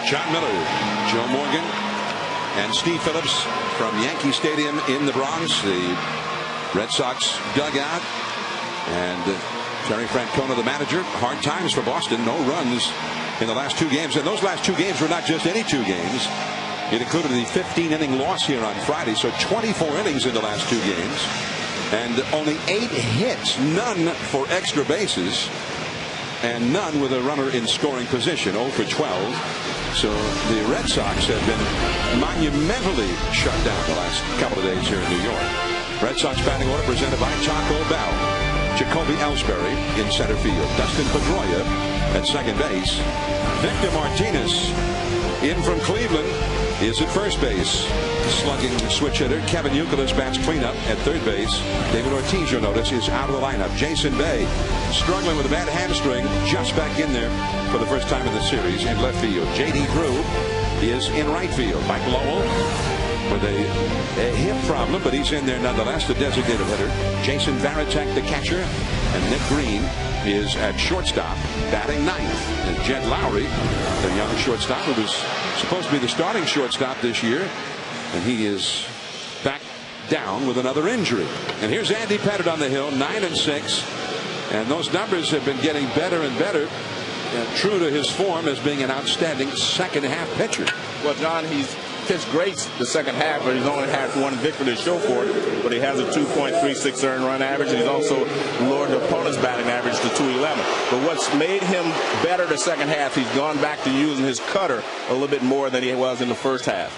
John Miller, Joe Morgan, and Steve Phillips from Yankee Stadium in the Bronx. The Red Sox dugout, and Terry Francona, the manager. Hard times for Boston. No runs in the last 2 games, and those last 2 games were not just any 2 games. It included the 15-inning loss here on Friday, so 24 innings in the last 2 games, and only 8 hits, none for extra bases, and none with a runner in scoring position. 0 for 12. So the Red Sox have been monumentally shut down the last couple of days here in New York. Red Sox batting order presented by Taco Bell. Jacoby Ellsbury in center field. Dustin Pedroia at second base. Victor Martinez in from Cleveland is at first base. Slugging switch hitter Kevin Youkilis bats cleanup at third base. David Ortiz, you'll notice, is out of the lineup. Jason Bay struggling with a bad hamstring, just back in there for the first time in the series in left field. J.D. Drew is in right field. Mike Lowell with a hip problem, but he's in there nonetheless, the designated hitter. Jason Varitek, the catcher, and Nick Green is at shortstop, batting ninth. And Jed Lowry, the young shortstop who was supposed to be the starting shortstop this year, and he is back down with another injury. And here's Andy Pettitte on the hill, 9-6, and those numbers have been getting better and better. True to his form as being an outstanding second half pitcher. Well, John, he's pitched great the second half, but he's only had 1 victory to show for it. But he has a 2.36 earned run average, and he's also lowered the opponent's batting average to 211. But what's made him better the second half, he's gone back to using his cutter a little bit more than he was in the first half.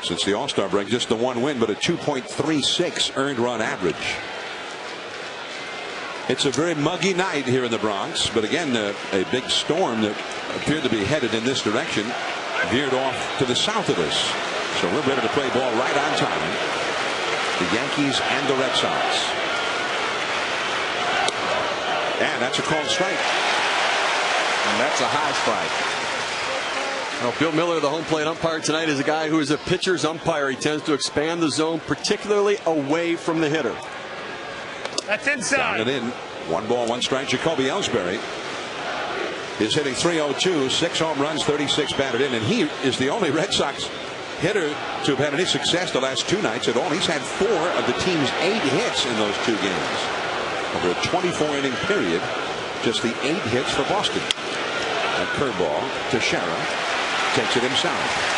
Since the All-Star break, just the 1 win, but a 2.36 earned run average. It's a very muggy night here in the Bronx, but again, a big storm that appeared to be headed in this direction veered off to the south of us. So we're ready to play ball right on time. The Yankees and the Red Sox. And that's a called strike. And that's a high strike. Well, Bill Miller, the home plate umpire tonight, is a guy who is a pitcher's umpire. He tends to expand the zone, particularly away from the hitter. That's inside. Down and in. 1 ball, 1 strike. Jacoby Ellsbury is hitting .302, 6 home runs, 36 batted in, and he is the only Red Sox hitter to have had any success the last 2 nights at all. He's had 4 of the team's 8 hits in those 2 games. Over a 24-inning period, just the 8 hits for Boston. A curveball to Teixeira, takes it himself.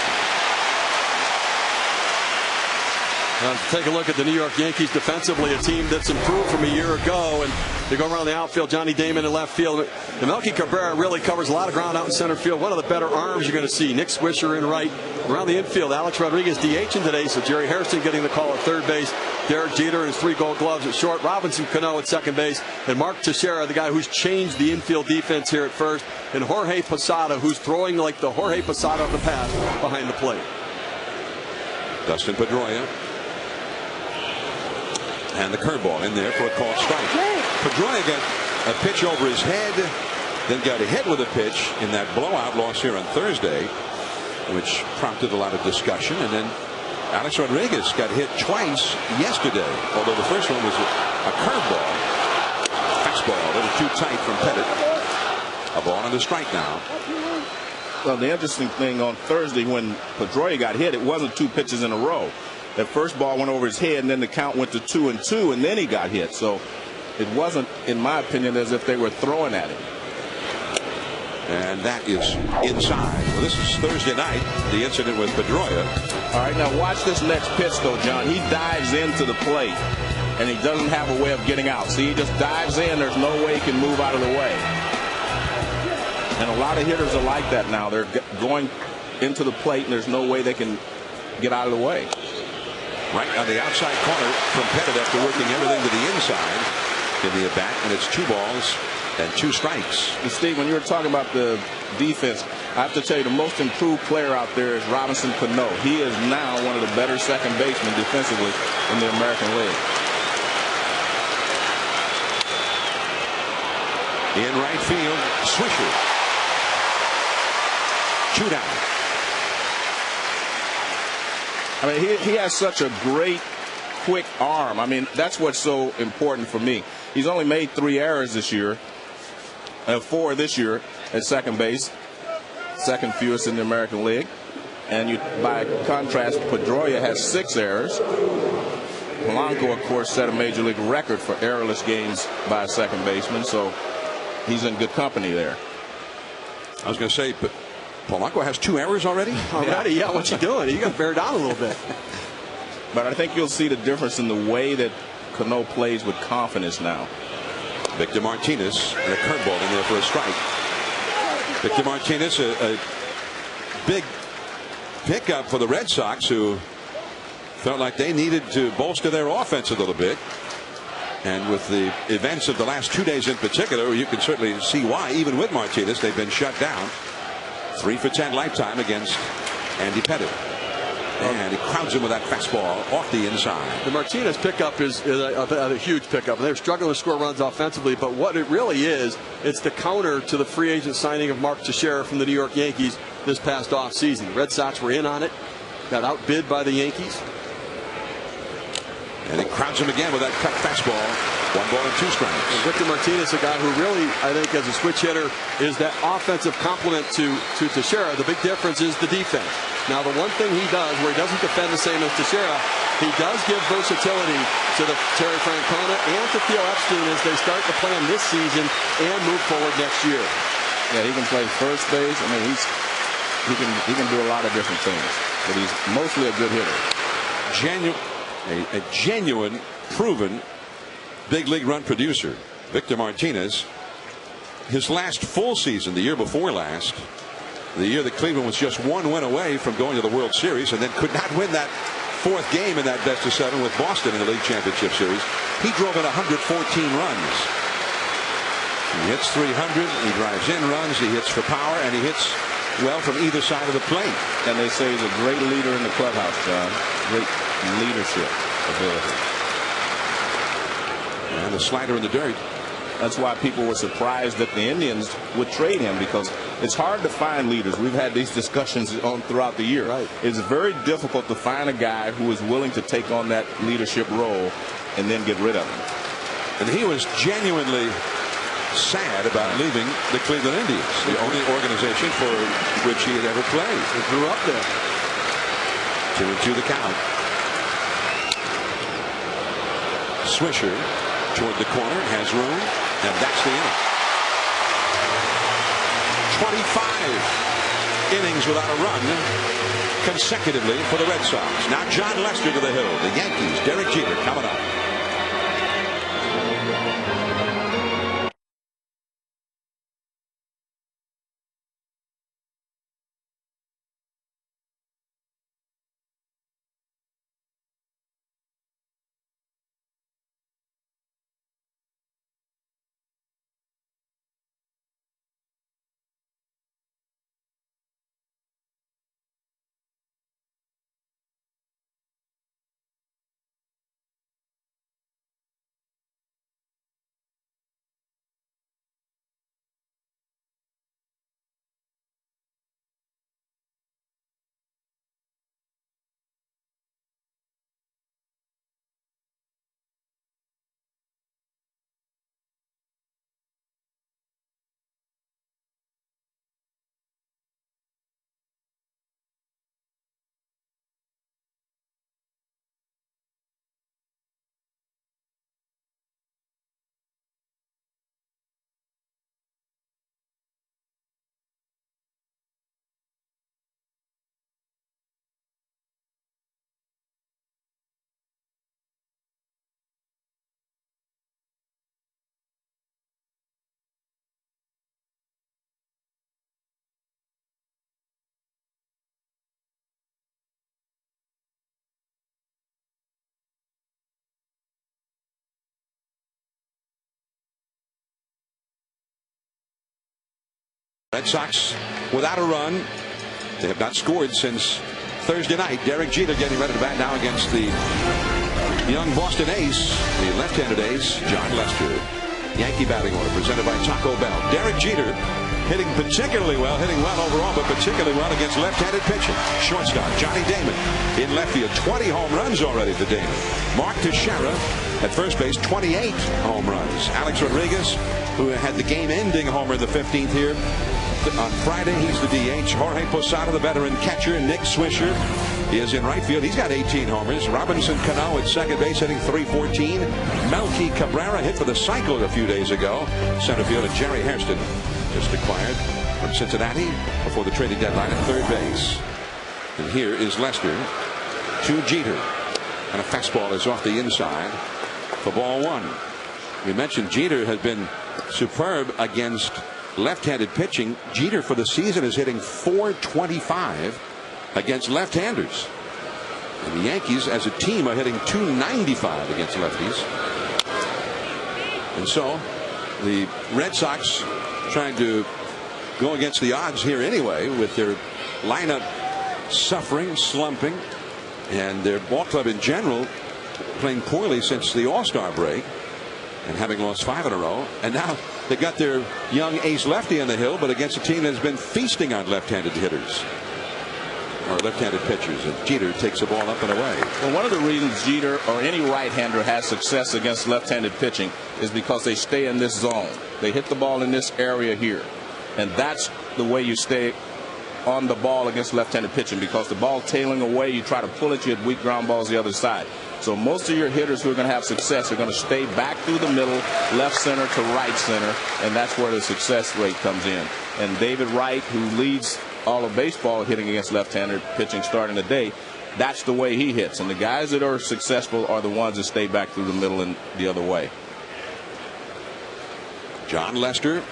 Take a look at the New York Yankees defensively, a team that's improved from a year ago. And they go around the outfield, Johnny Damon in left field. And Melky Cabrera really covers a lot of ground out in center field. One of the better arms you're going to see. Nick Swisher in right. Around the infield, Alex Rodriguez DHing today, so Jerry Hairston getting the call at third base. Derek Jeter and his 3 Gold Gloves at short. Robinson Cano at second base. And Mark Teixeira, the guy who's changed the infield defense here at first. And Jorge Posada, who's throwing like the Jorge Posada of the past behind the plate. Dustin Pedroia. And the curveball in there for a called strike. Pedroia got a pitch over his head, then got hit with a pitch in that blowout loss here on Thursday, which prompted a lot of discussion. And then Alex Rodriguez got hit twice yesterday, although the first one was a curveball. Fastball, a little too tight from Pettitte. A ball and a strike now. Well, the interesting thing on Thursday when Pedroia got hit, it wasn't 2 pitches in a row. That first ball went over his head, and then the count went to 2-2, and then he got hit. So it wasn't, in my opinion, as if they were throwing at him. And that is inside. Well, this is Thursday night, the incident with Pedroia. All right, now watch this next pitch, though, John. He dives into the plate, and he doesn't have a way of getting out. See, he just dives in. There's no way he can move out of the way. And a lot of hitters are like that now. They're going into the plate, and there's no way they can get out of the way. Right on the outside corner from Pettitte after working everything to the inside in the at-bat, and it's 2 balls and 2 strikes. And Steve, when you were talking about the defense, I have to tell you the most improved player out there is Robinson Cano. He is now one of the better second basemen defensively in the American League. In right field, Swisher. 2 down. I mean, he has such a great, quick arm. I mean, that's what's so important for me. He's only made 3 errors this year, 4 this year at second base. second fewest in the American League. And by contrast, Pedroia has 6 errors. Polanco, of course, set a major league record for errorless games by a second baseman, so he's in good company there. I was going to say, but Polanco has 2 errors already? Yeah, what's he doing? He got to bear down a little bit. But I think you'll see the difference in the way that Cano plays with confidence now. Victor Martinez and a curveball in there for a strike. Victor Martinez, a big pickup for the Red Sox, who felt like they needed to bolster their offense a little bit. And with the events of the last 2 days in particular, you can certainly see why. Even with Martinez, they've been shut down. 3 for 10 lifetime against Andy Pettit. And he crowds him with that fastball off the inside. The Martinez pickup is a huge pickup. They're struggling to score runs offensively, but what it really is, it's the counter to the free agent signing of Mark Teixeira from the New York Yankees this past offseason. Red Sox were in on it, got outbid by the Yankees. And he crowds him again with that cut fastball. 1 ball and 2 strikes. And Victor Martinez, a guy who really, I think, as a switch hitter, is that offensive complement to Teixeira. The big difference is the defense. Now, the one thing he does, where he doesn't defend the same as Teixeira, he does give versatility to the Terry Francona and to Theo Epstein as they start to plan this season and move forward next year. Yeah, he can play first base. I mean, he can do a lot of different things, but he's mostly a good hitter. A genuine, proven big league run producer, Victor Martinez. His last full season, the year before last, the year that Cleveland was just 1 win away from going to the World Series and then could not win that 4th game in that best-of-7 with Boston in the League Championship Series, he drove in 114 runs. He hits 300, he drives in runs, he hits for power, and he hits well from either side of the plate. And they say he's a great leader in the clubhouse, John. Great leadership ability. And the slider in the dirt. That's why people were surprised that the Indians would trade him, because it's hard to find leaders. We've had these discussions throughout the year. Right. It's very difficult to find a guy who is willing to take on that leadership role and then get rid of him. And he was genuinely sad about leaving the Cleveland Indians, the only organization for which he had ever played. He grew up there. 2-2 the count. Swisher toward the corner, has room, and that's the inning. 25 innings without a run consecutively for the Red Sox. Now John Lester to the hill. The Yankees, Derek Jeter coming up. Red Sox without a run. They have not scored since Thursday night. Derek Jeter getting ready to bat now against the young Boston ace, the left-handed ace, John Lester. Yankee batting order presented by Taco Bell. Derek Jeter hitting particularly well, hitting well overall, but particularly well against left-handed pitching. Shortstop Johnny Damon in left field. 20 home runs already for Damon. Mark Teixeira at first base, 28 home runs. Alex Rodriguez, who had the game-ending homer in the 15th here, on Friday. He's the DH. Jorge Posada, the veteran catcher. Nick Swisher is in right field. He's got 18 homers. Robinson Cano at second base, hitting .314. Melky Cabrera hit for the Cyclone a few days ago. Center field, and Jerry Hairston just acquired from Cincinnati before the trading deadline at third base. And here is Lester to Jeter. And a fastball is off the inside for ball one. We mentioned Jeter has been superb against left-handed pitching. Jeter for the season is hitting .425 against left-handers. And the Yankees as a team are hitting .295 against lefties. And so the Red Sox trying to go against the odds here anyway, with their lineup suffering, slumping, and their ball club in general playing poorly since the All-Star break and having lost 5 in a row. And now they got their young ace lefty on the hill, but against a team that's been feasting on left-handed hitters or left-handed pitchers. And Jeter takes the ball up and away. Well, one of the reasons Jeter or any right-hander has success against left-handed pitching is because they stay in this zone. They hit the ball in this area here, and that's the way you stay on the ball against left-handed pitching, because the ball tailing away, you try to pull it, you hit weak ground balls the other side. So most of your hitters who are going to have success are going to stay back through the middle, left center to right center, and that's where the success rate comes in. And David Wright, who leads all of baseball hitting against left-handed pitching starting today, that's the way he hits. And the guys that are successful are the ones that stay back through the middle and the other way. John Lester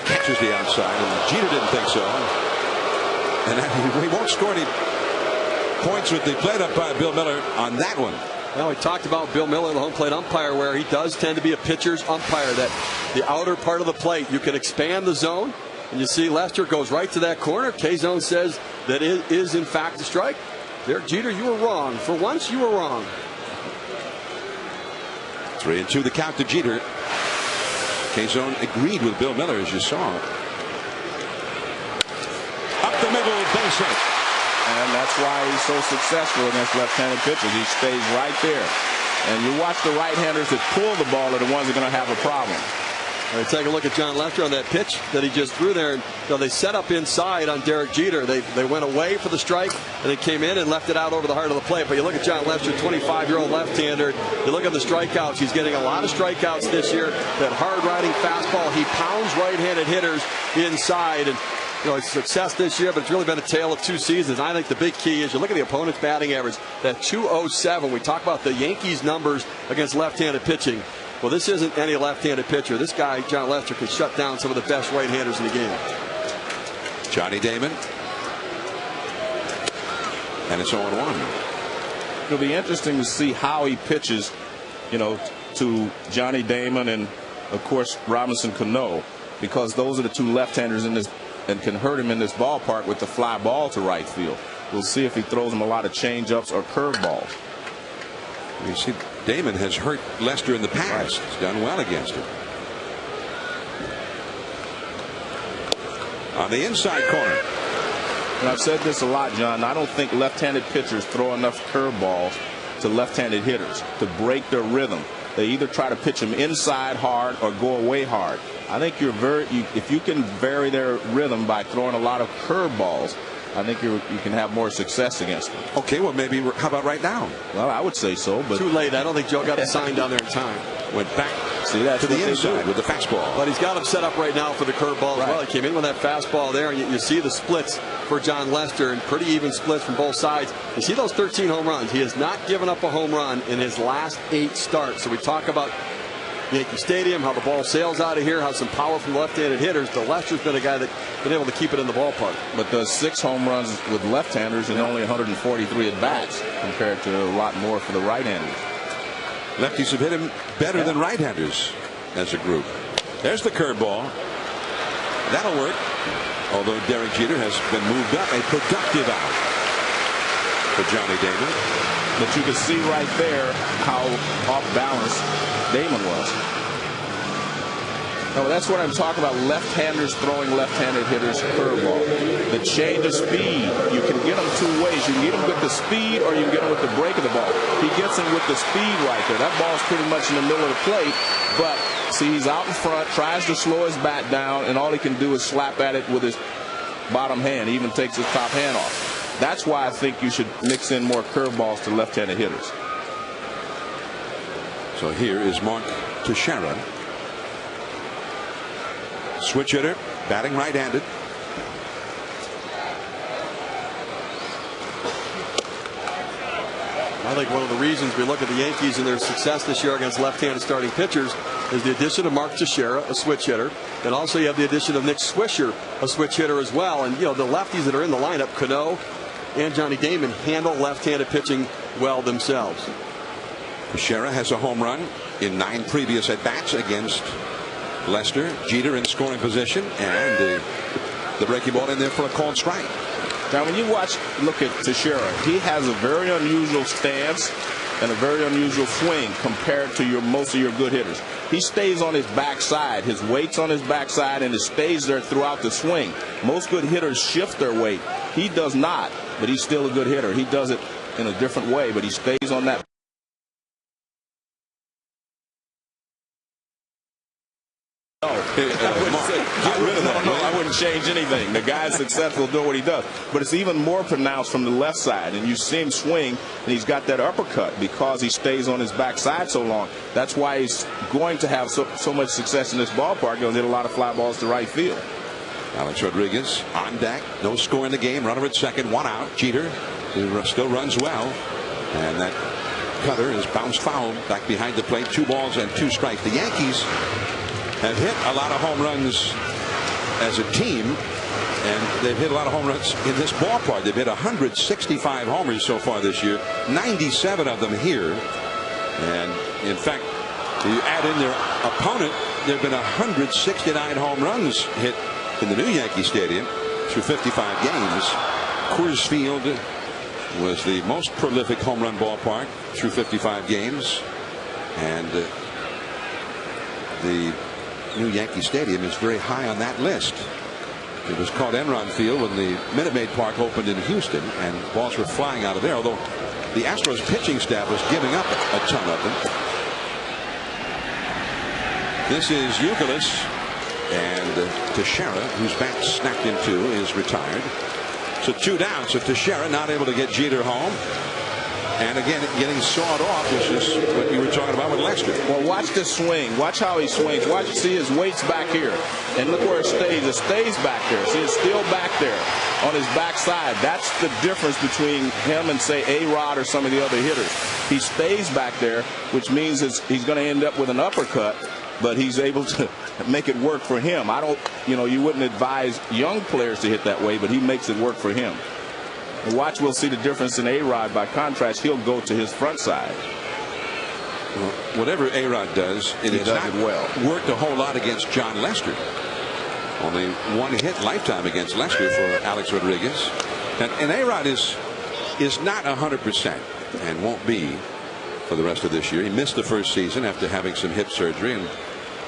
catches the outside, and Jeter didn't think so. And he won't score any points with the plate umpire Bill Miller on that one. Well, we talked about Bill Miller, the home plate umpire, where he does tend to be a pitcher's umpire. That the outer part of the plate, you can expand the zone, and you see Lester goes right to that corner. K-Zone says that it is in fact a strike. Derek Jeter, you were wrong. For once, you were wrong. 3-2 the count to Jeter. K-Zone agreed with Bill Miller, as you saw. Up the middle, base hit. And that's why he's so successful against left-handed pitchers. He stays right there. And you watch the right-handers that pull the ball are the ones that are going to have a problem. All right, take a look at John Lester on that pitch that he just threw there. And, they set up inside on Derek Jeter. They went away for the strike, and it came in and left it out over the heart of the plate. But you look at John Lester, 25-year-old left-hander. You look at the strikeouts. He's getting a lot of strikeouts this year. That hard-riding fastball. He pounds right-handed hitters inside. And his success this year, but it's really been a tale of 2 seasons. I think the big key is you look at the opponent's batting average, that .207. We talk about the Yankees numbers against left-handed pitching. Well, this isn't any left-handed pitcher. This guy, John Lester, can shut down some of the best right-handers in the game. Johnny Damon. And it's 0-1. It'll be interesting to see how he pitches, to Johnny Damon and, of course, Robinson Cano, because those are the 2 left-handers in this and can hurt him in this ballpark with the fly ball to right field. We'll see if he throws him a lot of change-ups or curveballs. You see, Damon has hurt Lester in the past. He's done well against him. On the inside corner. And I've said this a lot, John. I don't think left-handed pitchers throw enough curveballs to left-handed hitters to break their rhythm. They either try to pitch them inside hard or go away hard. I think if you can vary their rhythm by throwing a lot of curveballs, I think you can have more success against them. Okay, well, maybe, how about right now? Well, I would say so, but too late. I don't think Joe got the sign down there in time. Went back to the inside with the fastball. But he's got him set up right now for the curveball as well. He came in with that fastball there, and you see the splits for John Lester, and pretty even splits from both sides. You see those 13 home runs. He has not given up a home run in his last 8 starts. So we talk about Yankee Stadium, how the ball sails out of here, how some power from left-handed hitters. But Lester's been a guy that's been able to keep it in the ballpark. But does 6 home runs with left-handers and only 143 at-bats compared to a lot more for the right-handers. Lefties have hit him better than right-handers as a group. There's the curveball. That'll work. Although Derek Jeter has been moved up, a productive out for Johnny Damon. But you can see right there how off balance Damon was. No, that's what I'm talking about. Left-handers throwing left-handed hitters curveball. The change of speed. You can get them 2 ways. You can get them with the speed, or you can get them with the break of the ball. He gets him with the speed right there. That ball's pretty much in the middle of the plate, but See, he's out in front, tries to slow his bat down, and all he can do is slap at it with his bottom hand. He even takes his top hand off. That's why I think you should mix in more curveballs to left-handed hitters. So here is Mark Teixeira. Switch hitter, batting right-handed. I think one of the reasons we look at the Yankees and their success this year against left-handed starting pitchers is the addition of Mark Teixeira, a switch hitter, and also you have the addition of Nick Swisher, a switch hitter as well. And you know, the lefties that are in the lineup, Cano and Johnny Damon, handle left-handed pitching well themselves. Teixeira has a home run in 9 previous at-bats against Lester. Jeter in scoring position, and the breaking ball in there for a called strike. Now, when you look at Teixeira, he has a very unusual stance and a very unusual swing compared to most of your good hitters. He stays on his backside. His weight's on his backside, and it stays there throughout the swing. Most good hitters shift their weight. He does not, but he's still a good hitter. He does it in a different way, but he stays on that. I wouldn't change anything. The guy's successful doing what he does. But it's even more pronounced from the left side. And you see him swing, and he's got that uppercut because he stays on his backside so long. That's why he's going to have so much success in this ballpark. He'll hit a lot of fly balls to right field. Alex Rodriguez on deck. No score in the game. Runner at second. 1 out. Jeter, who still runs well. And that cutter is bounced foul back behind the plate. 2 balls and 2 strikes. The Yankees have hit a lot of home runs as a team, and they've hit a lot of home runs in this ballpark. They've hit 165 homers so far this year, 97 of them here. And in fact, if you add in their opponent, there have been 169 home runs hit in the new Yankee Stadium through 55 games. Coors Field was the most prolific home run ballpark through 55 games, and the new Yankee Stadium is very high on that list. It was called Enron Field when the Minute Maid Park opened in Houston, and balls were flying out of there, although the Astros pitching staff was giving up a ton of them. This is Youkilis, and Teixeira, whose bat snapped in 2, is retired. So 2 down. So Teixeira not able to get Jeter home. And again, getting sawed off, which is what you were talking about with Lester. Well, watch the swing. Watch how he swings. Watch, see his weight's back here. And look where it stays. It stays back there. See, it's still back there on his backside. That's the difference between him and, say, A-Rod or some of the other hitters. He stays back there, which means he's going to end up with an uppercut, but he's able to make it work for him. You wouldn't advise young players to hit that way, but he makes it work for him. Watch, we'll see the difference in A-Rod. By contrast, he'll go to his front side. Well, whatever A-Rod does, it has not worked a whole lot against John Lester. Only 1 hit lifetime against Lester for Alex Rodriguez. And A-Rod is not 100% and won't be for the rest of this year. He missed the first season after having some hip surgery, and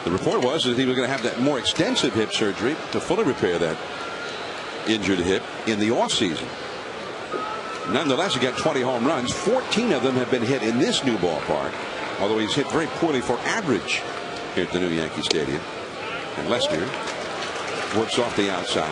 the report was that he was going to have that more extensive hip surgery to fully repair that injured hip in the offseason. Nonetheless, he got 20 home runs. 14 of them have been hit in this new ballpark, although he's hit very poorly for average here at the new Yankee Stadium. And Lester works off the outside,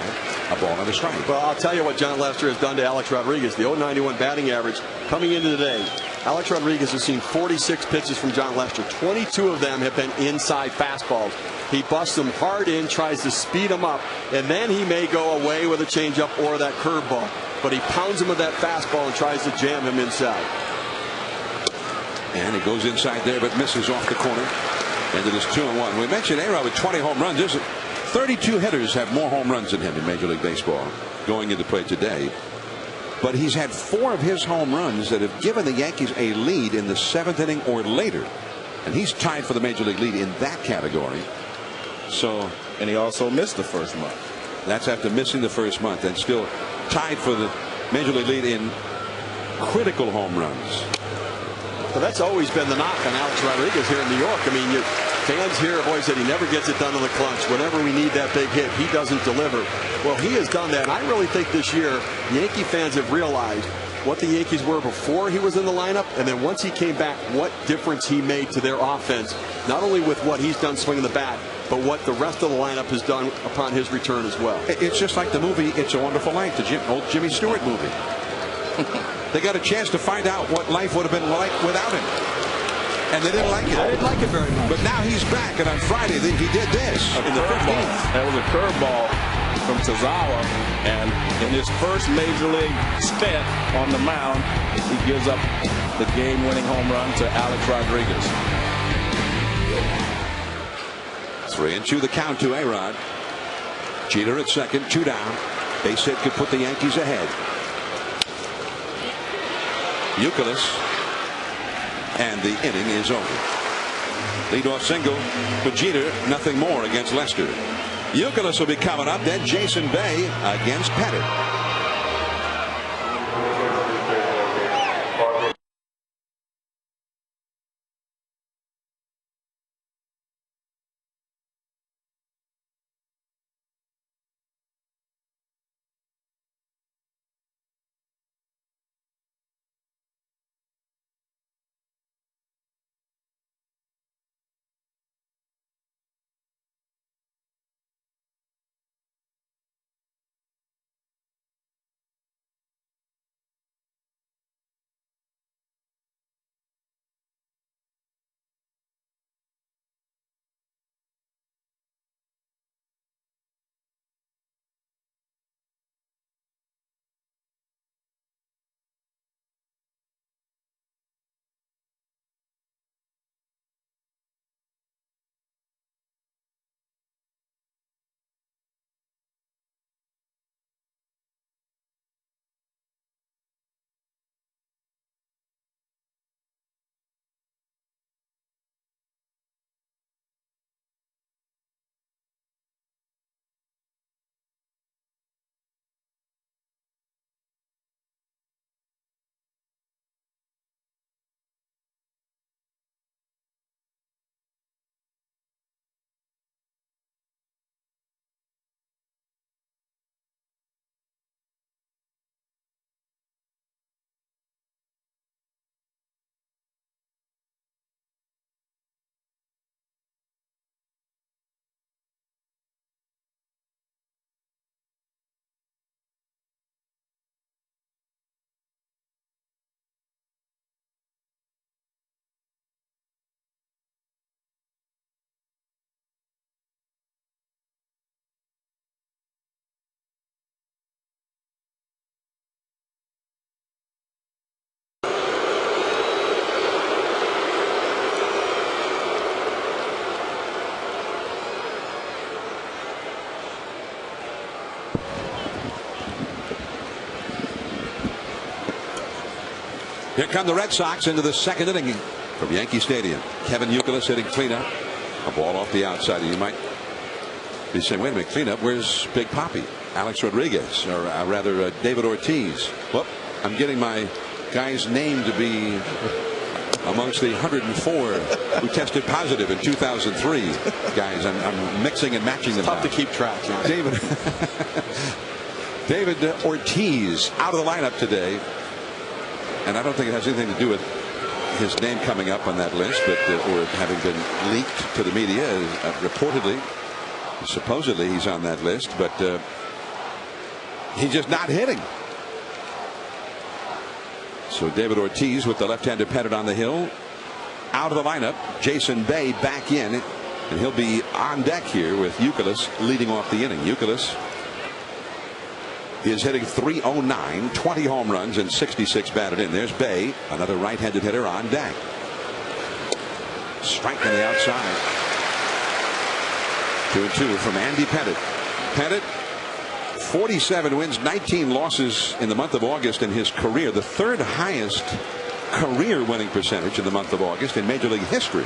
a ball and a strike. Well, I'll tell you what John Lester has done to Alex Rodriguez. The .091 batting average coming into today. Alex Rodriguez has seen 46 pitches from John Lester. 22 of them have been inside fastballs. He busts them hard in, tries to speed them up, and then he may go away with a changeup or that curveball. But he pounds him with that fastball and tries to jam him inside. And he goes inside there, but misses off the corner. And it is 2-1. We mentioned A-Rod with 20 home runs. There's 32 hitters have more home runs than him in Major League Baseball going into play today. But he's had 4 of his home runs that have given the Yankees a lead in the 7th inning or later. And he's tied for the Major League lead in that category. And he also missed the first month. That's after missing the first month, and still tied for the Major League lead in critical home runs. But that's always been the knock on Alex Rodriguez here in New York. I mean, fans here have always said he never gets it done in the clutch. Whenever we need that big hit, he doesn't deliver. Well, he has done that. And I really think this year, Yankee fans have realized what the Yankees were before he was in the lineup, and then once he came back, what difference he made to their offense, not only with what he's done swinging the bat, but what the rest of the lineup has done upon his return as well. It's just like the movie It's a Wonderful Life, the old Jimmy Stewart movie. They got a chance to find out what life would have been like without him, and they didn't like it. I didn't like it very much. But now he's back, and on Friday he did this in the 15th. That was a curveball from Tozawa, and in his first major league stint on the mound, he gives up the game-winning home run to Alex Rodriguez. 3-2 the count to A-Rod. Jeter at second, 2 down. Base hit could put the Yankees ahead. Youkilis, and the inning is over. Leadoff single for Jeter, nothing more against Lester. Youkilis will be coming up, then Jason Bay against Pettit. Here come the Red Sox into the second inning from Yankee Stadium. Kevin Youkilis hitting cleanup. A ball off the outside. You might be saying, wait a minute, cleanup, where's Big Papi? Alex Rodriguez, or rather David Ortiz. Well, I'm getting my guy's name to be amongst the 104 who tested positive in 2003. Guys, I'm mixing and matching them. Tough to keep track, John. David Ortiz out of the lineup today. And I don't think it has anything to do with his name coming up on that list, but or having been leaked to the media. Reportedly, supposedly he's on that list, but he's just not hitting. So David Ortiz with the left-handed Pettit on the hill, out of the lineup. Jason Bay back in, and he'll be on deck here with Youkilis leading off the inning. Youkilis is hitting .309, 20 home runs and 66 batted in. There's Bay, another right-handed hitter on deck. Strike on the outside. 2-2 from Andy Pettit. Pettit, 47 wins, 19 losses in the month of August in his career, the third highest career winning percentage in the month of August in Major League history,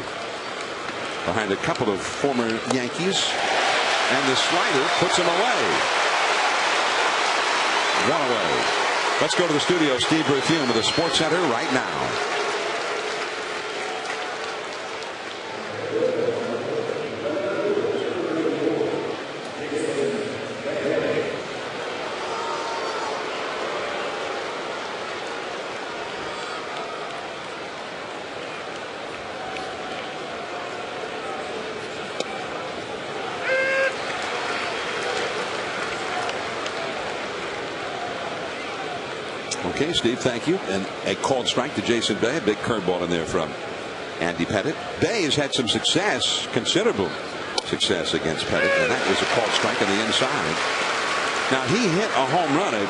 behind a couple of former Yankees, and the slider puts him away. One away. Let's go to the studio. Steve Berthiaume with the Sports Center right now. Okay, Steve, thank you. And a called strike to Jason Bay. A big curveball in there from Andy Pettitte. Bay has had some success, considerable success against Pettitte, and that was a called strike on the inside. Now, he hit a home run, a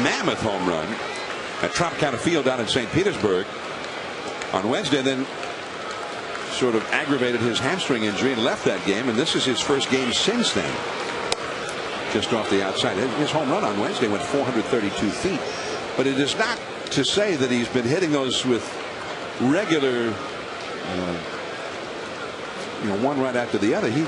mammoth home run at Tropicana Field down in St. Petersburg on Wednesday, then sort of aggravated his hamstring injury and left that game, and this is his first game since then. Just off the outside. His home run on Wednesday went 432 feet, but it is not to say that he's been hitting those with regular one right after the other. He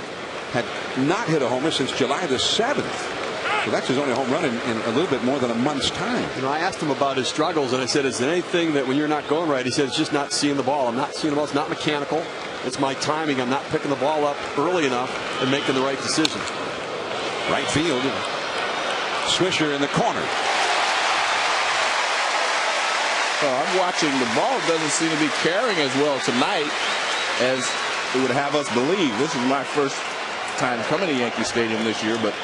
had not hit a homer since July the 7th. So that's his only home run in a little bit more than a month's time. I asked him about his struggles, and I said, is there anything that when you're not going right? He said, it's just not seeing the ball. I'm not seeing the ball. It's not mechanical. It's my timing. I'm not picking the ball up early enough and making the right decision. Right field. Swisher in the corner. Well, I'm watching. The ball doesn't seem to be carrying as well tonight as it would have us believe. This is my first time coming to Yankee Stadium this year, but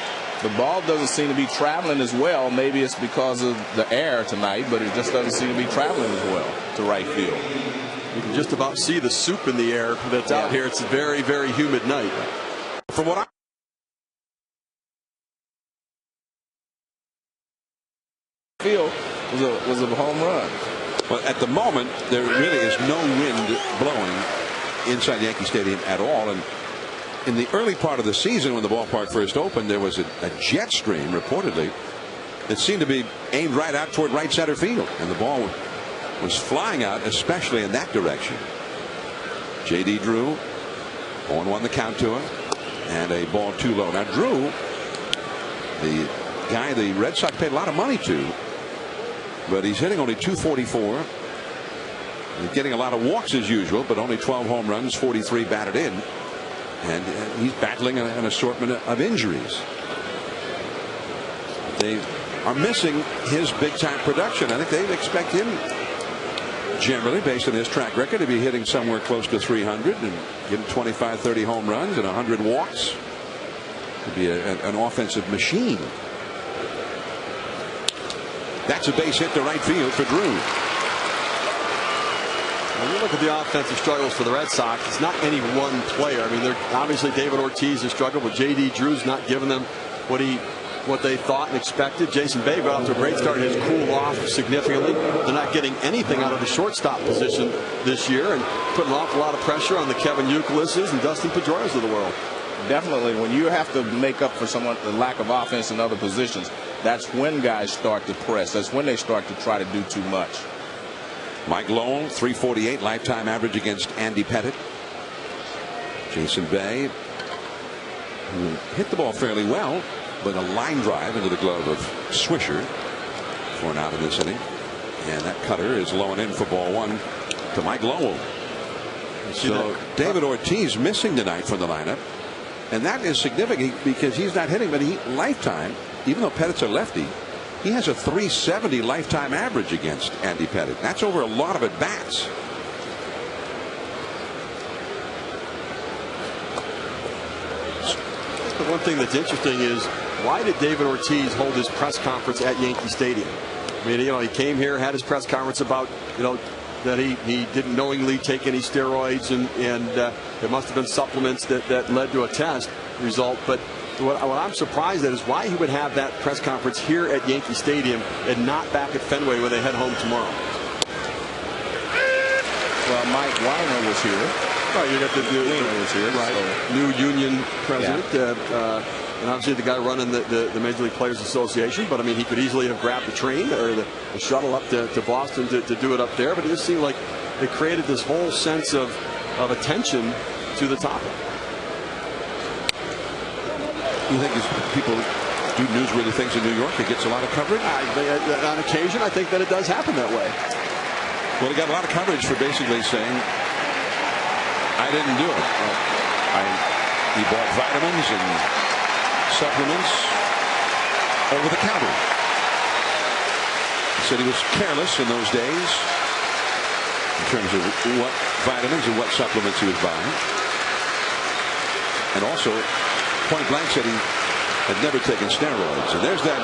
the ball doesn't seem to be traveling as well. Maybe it's because of the air tonight, but it just doesn't seem to be traveling as well to right field. You can just about see the soup in the air that's out here. It's a very, very humid night. From what I feel was a home run. Well, at the moment, there really is no wind blowing inside Yankee Stadium at all. And in the early part of the season, when the ballpark first opened, there was a jet stream, reportedly, that seemed to be aimed right out toward right center field. And the ball was flying out, especially in that direction. J.D. Drew, 0-1 the count to him, and a ball too low. Now, Drew, the guy the Red Sox paid a lot of money to, but he's hitting only .244. He's getting a lot of walks as usual, but only 12 home runs, 43 batted in. And he's battling an assortment of injuries. They are missing his big-time production. I think they expect him, generally, based on his track record, to be hitting somewhere close to 300 and getting 25, 30 home runs and 100 walks. To be an offensive machine. That's a base hit to right field for Drew. When you look at the offensive struggles for the Red Sox, it's not any one player. I mean, they're obviously David Ortiz has struggled, but J.D. Drew's not giving them what they thought and expected. Jason Bay got off to a great start, has cooled off significantly. They're not getting anything out of the shortstop position this year, and putting an awful lot of pressure on the Kevin Youkilis's and Dustin Pedroias of the world. Definitely, when you have to make up for the lack of offense in other positions, that's when guys start to press. That's when they start to try to do too much. Mike Lowell, 348 lifetime average against Andy Pettitte. Jason Bay, who hit the ball fairly well, but a line drive into the glove of Swisher for an out in this inning. And that cutter is low and in for ball one to Mike Lowell. So David Ortiz missing tonight from the lineup. And that is significant because he's not hitting, but lifetime, even though Pettitte's a lefty, he has a 370 lifetime average against Andy Pettitte. That's over a lot of at-bats. The one thing that's interesting is, why did David Ortiz hold his press conference at Yankee Stadium? I mean, he came here, had his press conference about, that he didn't knowingly take any steroids, and there must have been supplements that led to a test result. But what I'm surprised at is why he would have that press conference here at Yankee Stadium and not back at Fenway where they head home tomorrow. Well, Mike Weiner was here. Right, you got the was here, right, so. new union president, and obviously the guy running the Major League Players Association. But I mean, he could easily have grabbed the train or the shuttle up to Boston to do it up there. But it just seemed like it created this whole sense of attention to the topic. You think as people do newsworthy things in New York, it gets a lot of coverage? On occasion, I think that it does happen that way. Well, he got a lot of coverage for basically saying, I didn't do it. He bought vitamins and supplements over the counter. He said he was careless in those days in terms of what vitamins and what supplements he was buying. And also, point blank said he had never taken steroids. And there's that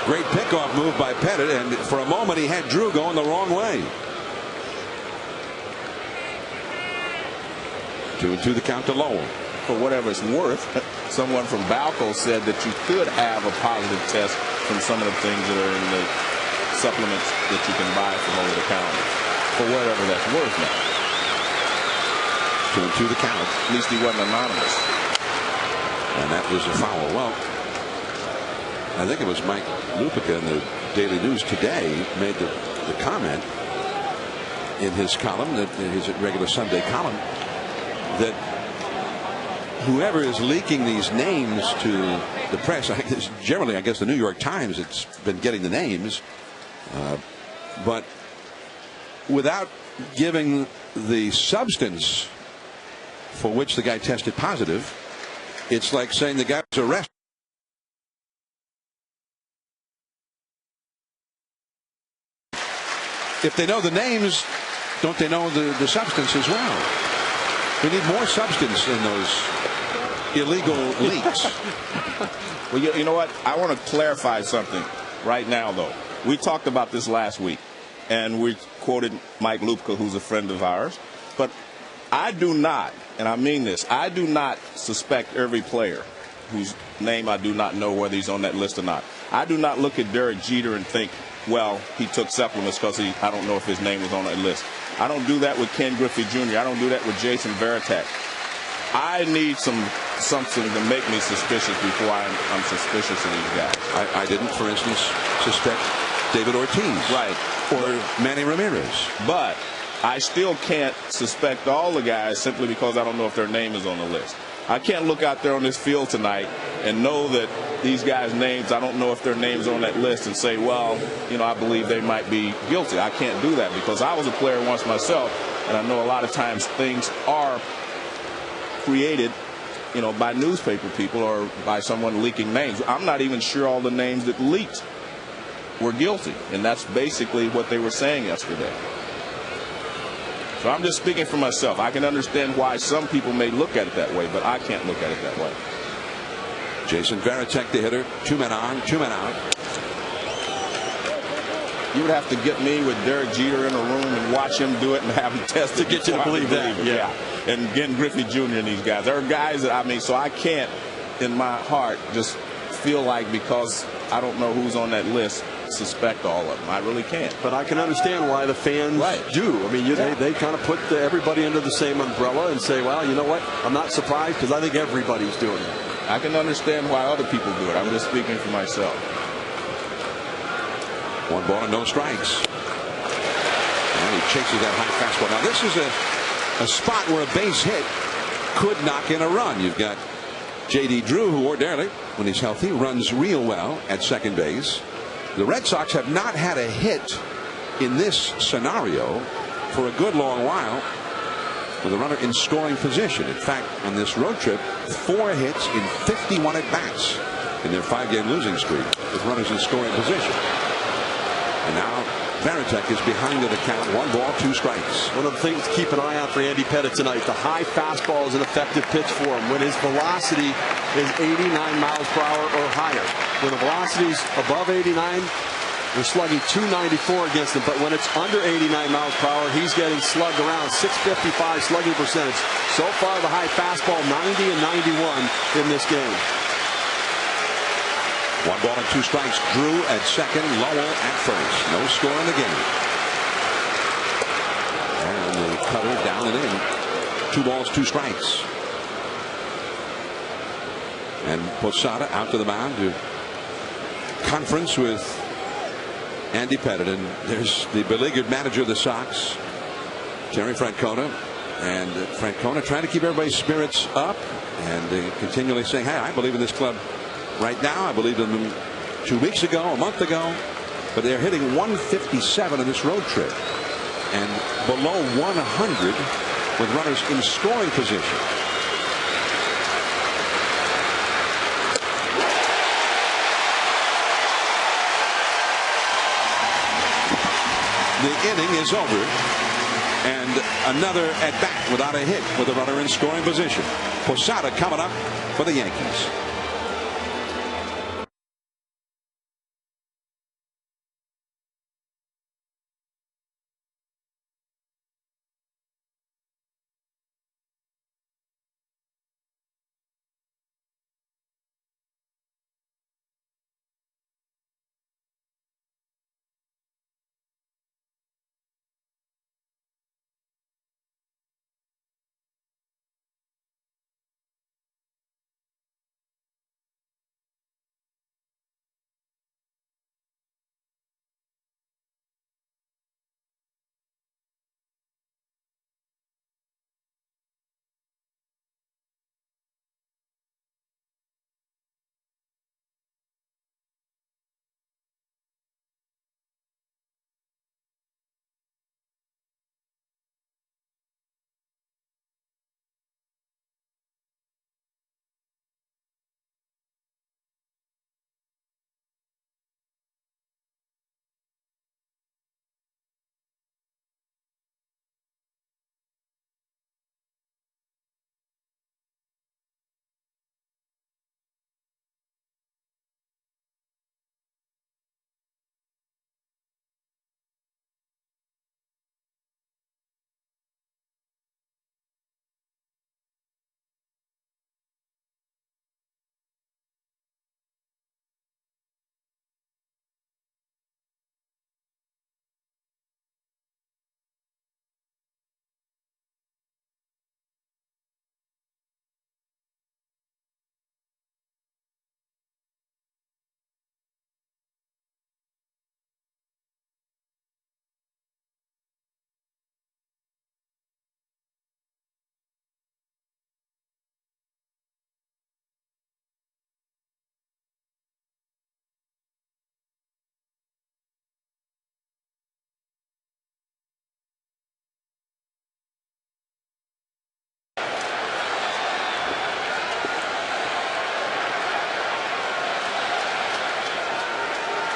Great pickoff move by Pettit, and for a moment he had Drew going the wrong way. 2-2 the count to Lowell. For whatever it's worth, someone from Balco said that you could have a positive test from some of the things that are in the supplements that you can buy from over the counter. For whatever that's worth now. 2-2 the count. At least he wasn't anonymous. And that was a foul. Well, I think it was Mike Lupica in the Daily News today made the comment in his column, that his regular Sunday column, that whoever is leaking these names to the press, generally I guess the New York Times, it's been getting the names, but without giving the substance for which the guy tested positive, it's like saying the guy was arrested. If they know the names, don't they know the substance as well? We need more substance in those illegal leaks. Well, you know what? I want to clarify something right now, though. We talked about this last week, and we quoted Mike Lupica, who's a friend of ours. But I do not, and I mean this, I do not suspect every player whose name I do not know whether he's on that list or not. I do not look at Derek Jeter and think, well, he took supplements because I don't know if his name was on that list. I don't do that with Ken Griffey Jr. I don't do that with Jason Varitek. I need something to make me suspicious before I'm suspicious of these guys. I didn't, for instance, suspect David Ortiz. Right. Or Manny Ramirez. But I still can't suspect all the guys simply because I don't know if their name is on the list. I can't look out there on this field tonight and know that these guys' names, I don't know if their names are on that list, and say, well, I believe they might be guilty. I can't do that because I was a player once myself, and I know a lot of times things are created, by newspaper people or by someone leaking names. I'm not even sure all the names that leaked were guilty, and that's basically what they were saying yesterday. So I'm just speaking for myself. I can understand why some people may look at it that way, but I can't look at it that way. Jason Varitek, the hitter. 2 men on, 2 men out. You would have to get me with Derek Jeter in a room and watch him do it and have him test to get you to believe that. Yeah. And getting Griffey Jr. and these guys. There are guys that, so I can't, in my heart, just feel like because I don't know who's on that list, suspect all of them. I really can't. But I can understand why the fans do. I mean, they kind of put everybody under the same umbrella and say, well, you know what? I'm not surprised because I think everybody's doing it. I can understand why other people do it. I'm just speaking for myself. 1 ball and no strikes. And he chases that high fastball. Now this is a spot where a base hit could knock in a run. You've got J.D. Drew, who ordinarily, when he's healthy, runs real well at second base. The Red Sox have not had a hit in this scenario for a good long while with a runner in scoring position. In fact, on this road trip, 4 hits in 51 at-bats in their 5-game losing streak with runners in scoring position. And now Varitek is behind in the count. 1 ball, 2 strikes. One of the things to keep an eye on for Andy Pettit tonight, the high fastball is an effective pitch for him when his velocity is 89 miles per hour or higher. When the velocity is above 89, they're slugging 294 against him. But when it's under 89 miles per hour, he's getting slugged around 655 slugging percentage. So far, the high fastball 90 and 91 in this game. 1 ball and 2 strikes. Drew at second, Lowell at first. No score in the game. And the cutter down and in. 2 balls, 2 strikes. And Posada out to the mound to conference with Andy Pettit. And there's the beleaguered manager of the Sox, Terry Francona. And Francona trying to keep everybody's spirits up and continually saying, hey, I believe in this club right now. I believed in them 2 weeks ago, a month ago. But they're hitting 157 on this road trip and below 100 with runners in scoring position. The inning is over, and another at bat without a hit with a runner in scoring position. Posada coming up for the Yankees.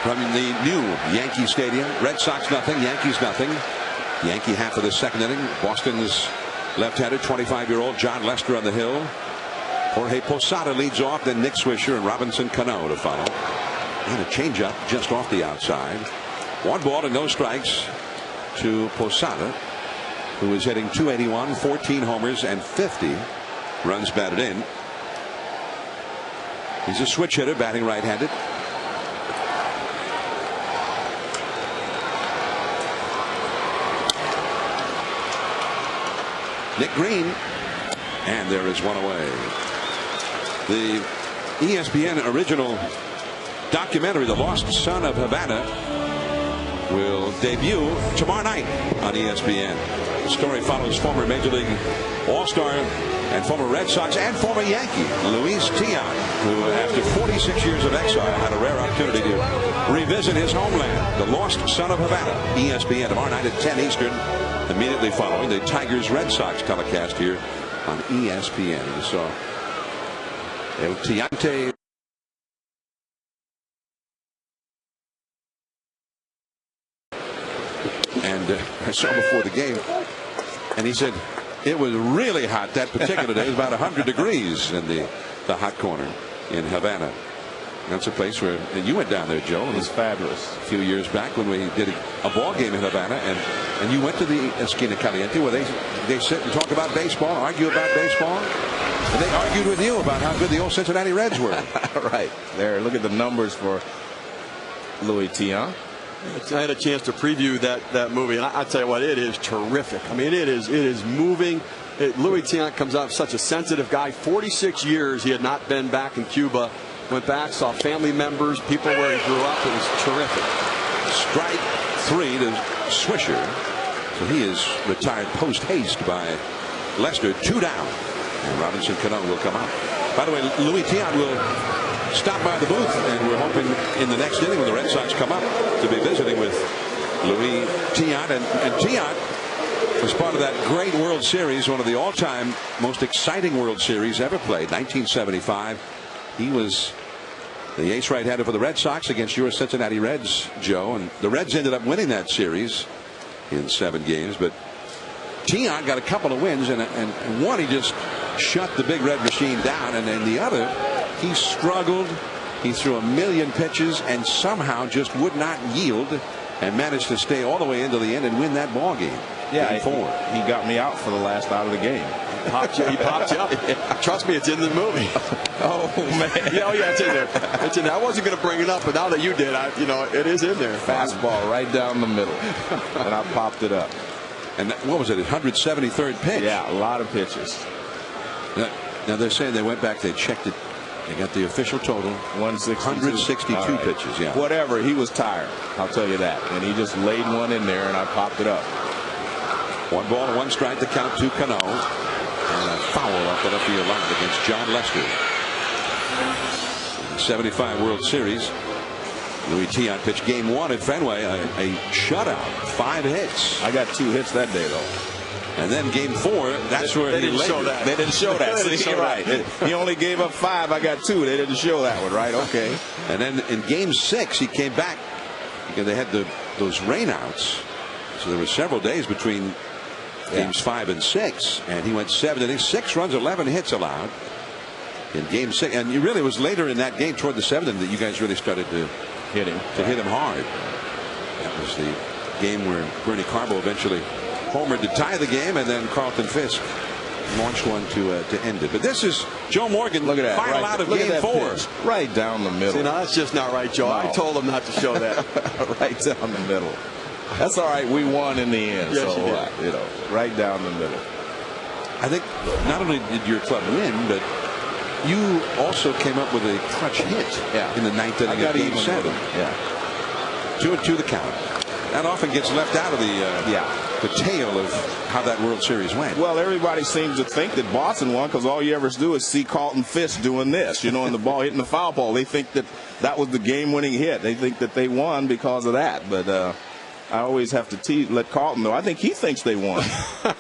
from the new Yankee Stadium. Red Sox nothing, Yankees nothing. Yankee half of the second inning. Boston's left-hander, 25-year-old John Lester on the hill. Jorge Posada leads off, then Nick Swisher and Robinson Cano to follow. And a changeup just off the outside. 1 ball and no strikes to Posada, who is hitting .281, 14 homers and 50 runs batted in. He's a switch hitter, batting right-handed. Nick Green, and there is one away. The ESPN original documentary, The Lost Son of Havana, will debut tomorrow night on ESPN. The story follows former Major League All-Star and former Red Sox and former Yankee Luis Tiant, who after 46 years of exile had a rare opportunity to revisit his homeland. The Lost Son of Havana, ESPN, tomorrow night at 10 Eastern, immediately following the Tigers Red Sox telecast here on ESPN. You saw El Tiante. And I saw him before the game, and he said it was really hot that particular day. It was about 100 degrees in the hot corner in Havana. That's a place where, and you went down there, Joe. It was fabulous. A few years back when we did a ball game in Havana, and you went to the Esquina Caliente where they sit and talk about baseball, argue about baseball. And they argued with you about how good the old Cincinnati Reds were. Right there. Look at the numbers for Luis Tiant. I had a chance to preview that movie, and I tell you what, it is terrific. I mean, it is moving. Luis Tiant comes out such a sensitive guy. 46 years he had not been back in Cuba. Went back, saw family members, people where he grew up. It was terrific. Strike 3 to Swisher. So he is retired post haste by Lester. 2 down. And Robinson Cano will come out. By the way, Luis Tiant will stop by the booth, and we're hoping in the next inning when the Red Sox come up to be visiting with Luis Tiant. And Tiant was part of that great World Series, one of the all-time most exciting World Series ever played, 1975. He was the ace right-hander for the Red Sox against your Cincinnati Reds, Joe. And the Reds ended up winning that series in 7 games. But Tiant got a couple of wins, and one he just shut the Big Red Machine down, and then the other he struggled. He threw a million pitches and somehow just would not yield and managed to stay all the way into the end and win that ball game. Yeah, he got me out for the last out of the game. He popped you up. Yeah. Trust me, it's in the movie. Oh man. Yeah, it's in there. It's in there. I wasn't going to bring it up, but now that you did, it is in there. Fastball right down the middle, and I popped it up. And what was it? 173rd pitch. Yeah, a lot of pitches. Now they're saying they went back, they checked it. They got the official total. 162 right. pitches. Yeah. Whatever. He was tired. I'll tell you that. And he just laid one in there, and I popped it up. 1 ball, 1 strike to count to Cano. And a foul off the left field line against John Lester. 75 World Series. Luis Tiant pitched game 1 at Fenway. A shutout. 5 hits. I got 2 hits that day, though. And then game 4, that's where they didn't show that. They didn't show that. See, right. He only gave up 5. I got 2. They didn't show that one, right? Okay. And then in game 6, he came back because they had those rainouts. So there were several days between games 5 and 6, and he went 7 innings, 6 runs, 11 hits allowed in game 6. And it really was later in that game, toward the 7th inning, that you guys really started to hit him hard. That was the game where Bernie Carbo eventually homered to tie the game, and then Carlton Fisk launched one to end it. But this is Joe Morgan. Look at that. Final out of game 4. Pitch. Right down the middle. See, now that's just not right, Joe. No. I told him not to show that. Right down the middle. That's all right. We won in the end. Yes, so you know, right down the middle. I think not only did your club win, but you also came up with a clutch hit in the 9th inning of game 7. Yeah. 2-2 the count. That often gets left out of the tale of how that World Series went. Well, everybody seems to think that Boston won because all you ever do is see Carlton Fisk doing this, and the ball hitting the foul pole. They think that was the game-winning hit. They think that they won because of that. But I always have to let Carlton know. I think he thinks they won.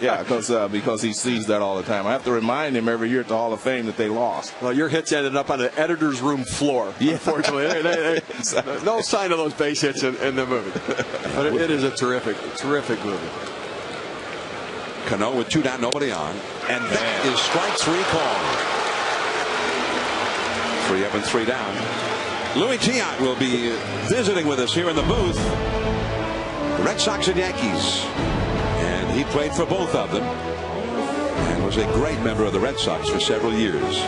Yeah, because he sees that all the time. I have to remind him every year at the Hall of Fame that they lost. Well, your hits ended up on the editor's room floor. Yeah. Unfortunately, exactly. No sign of those base hits in the movie. But it is a terrific movie. Cano with 2 down, nobody on, and that is strike 3 called. 3 up and 3 down. Louis Tiant will be visiting with us here in the booth. The Red Sox and Yankees, and he played for both of them and was a great member of the Red Sox for several years.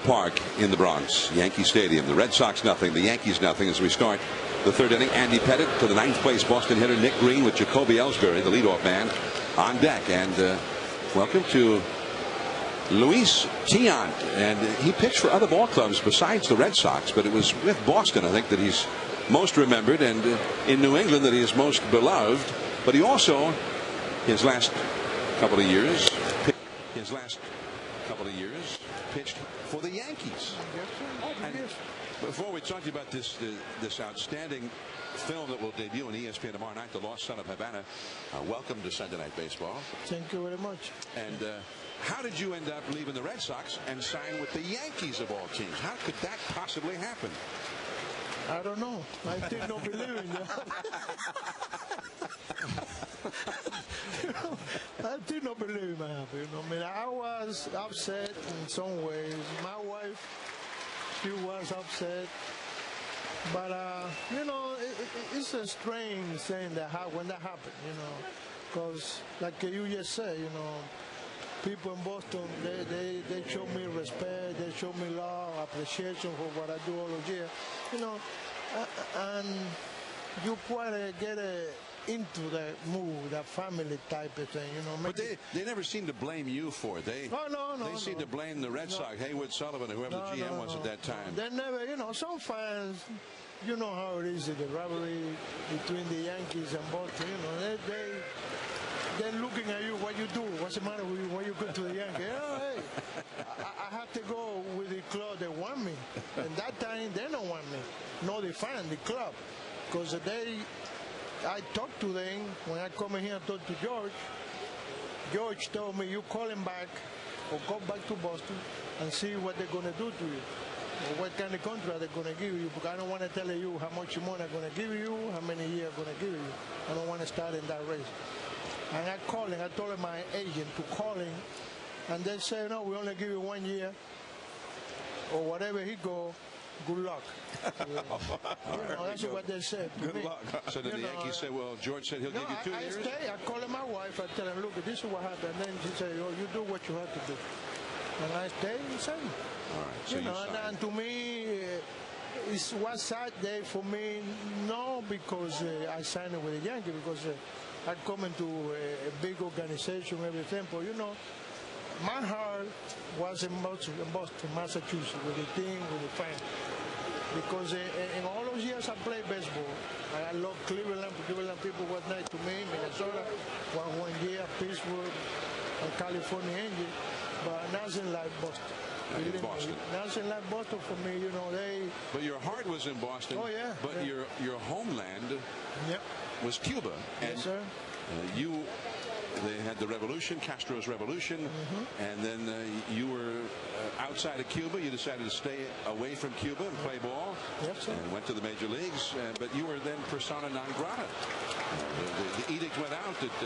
Park in the Bronx, Yankee Stadium. The Red Sox nothing, the Yankees nothing as we start the 3rd inning. Andy Pettit to the 9th place Boston hitter Nick Green with Jacoby Ellsbury, the leadoff man, on deck. And welcome to Luis Tiant. And he pitched for other ball clubs besides the Red Sox, but it was with Boston, I think, that he's most remembered, and in New England that he is most beloved. But he also, his last couple of years, pitched for the Yankees. And before we talk to you about this outstanding film that will debut on ESPN tomorrow night, The Lost Son of Havana, welcome to Sunday Night Baseball. Thank you very much. And how did you end up leaving the Red Sox and sign with the Yankees of all teams? How could that possibly happen? I don't know. I did not believe in that. I did not believe it happened. I mean, I was upset in some ways. My wife, she was upset. But, it's a strange thing when that happened, because like you just said, people in Boston, they show me respect, they show me love, appreciation for what I do all the year, and you quite get into that mood, that family type of thing, But they never seem to blame you for it. They seem to blame the Red Sox, Haywood Sullivan, whoever the GM was at that time. They never, some fans, you know how it is, the rivalry between the Yankees and Boston, they're looking at you, what you do, what's the matter with you, when you go to the Yankees? Hey, I have to go with the club that want me. And that time, they don't want me. No, the fan, the club. Because I talked to them, when I come in here and talk to George. George told me, you call him back, or go back to Boston, and see what they're going to do to you. Or what kind of contract they're going to give you, because I don't want to tell you how much money I'm going to give you, how many years I'm going to give you. I don't want to start in that race. And I called him, I told my agent to call him and they say, no, we only give you 1 year, or whatever he go, good luck. That's what they said. Good luck. So then the Yankees said, well, George said he'll give you 2 years? I call my wife, I tell her, look, this is what happened. And then she said, oh, you do what you have to do. And I stay and say. All right. So and to me, it was sad day for me, no because I signed with the Yankees, because I come into a big organization, everything, but my heart was in Boston, Massachusetts, with the team, with the fans. Because in all those years I played baseball, I love Cleveland. Cleveland people were nice to me, Minnesota, one year, Pittsburgh, and California Angels, but nothing like Boston. In Boston. Nothing like Boston for me, they... But your heart was in Boston. Oh, yeah. But yeah. your homeland was Cuba. And yes, sir. They had the revolution, Castro's revolution, and then you were outside of Cuba. You decided to stay away from Cuba and play ball, yes, sir. And went to the major leagues. But you were then persona non grata. The edict went out that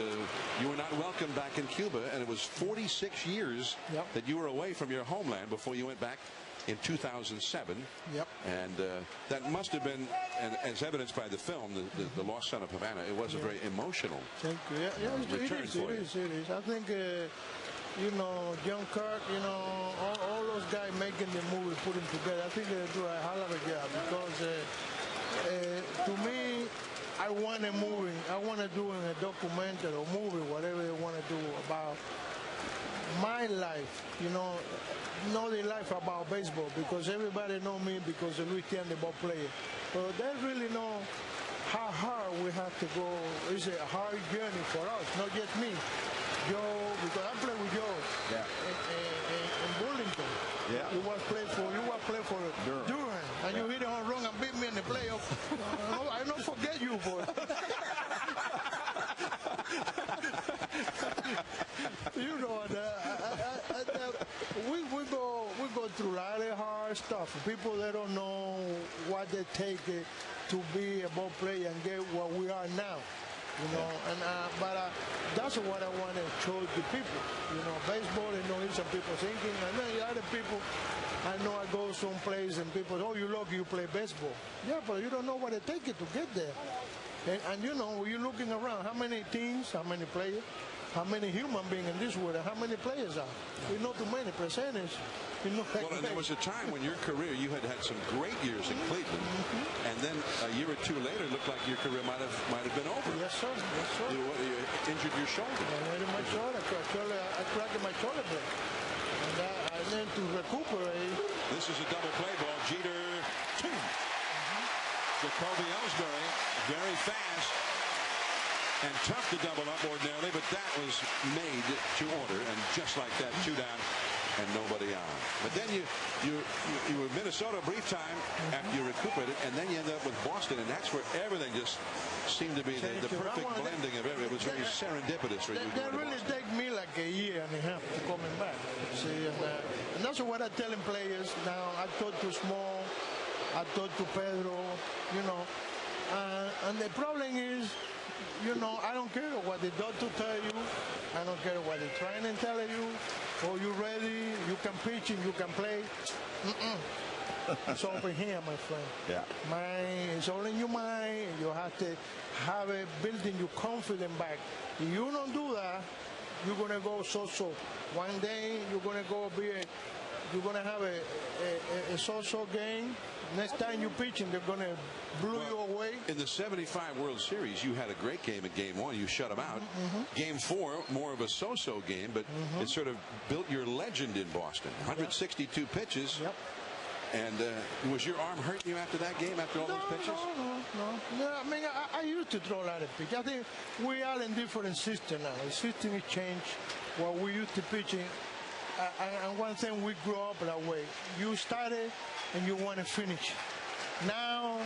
you were not welcome back in Cuba, and it was 46 years that you were away from your homeland before you went back in 2007. Yep. And that must have been, and as evidenced by the film, the Lost Son of Havana, it was a very emotional return for you. It is. I think, John Kirk, all those guys making the movie, putting together, I think they do a hell of a job, because to me, I want a movie. I want to do a documentary or movie, whatever they want to do about my life, know the life about baseball, because everybody know me because of Luis Tian, the ball player. But they really know how hard we have to go. It's a hard journey for us, not just me. Joe, because I play with Joe in Burlington. Yeah. You was play for Durham, and you hit it on wrong and beat me in the playoff. I don't forget you, boy. We go through a lot of hard stuff. People that don't know what they take to be a ball player and get what we are now. But that's what I want to show the people. Baseball, some people thinking, and then the other people, I know I go someplace and people, oh, you lucky you play baseball. Yeah, but you don't know what it takes to get there. And you're looking around, how many teams, how many players, how many human beings in this world, and how many players are. We know too many percentage. Well, and there was a time when your career, you had some great years in Cleveland, and then a year or two later, it looked like your career might have been over. Yes, sir. Yes, sir. You injured your shoulder. I injured my shoulder. I cracked my shoulder blade. And then to recuperate. This is a double play ball. Jeter, Jacoby Ellsbury, very fast and tough to double up ordinarily, but that was made to order, and just like that, 2 down and nobody on. But then you were in Minnesota a brief time after you recuperated, and then you ended up with Boston, and that's where everything just seemed to be the perfect blending of everything. It was very serendipitous for you. That really take me like a year and a half to coming back. See, and that's what I telling players now. I talk to Small, I talk to Pedro, and the problem is, I don't care what the doctor tell you. I don't care what the trainer tell you. Oh, you ready? You can pitch and you can play. It's over here, my friend. Yeah. It's all in your mind. You have to have it building your confidence back. If you don't do that, you're gonna go so-so. One day you're gonna you're gonna have a so-so game. Next time you pitching, they're gonna blow you away. In the '75 World Series, you had a great game in Game 1. You shut them out. Game 4, more of a so-so game, but it sort of built your legend in Boston. 162 pitches. Yep. And was your arm hurting you after that game, after all those pitches? No. I mean, I used to throw a lot of pitches. I think we are in different system now. The system has changed. What we used to pitching. And one thing, we grew up that way. You started and you want to finish. Now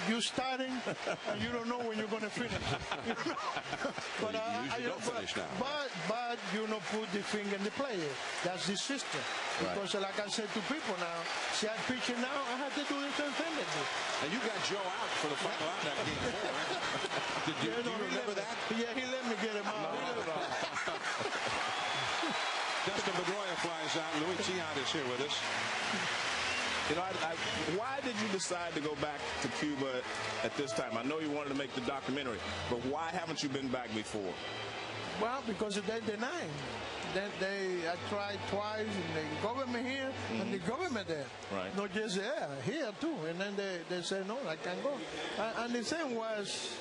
you starting and you don't know when you're going to finish. But you usually don't finish now. But put the finger in the player. That's the system. Because like I said to people now, see, I'm pitching now, I have to do the same thing they do. And you got Joe out for the final out that Game 4. Do you remember that? Yeah, he let me get him out. is Louis Tiant is here with us. You know, why did you decide to go back to Cuba at this time? I know you wanted to make the documentary, but why haven't you been back before? Well, because they deny. I tried twice in the government here and the government there. Right. Not just there, here too. And then they said, no, I can't go. And the thing was,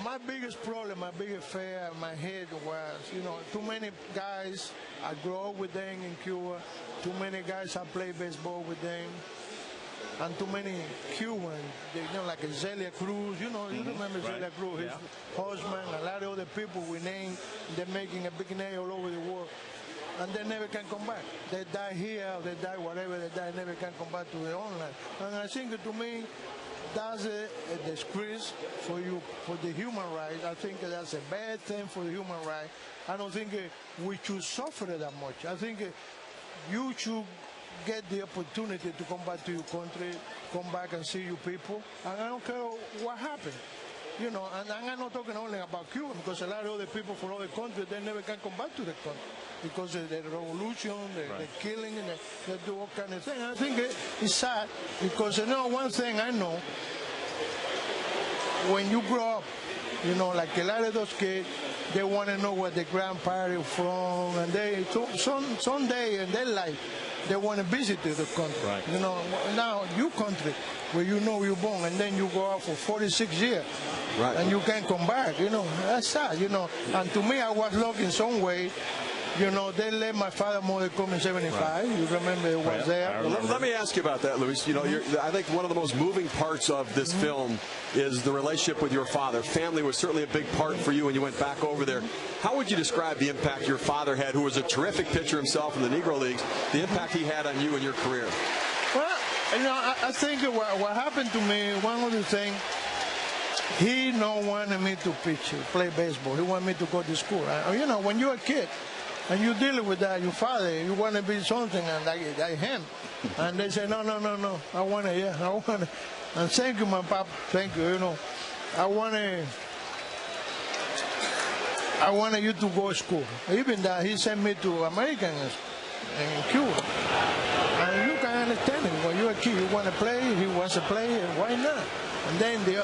my biggest problem, my biggest fear in my head was, too many guys, I grew up with them in Cuba. Too many guys I play baseball with them. And too many Cubans, like Zelia Cruz, you remember Right. Zelia Cruz, his husband, a lot of other people we named, they're making a big name all over the world. And they never can come back. They die here, they die whatever, they die, never can come back to their own life. And I think to me, that's a disgrace for the human rights. I think that's a bad thing for the human rights. I don't think we should suffer that much. I think you should get the opportunity to come back to your country, come back and see your people. And I don't care what happened. And I'm not talking only about Cuba, because a lot of other people from other countries, they never can come back to the country because of the revolution, the killing, and they do all kind of things. I think it's sad because, one thing I know, when you grow up, like a lot of those kids, they want to know where their grandparents from, and someday in their life, they want to visit the country. Right. Now your country, where you're born, and then you go out for 46 years, Right. and you can't come back. That's sad. And to me, I was lucky in some way. They let my father and mother come in 75. You remember it was there. Well, let me ask you about that, Luis. I think one of the most moving parts of this film is the relationship with your father. Family was certainly a big part for you when you went back over there. How would you describe the impact your father had, who was a terrific pitcher himself in the Negro Leagues, the impact he had on you and your career? Well, I think what happened to me, one of the things, he don't wanted me to play baseball. He wanted me to go to school. When you're a kid, and you're dealing with that, your father, you want to be something and like him. And they say, no, I want to. And thank you, my papa, thank you, I wanted you to go to school. Even that, he sent me to American in Cuba. And you can understand it. When you're a kid, you want to play, he wants to play, why not? And then the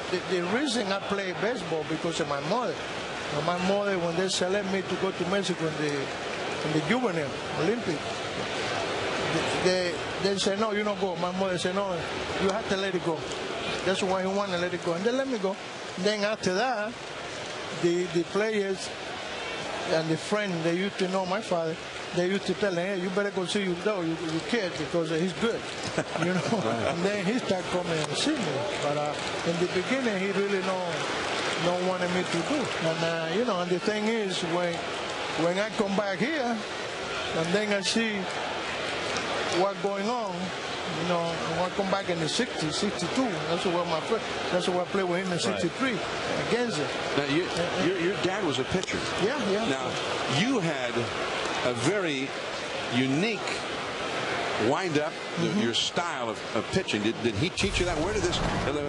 reason I play baseball because of my mother. And my mother, when they selected me to go to Mexico in the juvenile Olympics, they said, no, you don't go. My mother said, no, you have to let it go. That's why he wanted to let it go. And they let me go. Then after that, the players and the friends, they used to know my father, they used to tell him, hey, you better go see your kid because he's good. Right. And then he started coming and see me. But in the beginning, he really don't wanted me to do. And, and the thing is, when I come back here, and then I see what's going on, when I come back in the 60s, 62, that's where I played with him in 63 against him. Now, your dad was a pitcher. Yeah. Now, you had a very unique wind-up, your style of pitching. Did he teach you that? Where did this? No.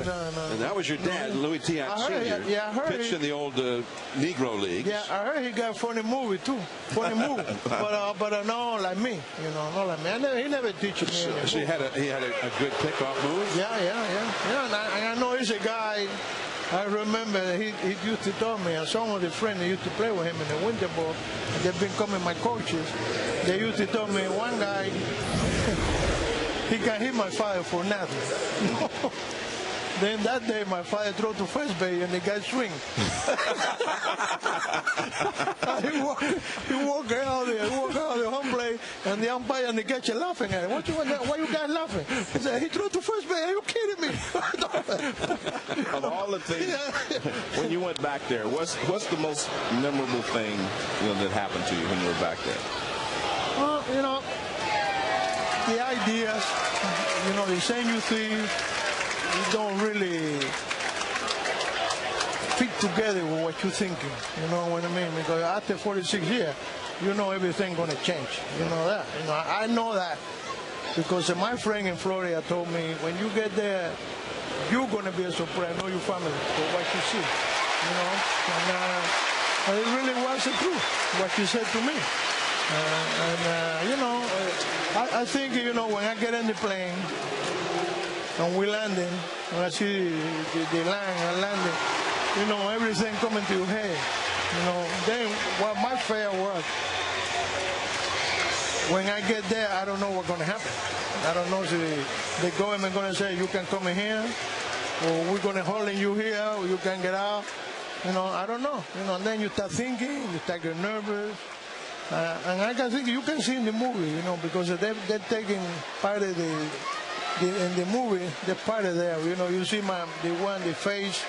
And that was your dad, Louis Tiant Sr. I heard pitched in the old Negro Leagues. Yeah, I heard he got a funny movie too. Funny movie, but not like me. Not like me. He never teach me. So he had a good pickoff move. Yeah. And I know he's a guy. I remember he used to tell me, and some of the friends that used to play with him in the winter ball, they've been coming my coaches. They used to tell me one guy, he can hit my father for nothing. Then that day, my father threw to first base and the guy swing. He walked out there, home plate, and the umpire and the catcher laughing at him. Why you guys laughing? He said, he threw to first base. Are you kidding me? Of all the things, when you went back there, what's the most memorable thing that happened to you when you were back there? Well, the ideas, the same you see, you don't really fit together with what you're thinking. You know what I mean? Because after 46 years, everything's going to change. You know that. I know that because my friend in Florida told me, when you get there, you're going to be a surprise. Know your family for what you see. And it really was the truth, what she said to me. You know, I think, you know, when I get in the plane and we landing, when I see the line and landing, you know, everything coming to your head. You know, then what my fear was, when I get there, I don't know what's going to happen. I don't know if the government going to say, you can come in here, or we're going to hold you here, or you can get out. You know, I don't know. You know, and then you start thinking, you start getting nervous. And I can think you can see in the movie, you know, because they're taking part of in the movie, the part of there. You know, you see the face,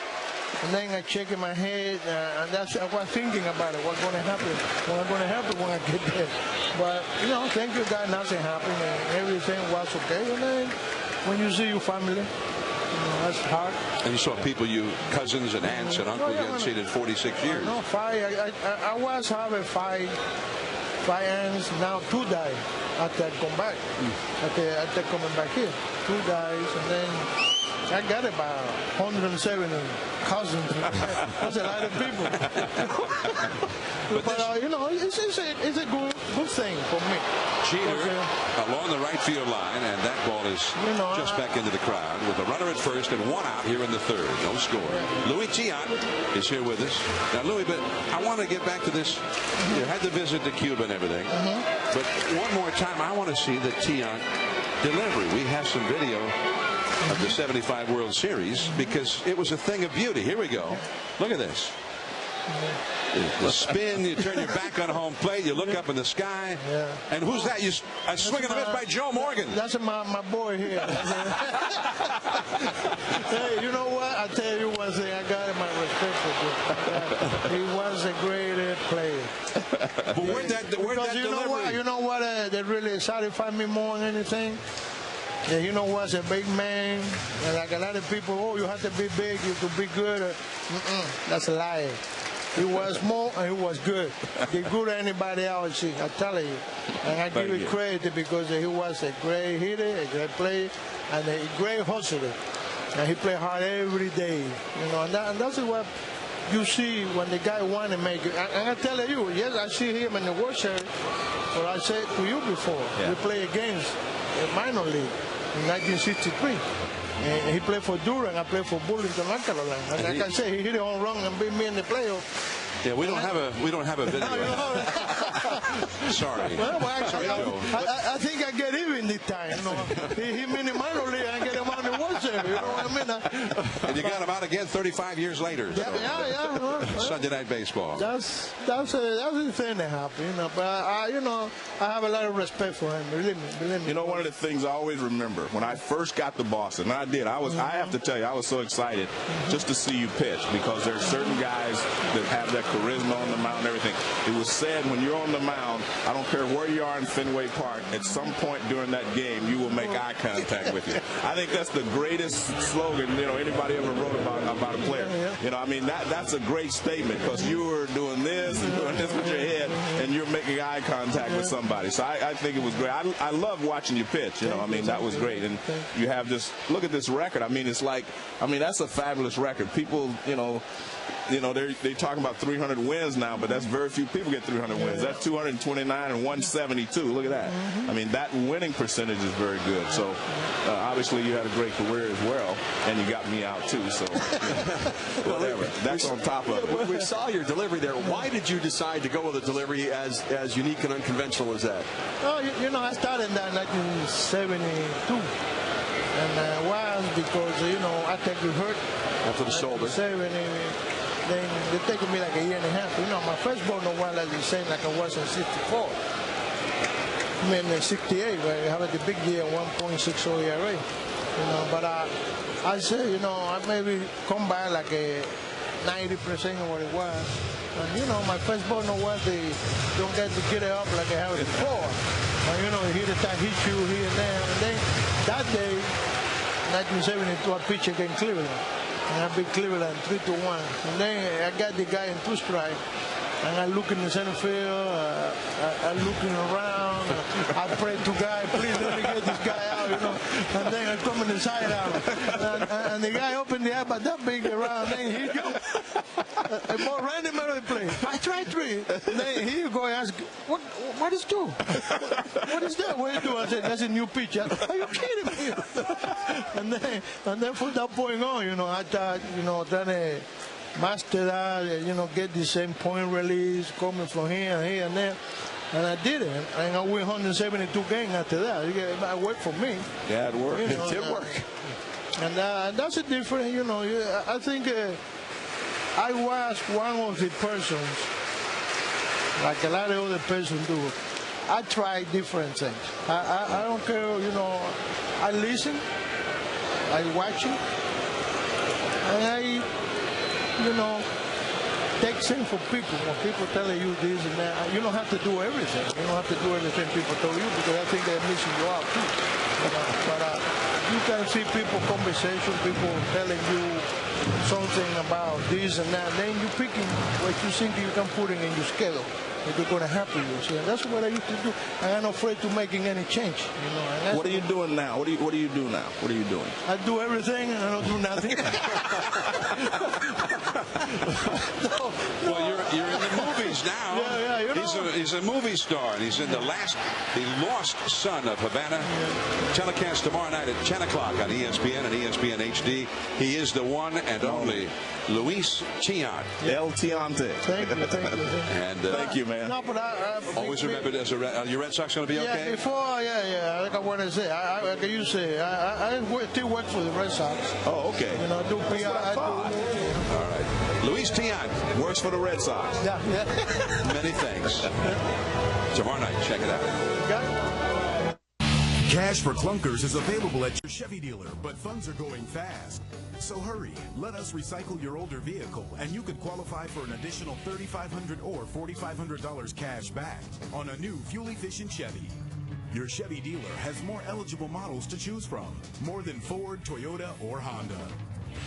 and then I check in my head, and that's I was thinking about it. What's going to happen? What's going to happen when I get there? But you know, thank you God, nothing happened, and everything was okay. And then when you see your family, you know, that's hard. And you saw people, cousins and aunts and uncles you hadn't seen in 46 years. No, five. I was having five aunts. Now 2 died after I come back. After coming back here, 2 died, and then I got about 170 cousins. That's a lot of people. But you know, it's a good thing for me. Jeter along the right field line, and that ball is just back into the crowd with a runner at first and 1 out here in the third. No score. Louis Tiant is here with us. Now, Louis, but I want to get back to this. You had the visit to Cuba and everything. But one more time, I want to see the Tiant delivery. We have some video of the 75 World Series because it was a thing of beauty. Here we go. Look at this. The spin, you turn your back on home plate, you look up in the sky, and who's that? A swing and a miss by Joe Morgan. That's my boy here. Hey, you know what? I tell you one thing, I got my respect for him. He was a great player. But where'd that delivery? You know what? That really satisfied me more than anything. Yeah, you know what's a big man, and like a lot of people, you have to be big, you could be good. That's a lie. He was more and he was good. He good than anybody else, I'm telling you. And I give you credit because he was a great hitter, a great player, and a great hustler. And he played hard every day. You know, and that's what you see when the guy want to make it. And I tell you, yes, I see him in the World Series, but I said to you before, we play against a minor league in 1963. And he played for Durham. I played for Burlington, North Carolina. And like I say, he hit a home run and beat me in the playoffs. Yeah, we don't have a video. Sorry. Well, actually, I think I get even this time. You know, he hit me in the minor league and I get him on the World Series. You know what I mean? And you got him out again 35 years later. So. Yeah. Sunday Night Baseball. That's the thing that happened. You know, but I have a lot of respect for him. Believe me. You know, one of the things I always remember when I first got to Boston, and I did. I have to tell you, I was so excited just to see you pitch because there's certain guys that have that charisma on the mound and everything. It was said when you're on the mound, I don't care where you are in Fenway Park, at some point during that game, you will make eye contact with you. I think that's the greatest slogan, anybody ever wrote about a player. You know, I mean, that's a great statement because you were doing this and doing this with your head and you're making eye contact with somebody. So I think it was great. I love watching you pitch, I mean, that was great. And you have this, look at this record. I mean, that's a fabulous record. People, they're talking about 300 wins now, but that's very few people get 300 wins. That's 229 and 172. Look at that. I mean, that winning percentage is very good. So, obviously, you had a great career as well, and you got me out, too. So, whatever. That's on top of it. We saw your delivery there. Why did you decide to go with a delivery as unique and unconventional as that? Oh, I started in 1972. And I was because, I take you hurt. After the shoulder. Then they taking me like a year and a half. My first ball no while the same like I was in 64. I mean, in 68, where I had the big year, 1.60 ERA. But I say, I maybe come by like a 90% of what it was. And, my first ball no was they don't get to get it up like I have it before. And, hit you here and there. And then that day, 1972, I pitched against Cleveland. And I beat Cleveland 3-1. And then I got the guy in 2 strikes. and I look in the center field, I looking around, I pray to God, please let me get this guy out, you know. And then I come in the side out, and the guy opened the eye, but that big around, then he go, a ball right in the middle of the play. I tried three. Then he go and ask, what is do? What is that? What you do? I said, that's a new pitch. Are you kidding me? and then from that point on, you know, I thought, you know, trying to master that, you know, get the same point release coming from here and here and there. And I did it. And I win 172 games after that. It worked for me. Yeah, it worked. You know, it did work. And that's a different, you know, I think I was one of the persons, like a lot of other persons do. I try different things. I don't care, you know, I listen, I watch it, and I, you know, take things for people. When people telling you this and that, you don't have to do everything. You don't have to do everything people tell you, because I think they're missing you out too. But you can see people conversation, people telling you something about this and that, then you picking what you think you can put in your schedule. If you're going to happen, you see. And that's what I used to do. I'm not afraid to making any change. You know. And what are you doing now? What do you do now? What are you doing? I do everything and I don't do nothing. Well, you're in the movies now. Yeah, you know. He's a movie star, and he's in The Lost Son of Havana. Telecast tomorrow night at 10 o'clock on ESPN and ESPN HD. He is the one and only Luis Tiant. El Tiante. Thank you. And thank you, man. No, but always remember, are your Red Sox going to be okay? Like I want to say, like you say, I still work for the Red Sox. Oh, okay. You know, I do PR. All right. Luis Tiant works for the Red Sox. Yeah. Many thanks. Tomorrow night, check it out. Got it? Cash for Clunkers is available at your Chevy dealer, but funds are going fast. So hurry, let us recycle your older vehicle, and you could qualify for an additional $3,500 or $4,500 cash back on a new fuel-efficient Chevy. Your Chevy dealer has more eligible models to choose from, more than Ford, Toyota, or Honda.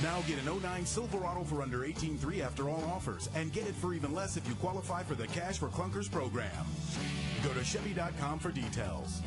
Now get an 09 Silverado for under $18,300 after all offers, and get it for even less if you qualify for the Cash for Clunkers program. Go to Chevy.com for details.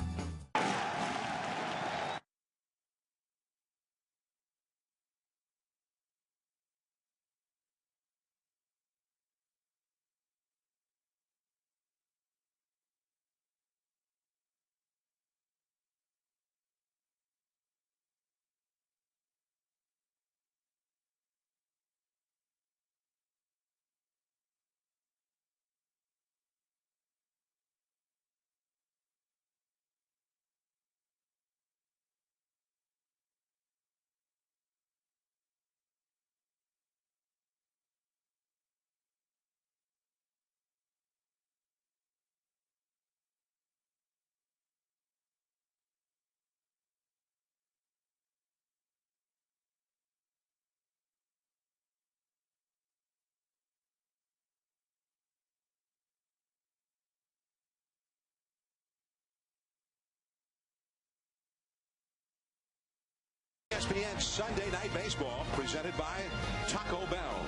ESPN Sunday Night Baseball, presented by Taco Bell.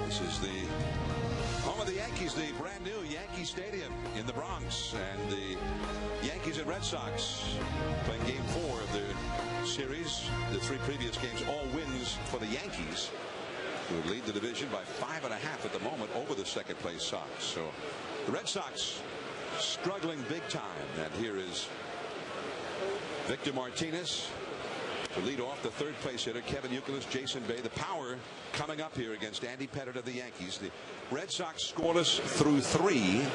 This is the home of the Yankees, the brand new Yankee Stadium in the Bronx. And the Yankees and Red Sox playing game 4 of the series. The 3 previous games, all wins for the Yankees, who would lead the division by 5.5 at the moment over the second place Sox. So the Red Sox struggling big time. And here is Victor Martinez to lead off, the third place hitter, Kevin Youkilis, Jason Bay. The power coming up here against Andy Pettitte of the Yankees. The Red Sox scoreless through 3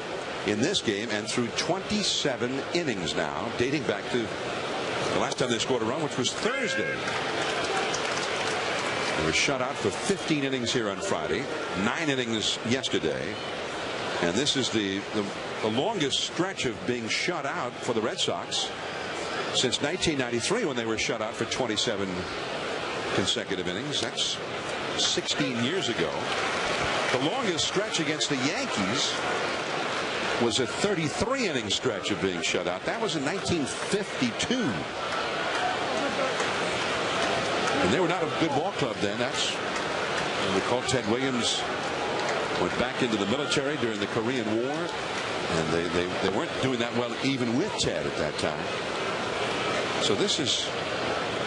in this game and through 27 innings now, dating back to the last time they scored a run, which was Thursday. They were shut out for 15 innings here on Friday, 9 innings yesterday. And this is the longest stretch of being shut out for the Red Sox since 1993, when they were shut out for 27 consecutive innings. That's 16 years ago. The longest stretch against the Yankees was a 33-inning stretch of being shut out. That was in 1952. And they were not a good ball club then. That's, we call Ted Williams went back into the military during the Korean War, and they weren't doing that well even with Ted at that time. So this is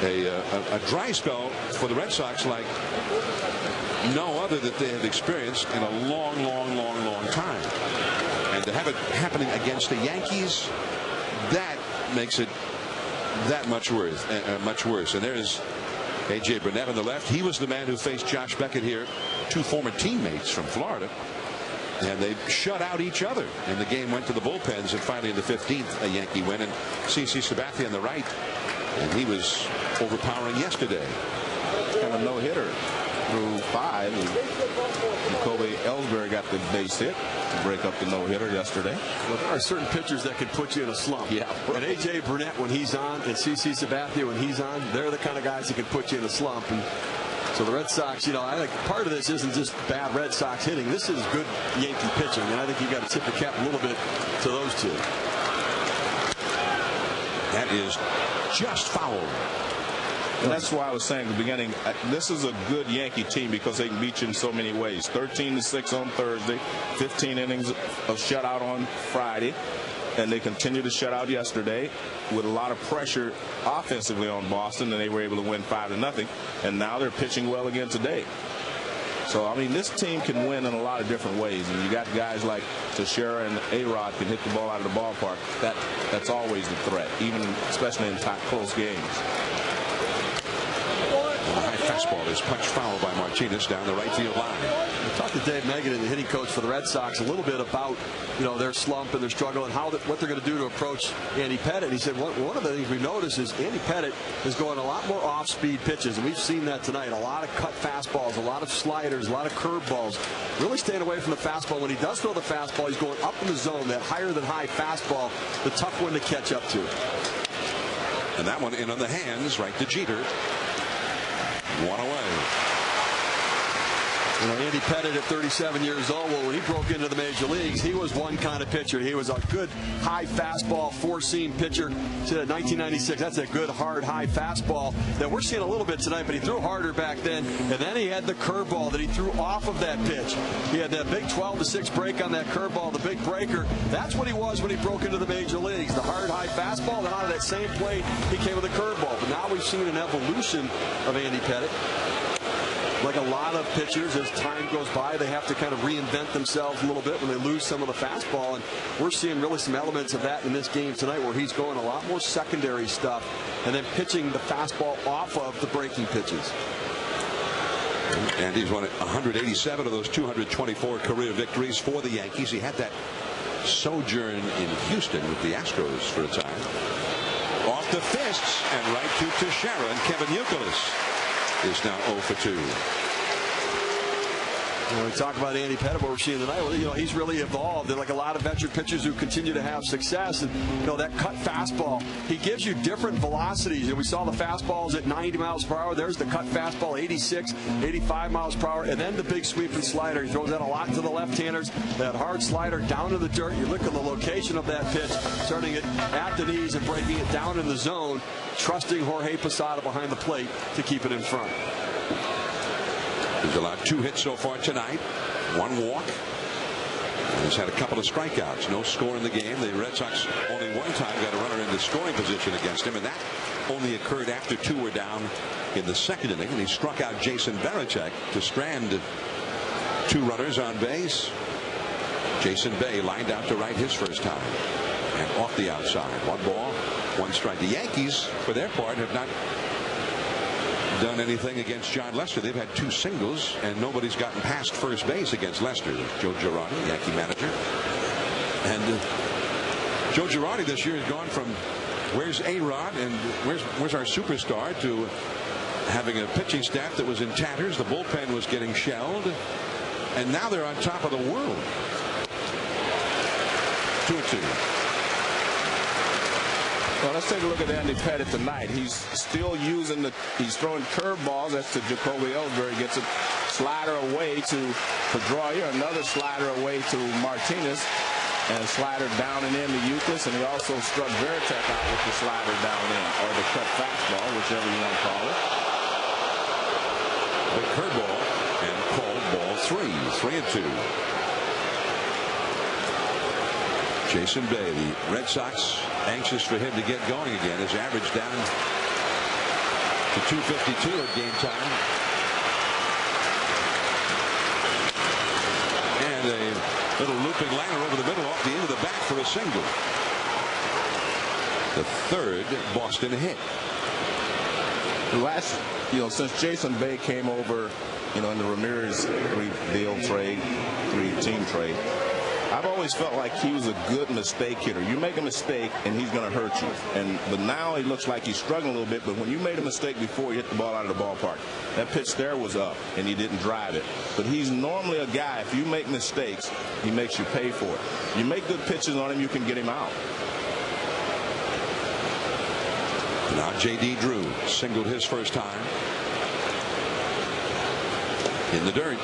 a dry spell for the Red Sox like no other that they have experienced in a long time. And to have it happening against the Yankees, that makes it that much worse. And there's A.J. Burnett on the left. He was the man who faced Josh Beckett here, two former teammates from Florida. And they shut out each other. And the game went to the bullpens. And finally in the 15th, a Yankee win. And CC Sabathia on the right. And he was overpowering yesterday. Kind of no-hitter through 5. And Jacoby Ellsbury got the base hit to break up the no-hitter yesterday. Well, there are certain pitchers that could put you in a slump. Yeah. And A.J. Burnett, when he's on, and CC Sabathia, when he's on, they're the kind of guys that can put you in a slump. And so the Red Sox, I think part of this isn't just bad Red Sox hitting. This is good Yankee pitching. And I think you got to tip your cap a little bit to those two. That is just foul. And that's why I was saying at the beginning, this is a good Yankee team because they can beat you in so many ways. 13-6 on Thursday, 15 innings of shutout on Friday, and they continued to shut out yesterday with a lot of pressure offensively on Boston, and they were able to win 5-0. And now they're pitching well again today. So, I mean, this team can win in a lot of different ways. And you got guys like Teixeira and A-Rod can hit the ball out of the ballpark. That's always the threat, especially in close games. The high fastball is punched foul by Martinez down the right field line. I talked to Dave Megan, the hitting coach for the Red Sox, a little bit about their slump and their struggle and what they're going to do to approach Andy Pettitte. He said one of the things we've noticed is Andy Pettitte is going a lot more off-speed pitches, and we've seen that tonight. A lot of cut fastballs, a lot of sliders, a lot of curveballs. Really staying away from the fastball. When he does throw the fastball, he's going up in the zone. That higher than high fastball, the tough one to catch up to. And that one in on the hands, right to Jeter. One away. Andy Pettitte at 37 years old, well, when he broke into the major leagues, he was one kind of pitcher. He was a good high fastball, four-seam pitcher to 1996. That's a good, hard, high fastball that we're seeing a little bit tonight, but he threw harder back then. And then he had the curveball that he threw off of that pitch. He had that big 12-6 break on that curveball, the big breaker. That's what he was when he broke into the major leagues. The hard, high fastball, then out of that same plate, he came with a curveball. But now we've seen an evolution of Andy Pettitte. Like a lot of pitchers, as time goes by, they have to kind of reinvent themselves a little bit when they lose some of the fastball. And we're seeing really some elements of that in this game tonight, where he's going a lot more secondary stuff and then pitching the fastball off of the breaking pitches. And he's won 187 of those 224 career victories for the Yankees. He had that sojourn in Houston with the Astros for a time. Off the fists and right to Teixeira, and Kevin Youkilis is now 0 for 2. When we talk about Andy Pettitte, what we're seeing tonight, he's really evolved. They're like a lot of veteran pitchers who continue to have success. And, that cut fastball, he gives you different velocities. And we saw the fastballs at 90 miles per hour. There's the cut fastball, 86, 85 miles per hour. And then the big sweeping slider. He throws that a lot to the left-handers. That hard slider down to the dirt. You look at the location of that pitch, starting it at the knees and breaking it down in the zone, trusting Jorge Posada behind the plate to keep it in front. He's allowed 2 hits so far tonight, 1 walk. And he's had a couple of strikeouts. No score in the game. The Red Sox only one time got a runner in the scoring position against him, and that only occurred after 2 were down in the second inning. And he struck out Jason Varitek to strand 2 runners on base. Jason Bay lined out to right his first time, and off the outside. 1 ball, 1 strike. The Yankees, for their part, have not done anything against John Lester. They've had 2 singles, and nobody's gotten past first base against Lester. Joe Girardi, Yankee manager. And Joe Girardi this year has gone from where's A-Rod and where's our superstar to having a pitching staff that was in tatters. The bullpen was getting shelled, and now they're on top of the world. 2-2. Well, let's take a look at Andy Pettitte tonight. He's still he's throwing curveballs. That's to Jacoby Ellsbury. Gets a slider away to Pedroia. Another slider away to Martinez. And a slider down and in to Youkilis. And he also struck Varitek out with the slider down in, or the cut fastball, whichever you want to call it. The curveball and called ball 3-2. Jason Bay, the Red Sox, anxious for him to get going again. His average down to 252 at game time. And a little looping liner over the middle off the end of the bat for a single. The third Boston hit. Since Jason Bay came over, in the Ramirez three-deal trade, three-team trade, I've always felt like he was a good mistake hitter. You make a mistake and he's going to hurt you. But now he looks like he's struggling a little bit. But when you made a mistake before, you hit the ball out of the ballpark. That pitch there was up and he didn't drive it. But he's normally a guy, if you make mistakes, he makes you pay for it. You make good pitches on him, you can get him out. Now J.D. Drew singled his first time. In the dirt.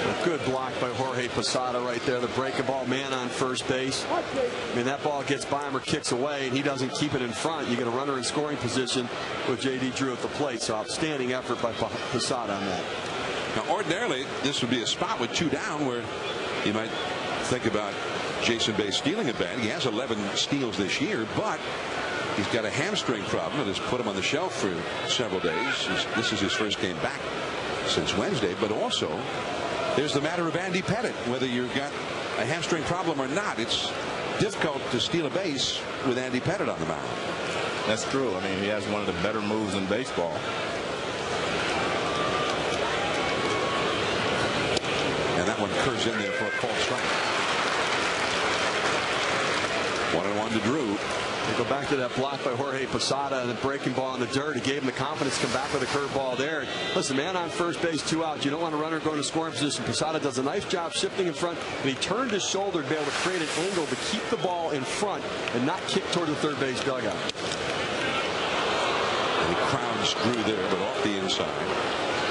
A good block by Jorge Posada right there. The breaking ball, man on first base. I mean, that ball gets by him or kicks away, and he doesn't keep it in front. You get a runner in scoring position with J.D. Drew at the plate. So outstanding effort by Posada on that. Now, ordinarily, this would be a spot with 2 down where you might think about Jason Bay stealing a bat. He has 11 steals this year, but he's got a hamstring problem that has put him on the shelf for several days. This is his first game back since Wednesday, but also there's the matter of Andy Pettitte. Whether you've got a hamstring problem or not, it's difficult to steal a base with Andy Pettitte on the mound. That's true. I mean, he has one of the better moves in baseball. And that one curves in there for a called strike. 1-1 to Drew. We go back to that block by Jorge Posada and the breaking ball in the dirt. It gave him the confidence to come back with a curveball there. Listen, man on first base, 2 outs. You don't want a runner going to scoring position. Posada does a nice job shifting in front, and he turned his shoulder to be able to create an angle to keep the ball in front and not kick toward the third base dugout. And he crowns Drew there, but off the inside.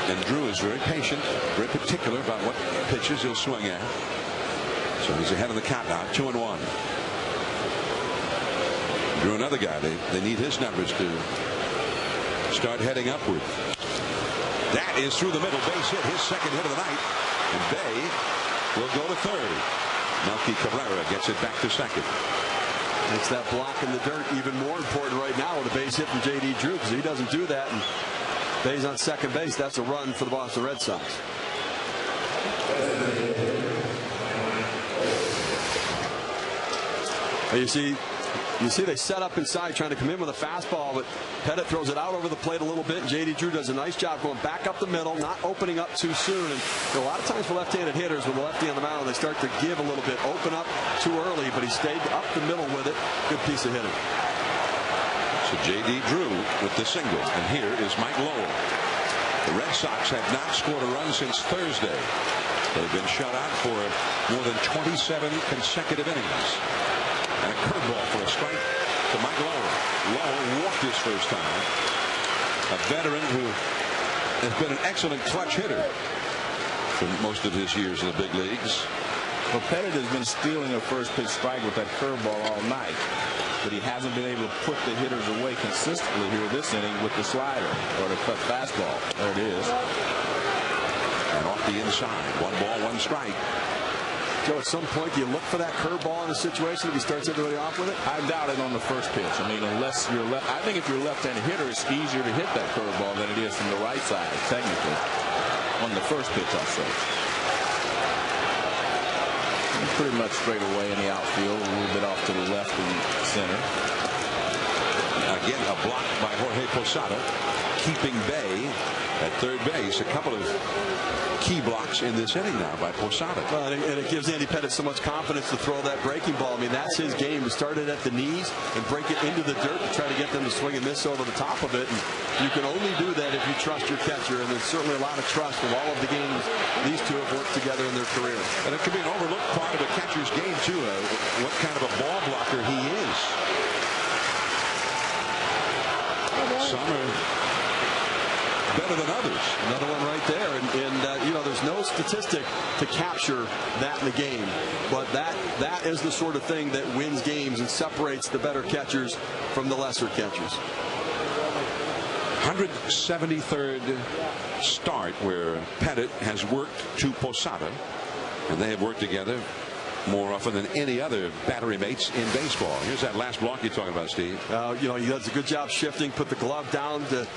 And Drew is very patient, very particular about what pitches he'll swing at. So he's ahead of the count now, 2-1. Drew, another guy, they need his numbers to start heading upward. That is through the middle, base hit, his second hit of the night, and Bay will go to third. Melky Cabrera gets it back to second. Makes that block in the dirt even more important right now with a base hit from J.D. Drew, because if he doesn't do that and Bay's on second base, that's a run for the Boston Red Sox. You see they set up inside trying to come in with a fastball, but Pettitte throws it out over the plate a little bit. J.D. Drew does a nice job going back up the middle, not opening up too soon. And a lot of times for left-handed hitters, with the lefty on the mound, they start to give a little bit, open up too early, but he stayed up the middle with it. Good piece of hitting. So J.D. Drew with the single, and here is Mike Lowell. The Red Sox have not scored a run since Thursday. They've been shut out for more than 27 consecutive innings. And a curveball for a strike to Mike Lowell. Lowell walked his first time. A veteran who has been an excellent clutch hitter for most of his years in the big leagues. Well, Pettitte has been stealing a first pitch strike with that curveball all night, but he hasn't been able to put the hitters away consistently here this inning with the slider or the cut fastball. There it is. And off the inside, 1 ball, 1 strike. Joe, at some point, do you look for that curveball in a situation if he starts everybody off with it? I doubt it on the first pitch. I mean, unless you're left. I think if you're a left-handed hitter, it's easier to hit that curveball than it is from the right side, technically. On the first pitch, I'll say. Pretty much straight away in the outfield, a little bit off to the left and center. Again, a block by Jorge Posada, keeping Bay at third base. A couple of key blocks in this inning now by Posada. Well, and it gives Andy Pettitte so much confidence to throw that breaking ball. I mean, that's his game, to start it at the knees and break it into the dirt to try to get them to swing and miss over the top of it. And you can only do that if you trust your catcher, and there's certainly a lot of trust with all of the games these two have worked together in their career. And it could be an overlooked part of a catcher's game, too, what kind of a ball blocker he is. Some are better than others. Another one right there, and you know, there's no statistic to capture that in the game, but that is the sort of thing that wins games and separates the better catchers from the lesser catchers. 173rd start where Pettit has worked to Posada, and they have worked together more often than any other battery mates in baseball. Here's that last block you're talking about, Steve. You know, he does a good job shifting, put the glove down to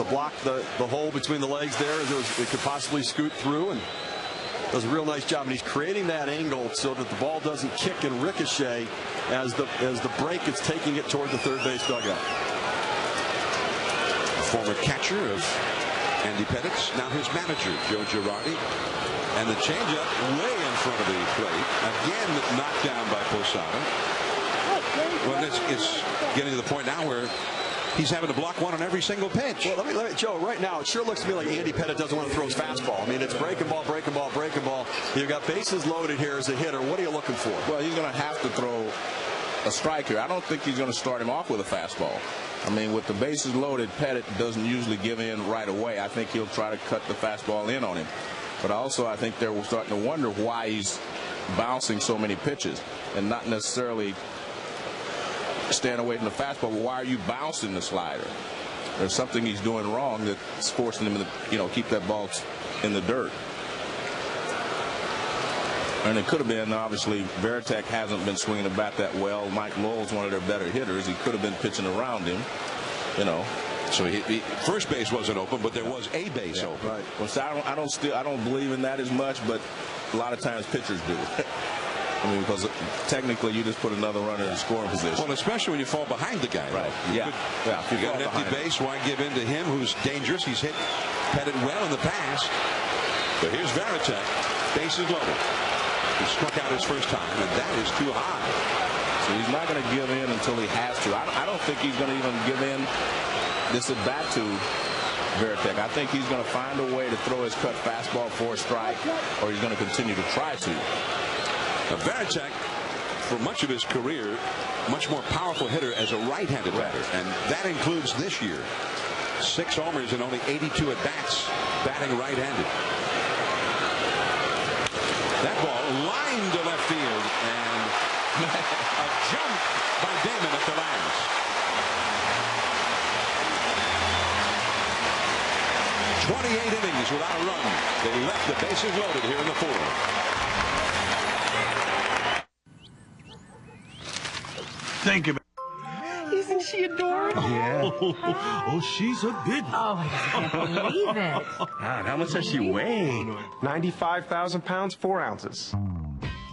block the hole between the legs there. It could possibly scoot through, and does a real nice job. And he's creating that angle so that the ball doesn't kick and ricochet as the break is taking it toward the third base dugout. Former catcher of Andy Pettit's, now his manager, Joe Girardi. And the changeup way in front of the plate. Again knocked down by Posada. Well, it's getting to the point now where he's having to block one on every single pitch. Well, let me, Joe, right now, it sure looks to me like Andy Pettit doesn't want to throw his fastball. I mean, it's breaking ball, breaking ball, breaking ball. You've got bases loaded here as a hitter. What are you looking for? Well, he's going to have to throw a strike here. I don't think he's going to start him off with a fastball. I mean, with the bases loaded, Pettit doesn't usually give in right away. I think he'll try to cut the fastball in on him. But also, I think they're starting to wonder why he's bouncing so many pitches and not necessarily staying away from the fastball. But why are you bouncing the slider? There's something he's doing wrong that's forcing him to, keep that ball in the dirt. And it could have been, obviously, Varitek hasn't been swinging the bat that well. Mike Lowell's one of their better hitters. He could have been pitching around him, So first base wasn't open, but there was a base open. Right. Well, so I don't believe in that as much, but a lot of times pitchers do. I mean, because technically you just put another runner in scoring position. Well, especially when you fall behind the guy. Right. You got an empty base. Why give in to him, who's dangerous? He's hit Pettit well in the past. But here's Varitek, bases loaded. He struck out his first time, and that is too high. So he's not going to give in until he has to. I don't think he's going to even give in this at bat to Varitek. I think he's going to find a way to throw his cut fastball for a strike, or he's going to continue to try to. Varitek, for much of his career, much more powerful hitter as a right-handed batter, and that includes this year. 6 homers and only 82 at-bats batting right-handed. That ball lined to left field, and a jump by Damon at the last. "28 innings without a run. They left the bases loaded here in the fourth." Think about it. Isn't she adorable? Yeah. Oh, she's a big one. Oh, I can't believe it. God, how much does she weigh? 95,000 pounds, 4 ounces.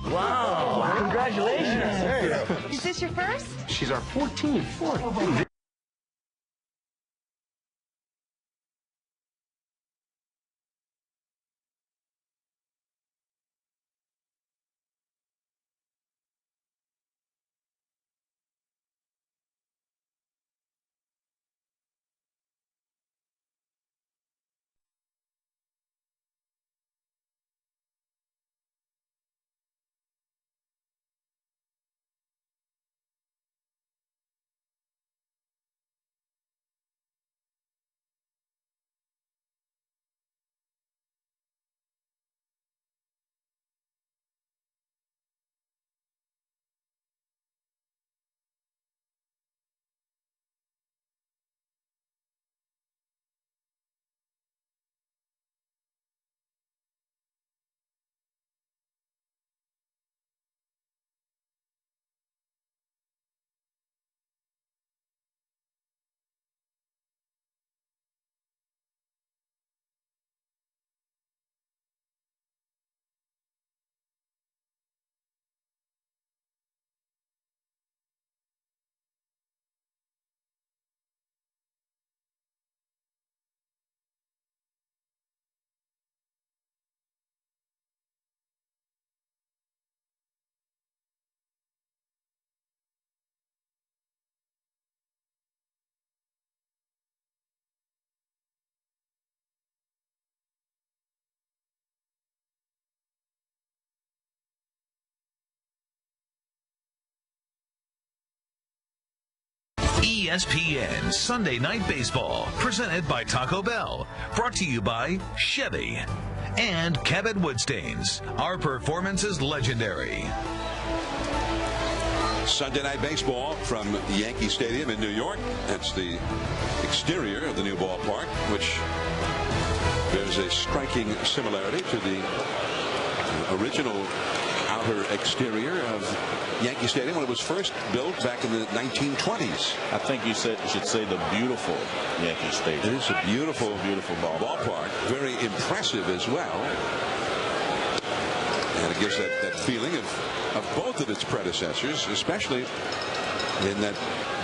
Wow. Congratulations. Hey. Is this your first? She's our 14th. ESPN Sunday Night Baseball, presented by Taco Bell, brought to you by Chevy and Kevin Woodstains. Our performance is legendary. Sunday Night Baseball from Yankee Stadium in New York. That's the exterior of the new ballpark, which bears a striking similarity to the original outer exterior of Yankee Stadium when it was first built back in the 1920s. I think you should say the beautiful Yankee Stadium. It is a beautiful ballpark. Very impressive as well. And it gives that feeling of both of its predecessors, especially in that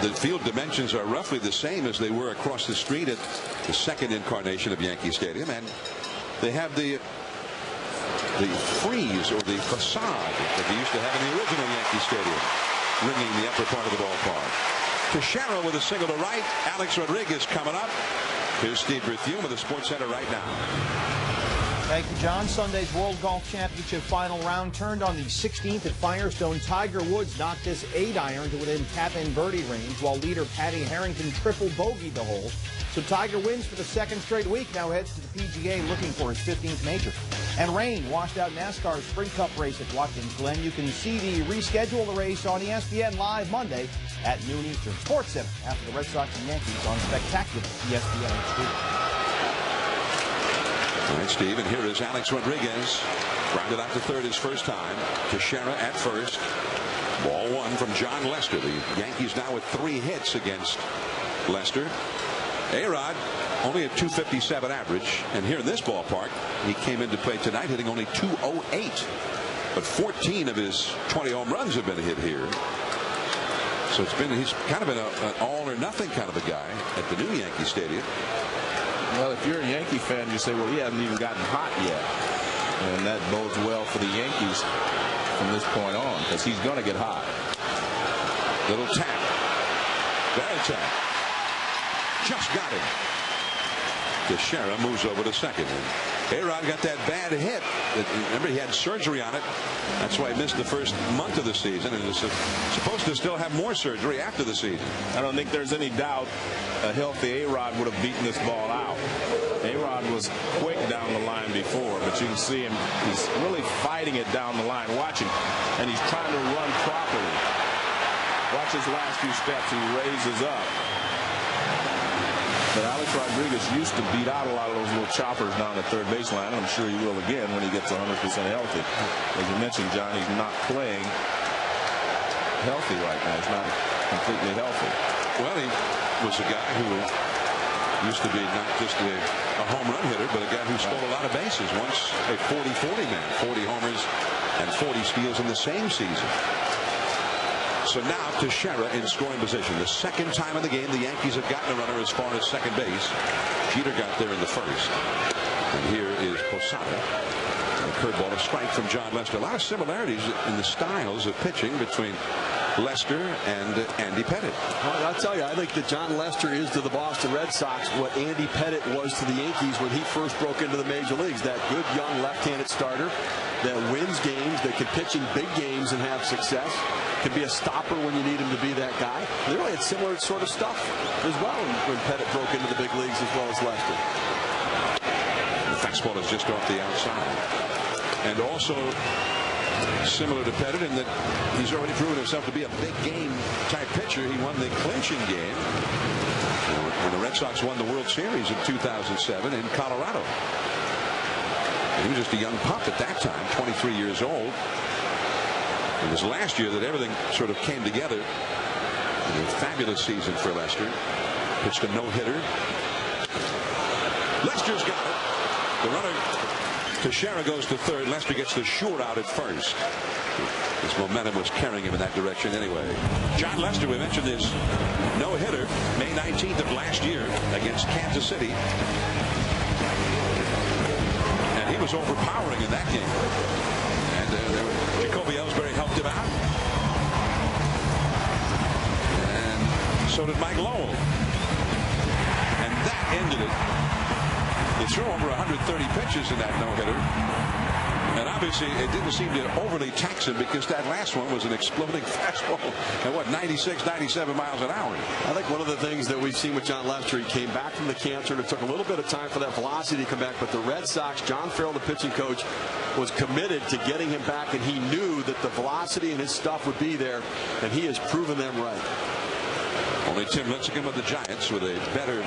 the field dimensions are roughly the same as they were across the street at the second incarnation of Yankee Stadium. And they have the frieze or the facade that they used to have in the original Yankee Stadium, ringing the upper part of the ballpark. Teixeira with a single to right. Alex Rodriguez coming up. Here's Steve Berthiaume with the Sports Center right now. Thank you, John. Sunday's World Golf Championship final round turned on the 16th at Firestone. Tiger Woods knocked his 8-iron to within tap-in birdie range, while leader Patty Harrington triple bogeyed the hole. So Tiger wins for the second straight week, now heads to the PGA looking for his 15th major. And rain washed out NASCAR's Sprint Cup race at Watkins Glen. You can see the reschedule of the race on ESPN Live Monday at noon Eastern. Sports Center after the Red Sox and Yankees on spectacular ESPN HD. All right, Steve, and here is Alex Rodriguez. Grounded out to third his first time. Teixeira at first. Ball one from John Lester. The Yankees now with 3 hits against Lester. A-Rod only a .257 average. And here in this ballpark, he came into play tonight hitting only .208. But 14 of his 20 home runs have been hit here. So he's kind of been an all or nothing kind of a guy at the new Yankee Stadium. Well, if you're a Yankee fan, you say, well, he hasn't even gotten hot yet. And that bodes well for the Yankees from this point on, because he's going to get hot. Little tap. Bad tap. Just got him. Teixeira moves over to second. A-Rod got that bad hit. Remember, he had surgery on it. That's why he missed the first month of the season, and is supposed to still have more surgery after the season. I don't think there's any doubt a healthy A-Rod would have beaten this ball out. A-Rod was quick down the line before, but you can see him. He's really fighting it down the line. Watch him, and he's trying to run properly. Watch his last few steps. He raises up. But Alex Rodriguez used to beat out a lot of those little choppers down the third baseline. I'm sure he will again when he gets 100% healthy. As you mentioned, John, he's not playing healthy right now. He's not completely healthy. Well, he was a guy who used to be not just a home run hitter, but a guy who stole a lot of bases. Once a 40-40 man, 40 homers and 40 steals in the same season. So now Teixeira in scoring position. The second time in the game the Yankees have gotten a runner as far as second base. Jeter got there in the first. And here is Posada. A curveball, a strike from John Lester. A lot of similarities in the styles of pitching between Lester and Andy Pettitte. Well, I'll tell you, I think that John Lester is to the Boston Red Sox what Andy Pettitte was to the Yankees when he first broke into the major leagues. That good young left-handed starter that wins games, that can pitch in big games and have success, can be a stopper when you need him to be that guy. They really had similar sort of stuff as well when Pettitte broke into the big leagues as well as Lester. The fastball is just off the outside. And also similar to Pettitte in that he's already proven himself to be a big game type pitcher. He won the clinching game when the Red Sox won the World Series in 2007 in Colorado. And he was just a young pup at that time, 23 years old. It was last year that everything sort of came together. A fabulous season for Lester. Pitched a no-hitter. Lester's got it. The runner, Teixeira, goes to third. Lester gets the short out at first. His momentum was carrying him in that direction anyway. John Lester, we mentioned his no-hitter May 19th of last year against Kansas City. And he was overpowering in that game. And Jacoby Ellsbury helped him out. And so did Mike Lowell. And that ended it. He threw over 130 pitches in that no-hitter. And obviously, it didn't seem to overly tax him because that last one was an exploding fastball at 96, 97 miles an hour. I think one of the things that we've seen with John Lester, he came back from the cancer, and it took a little bit of time for that velocity to come back. But the Red Sox, John Farrell, the pitching coach, was committed to getting him back, and he knew that the velocity and his stuff would be there, and he has proven them right. Only Tim Lincecum of the Giants with a better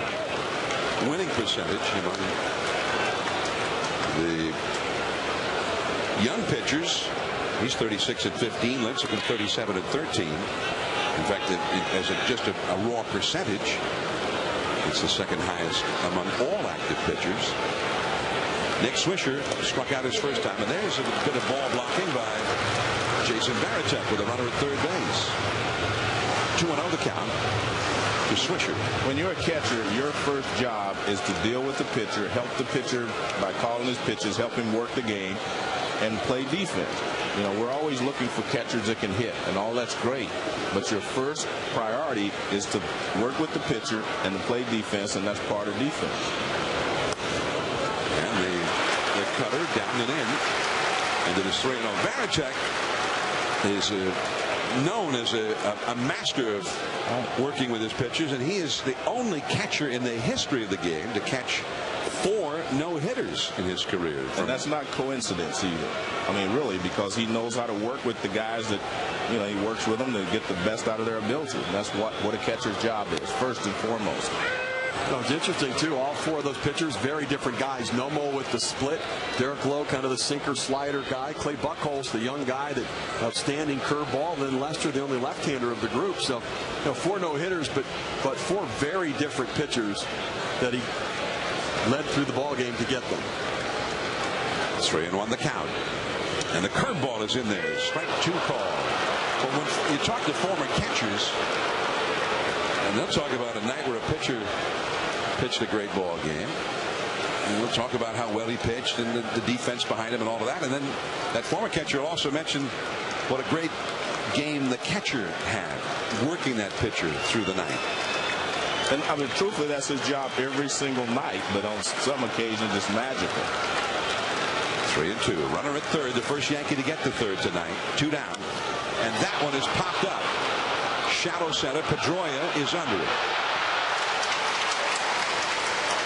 winning percentage among the young pitchers. He's 36 at 15. Lincecum 37 at 13. In fact, as just a raw percentage, it's the second highest among all active pitchers. Nick Swisher struck out his first time, and there's a bit of ball blocking by Jason Varitek with a runner at third base. 2-0 the count to Swisher. When you're a catcher, your first job is to deal with the pitcher, help the pitcher by calling his pitches, help him work the game, and play defense. You know, we're always looking for catchers that can hit, and all that's great. But your first priority is to work with the pitcher and to play defense, and that's part of defense. And the cutter down and in. And it is 3-0. Varitek is known as a master of working with his pitchers, and he is the only catcher in the history of the game to catch 4 no-hitters in his career. And that's not coincidence either. I mean, really, because he knows how to work with the guys that, you know, he works with them to get the best out of their ability. And that's what a catcher's job is, first and foremost. No, it's interesting, too. All 4 of those pitchers, very different guys. Nomo with the split. Derek Lowe, kind of the sinker-slider guy. Clay Buchholz, the young guy, that outstanding curveball. Then Lester, the only left-hander of the group. So, you know, 4 no-hitters, but 4 very different pitchers that he led through the ball game to get them. 3-1 the count. And the curveball is in there. Strike 2 call. But when you talk to former catchers, and they'll talk about a night where a pitcher pitched a great ball game, and we'll talk about how well he pitched and the defense behind him and all of that. And then that former catcher will also mention what a great game the catcher had working that pitcher through the night. And I mean, truthfully, that's his job every single night, but on some occasions it's magical. 3-2. Runner at third. The first Yankee to get to third tonight. 2 down. And that one is popped up. Shallow center. Pedroia is under it.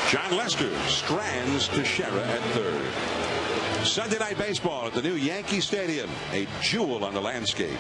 John Lester strands Teixeira at third. Sunday night baseball at the new Yankee Stadium. A jewel on the landscape.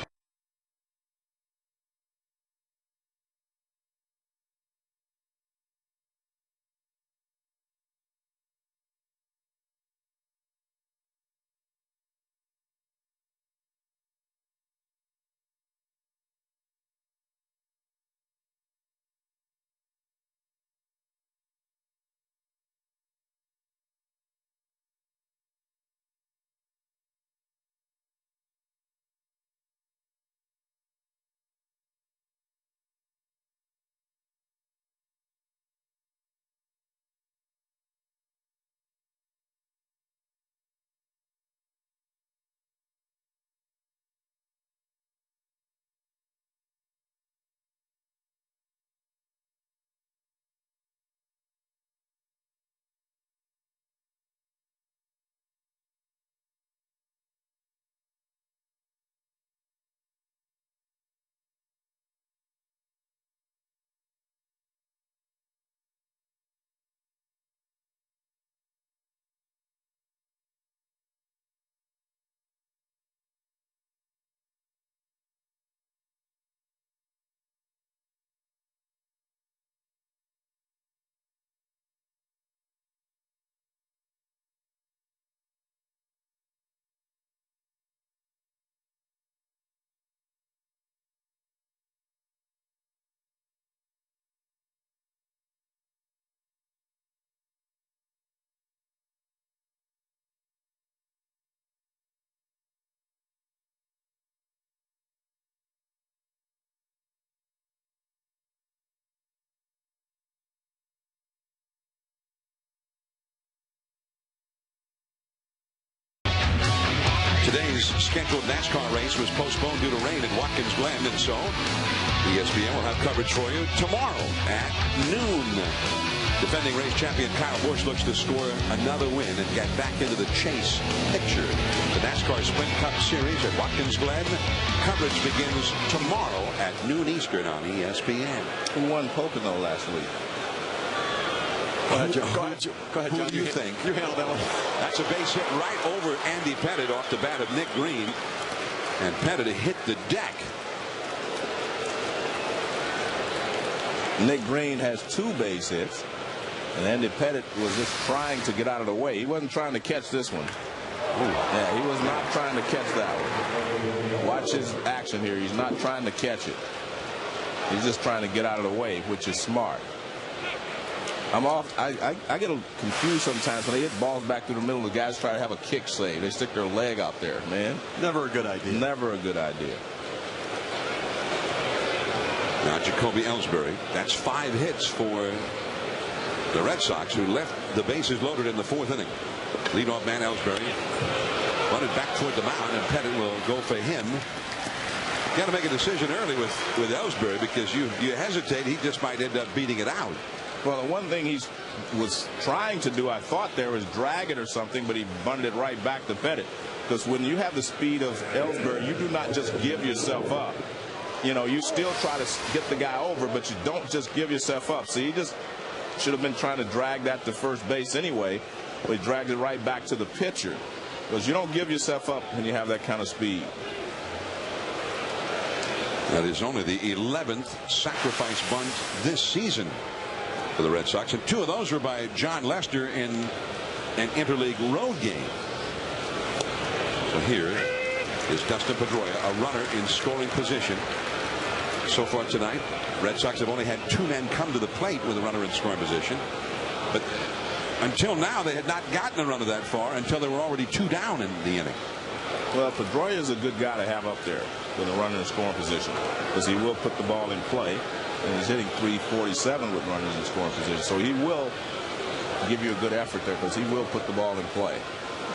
Today's scheduled NASCAR race was postponed due to rain at Watkins Glen, and so ESPN will have coverage for you tomorrow at noon. Defending race champion Kyle Busch looks to score another win and get back into the chase picture. The NASCAR Sprint Cup Series at Watkins Glen. Coverage begins tomorrow at noon Eastern on ESPN. Who won Pocono last week? Go ahead, Joe. Go ahead, Who John. do you think? You handle that one. That's a base hit right over Andy Pettit off the bat of Nick Green. And Pettit hit the deck. Nick Green has 2 base hits. And Andy Pettit was just trying to get out of the way. He wasn't trying to catch this one. Yeah, he was not trying to catch that one. Watch his action here. He's not trying to catch it. He's just trying to get out of the way, which is smart. I'm off. I get confused sometimes when they hit balls back through the middle. The guys try to have a kick save. They stick their leg out there, man. Never a good idea. Never a good idea. Now Jacoby Ellsbury. That's 5 hits for the Red Sox, who left the bases loaded in the 4th inning. Leadoff man Ellsbury run it back toward the mound, and Pettit will go for him. Got to make a decision early with Ellsbury, because you hesitate, he just might end up beating it out. Well, the one thing he was trying to do, I thought there, was drag it or something, but he bunted it right back to Pettit. Because when you have the speed of Ellsbury, you do not just give yourself up. You know, you still try to get the guy over, but you don't just give yourself up. So he just should have been trying to drag that to first base anyway, but he dragged it right back to the pitcher. Because you don't give yourself up when you have that kind of speed. That is only the 11th sacrifice bunt this season for the Red Sox, and 2 of those were by John Lester in an interleague road game. So here is Dustin Pedroia, a runner in scoring position. So far tonight, Red Sox have only had 2 men come to the plate with a runner in scoring position, but until now they had not gotten a runner that far until they were already 2 down in the inning. Well, Pedroia is a good guy to have up there with a runner in scoring position, because he will put the ball in play. And he's hitting .347 with runners in scoring position. So he will give you a good effort there, because he will put the ball in play.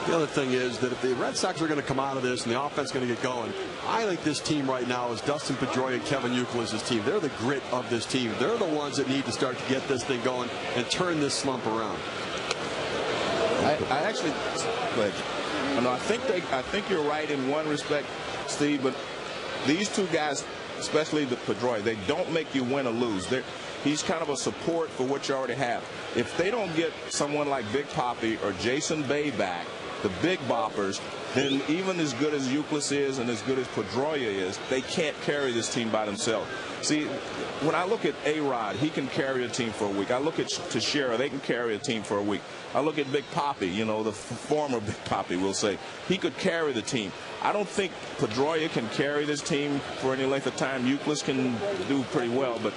The other thing is that if the Red Sox are going to come out of this and the offense is going to get going, I think this team right now is Dustin Pedroia and Kevin Youkilis's team. They're the grit of this team. They're the ones that need to start to get this thing going and turn this slump around. I actually, I think you're right in one respect, Steve, but these 2 guys, especially the Pedroia, they don't make you win or lose. He's kind of a support for what you already have. If they don't get someone like Big Papi or Jason Bay back, the big boppers, then even as good as Youkilis is and as good as Pedroia is, they can't carry this team by themselves. See, when I look at A-Rod, he can carry a team for a week. I look at Teixeira, they can carry a team for a week. I look at Big Papi, you know, the former Big Papi, we'll say. He could carry the team. I don't think Pedroia can carry this team for any length of time. Youkilis can do pretty well, but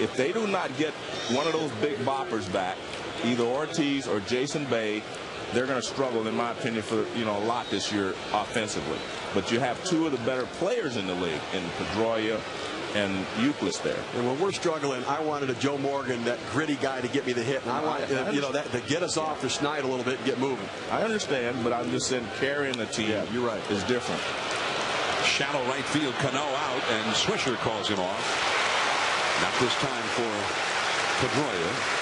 if they do not get one of those big boppers back, either Ortiz or Jason Bay, they're going to struggle, in my opinion, for a lot this year offensively. But you have 2 of the better players in the league, in Pedroia and Youkilis there. And when we're struggling, I wanted a Joe Morgan, that gritty guy, to get me the hit, and I want that to get us off the schneid a little bit and get moving. I understand, but I'm just saying carrying the team, you're right, is different. Shallow right field, Cano out, and Swisher calls him off. Not this time for Pedroia.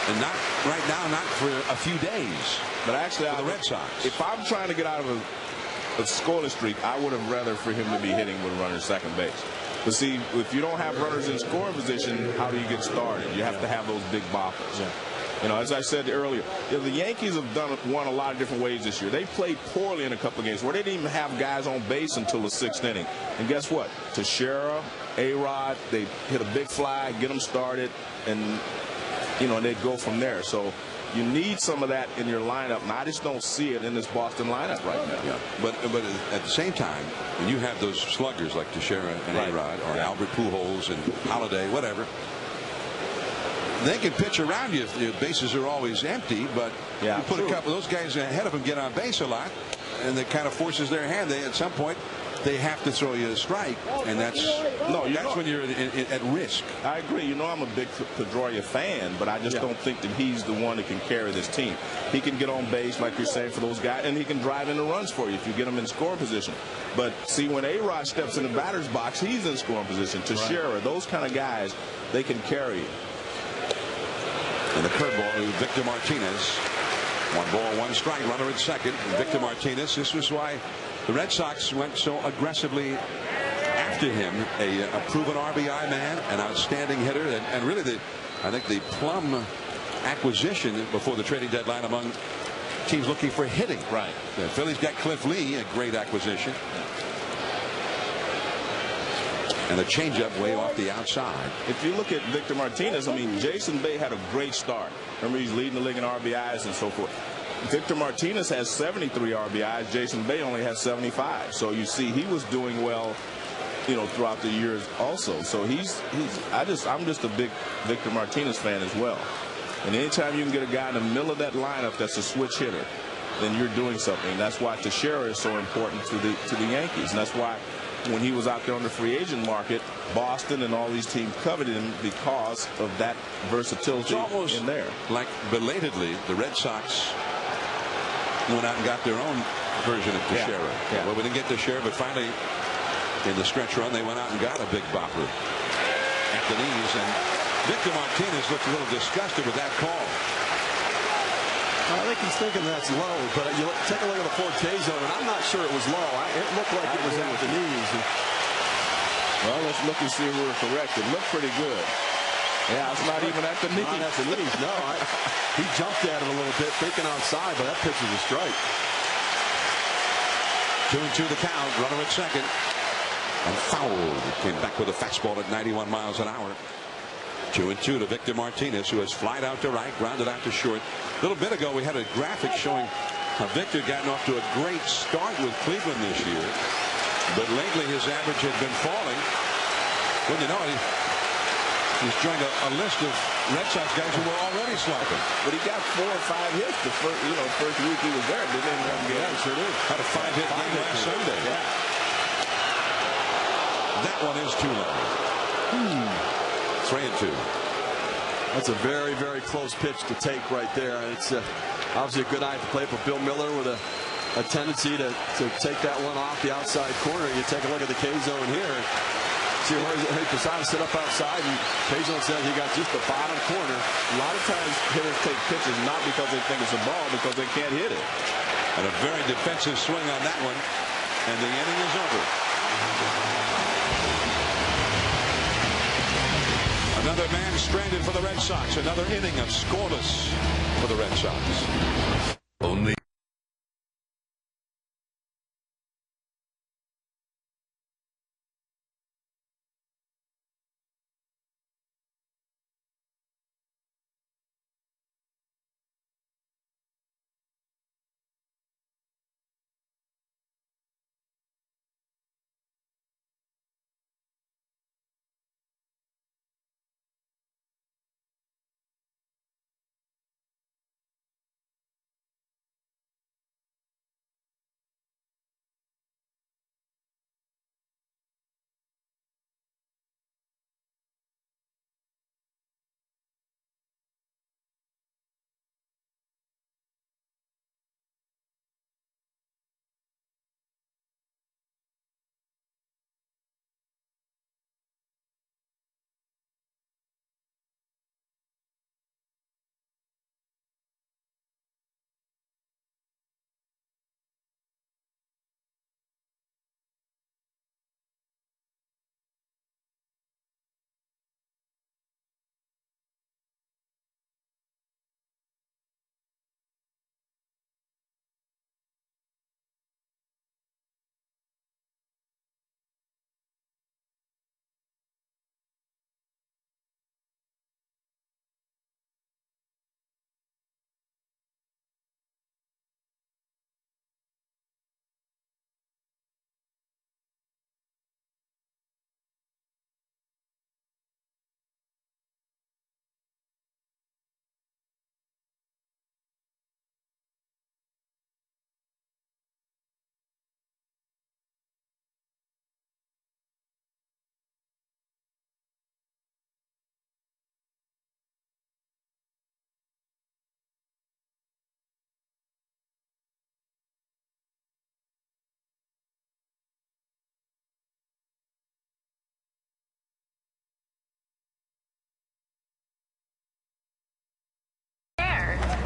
And not right now, not for a few days. But actually, for the Red Sox. If I'm trying to get out of a scoreless streak, I would have rather for him to be hitting with runners second base. But see, if you don't have runners in scoring position, how do you get started? You have to have those big boppers. Yeah. You know, as I said earlier, the Yankees have won a lot of different ways this year. They played poorly in a couple of games where they didn't even have guys on base until the 6th inning. And guess what? Teixeira, A-Rod, they hit a big fly, get them started, and they'd go from there. So you need some of that in your lineup, and I just don't see it in this Boston lineup right now. Yeah. But at the same time, when you have those sluggers like Teixeira and A-Rod, or Albert Pujols and Holiday, whatever, they can pitch around you if the bases are always empty, but you put a couple of those guys ahead of them, get on base a lot, and that kind of forces their hand. At some point, they have to throw you a strike, and that's when you're at risk. I agree. I'm a big Pedroia fan, but I just don't think that he's the one that can carry this team. He can get on base, like you're saying, for those guys, and he can drive in the runs for you if you get him in scoring position. But see, when A-Rod steps in the batter's box, he's in scoring position. Teixeira, those kind of guys, they can carry you. And the curveball to Victor Martinez. 1 ball, 1 strike, runner at second. And Victor Martinez, this was why the Red Sox went so aggressively after him. A proven RBI man, an outstanding hitter, and really I think the plum acquisition before the trading deadline among teams looking for hitting. Right. The Phillies got Cliff Lee, a great acquisition. And a changeup way off the outside. If you look at Victor Martinez, I mean, Jason Bay had a great start. Remember, he's leading the league in RBIs and so forth. Victor Martinez has 73 RBIs. Jason Bay only has 75. So you see, he was doing well, you know, throughout the years also. So I'm just a big Victor Martinez fan as well. And anytime you can get a guy in the middle of that lineup that's a switch hitter, then you're doing something. That's why Teixeira is so important to the Yankees. And that's why when he was out there on the free agent market, Boston and all these teams coveted him because of that versatility in there. Like belatedly, the Red Sox went out and got their own version of Teixeira. Yeah. Well, we didn't get Teixeira, but finally in the stretch run, they went out and got a big bopper at the knees. And Victor Martinez looked a little disgusted with that call. I think he's thinking that's low, but you take a look at the 4K zone, and I'm not sure it was low. It looked like it was at the knees. Well, let's look and see if we're correct. It looked pretty good. Yeah, it's not even at the knees. Not at the knees, no. He jumped at it a little bit, thinking outside, but that pitch was a strike. 2-2 the count, runner at second. And fouled. Came back with a fastball at 91 miles an hour. 2-2 to Victor Martinez, who has flied out to right, grounded out to short. A little bit ago, we had a graphic showing how Victor gotten off to a great start with Cleveland this year. But lately, his average had been falling. Well, you know, he's joined a list of Red Sox guys who were already slumping. But he got 4 or 5 hits the first week he was there. Didn't end up getting. Yeah, sure did. Had a 5-hit game last Sunday. Yeah. That one is too low. 3-2. That's a very, very close pitch to take right there. It's obviously a good eye to play for Bill Miller with a tendency to take that one off the outside corner. You take a look at the K zone here. See where Posada sit up outside, and K zone says he got just the bottom corner. A lot of times hitters take pitches not because they think it's a ball, because they can't hit it. And a very defensive swing on that one, and the inning is over. Another man stranded for the Red Sox. Another inning of scoreless for the Red Sox. Only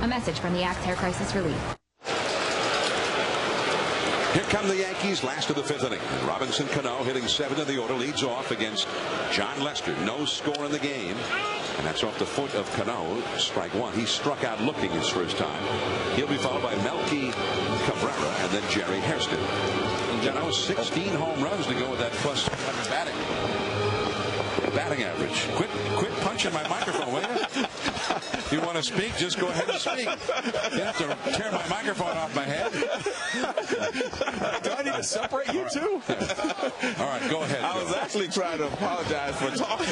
A message from the Axe Hair Crisis Relief. Here come the Yankees, last of the 5th inning. And Robinson Cano, hitting 7 in the order, leads off against John Lester. No score in the game. And that's off the foot of Cano. Strike 1. He struck out looking his first time. He'll be followed by Melky Cabrera and then Jerry Hairston. And Cano, 16 home runs to go with that plus batting average. Quit punching my microphone, will you? If you want to speak, just go ahead and speak. You have to tear my microphone off my head. Do I need to separate you two? All right, go ahead. I was actually trying to apologize for talking.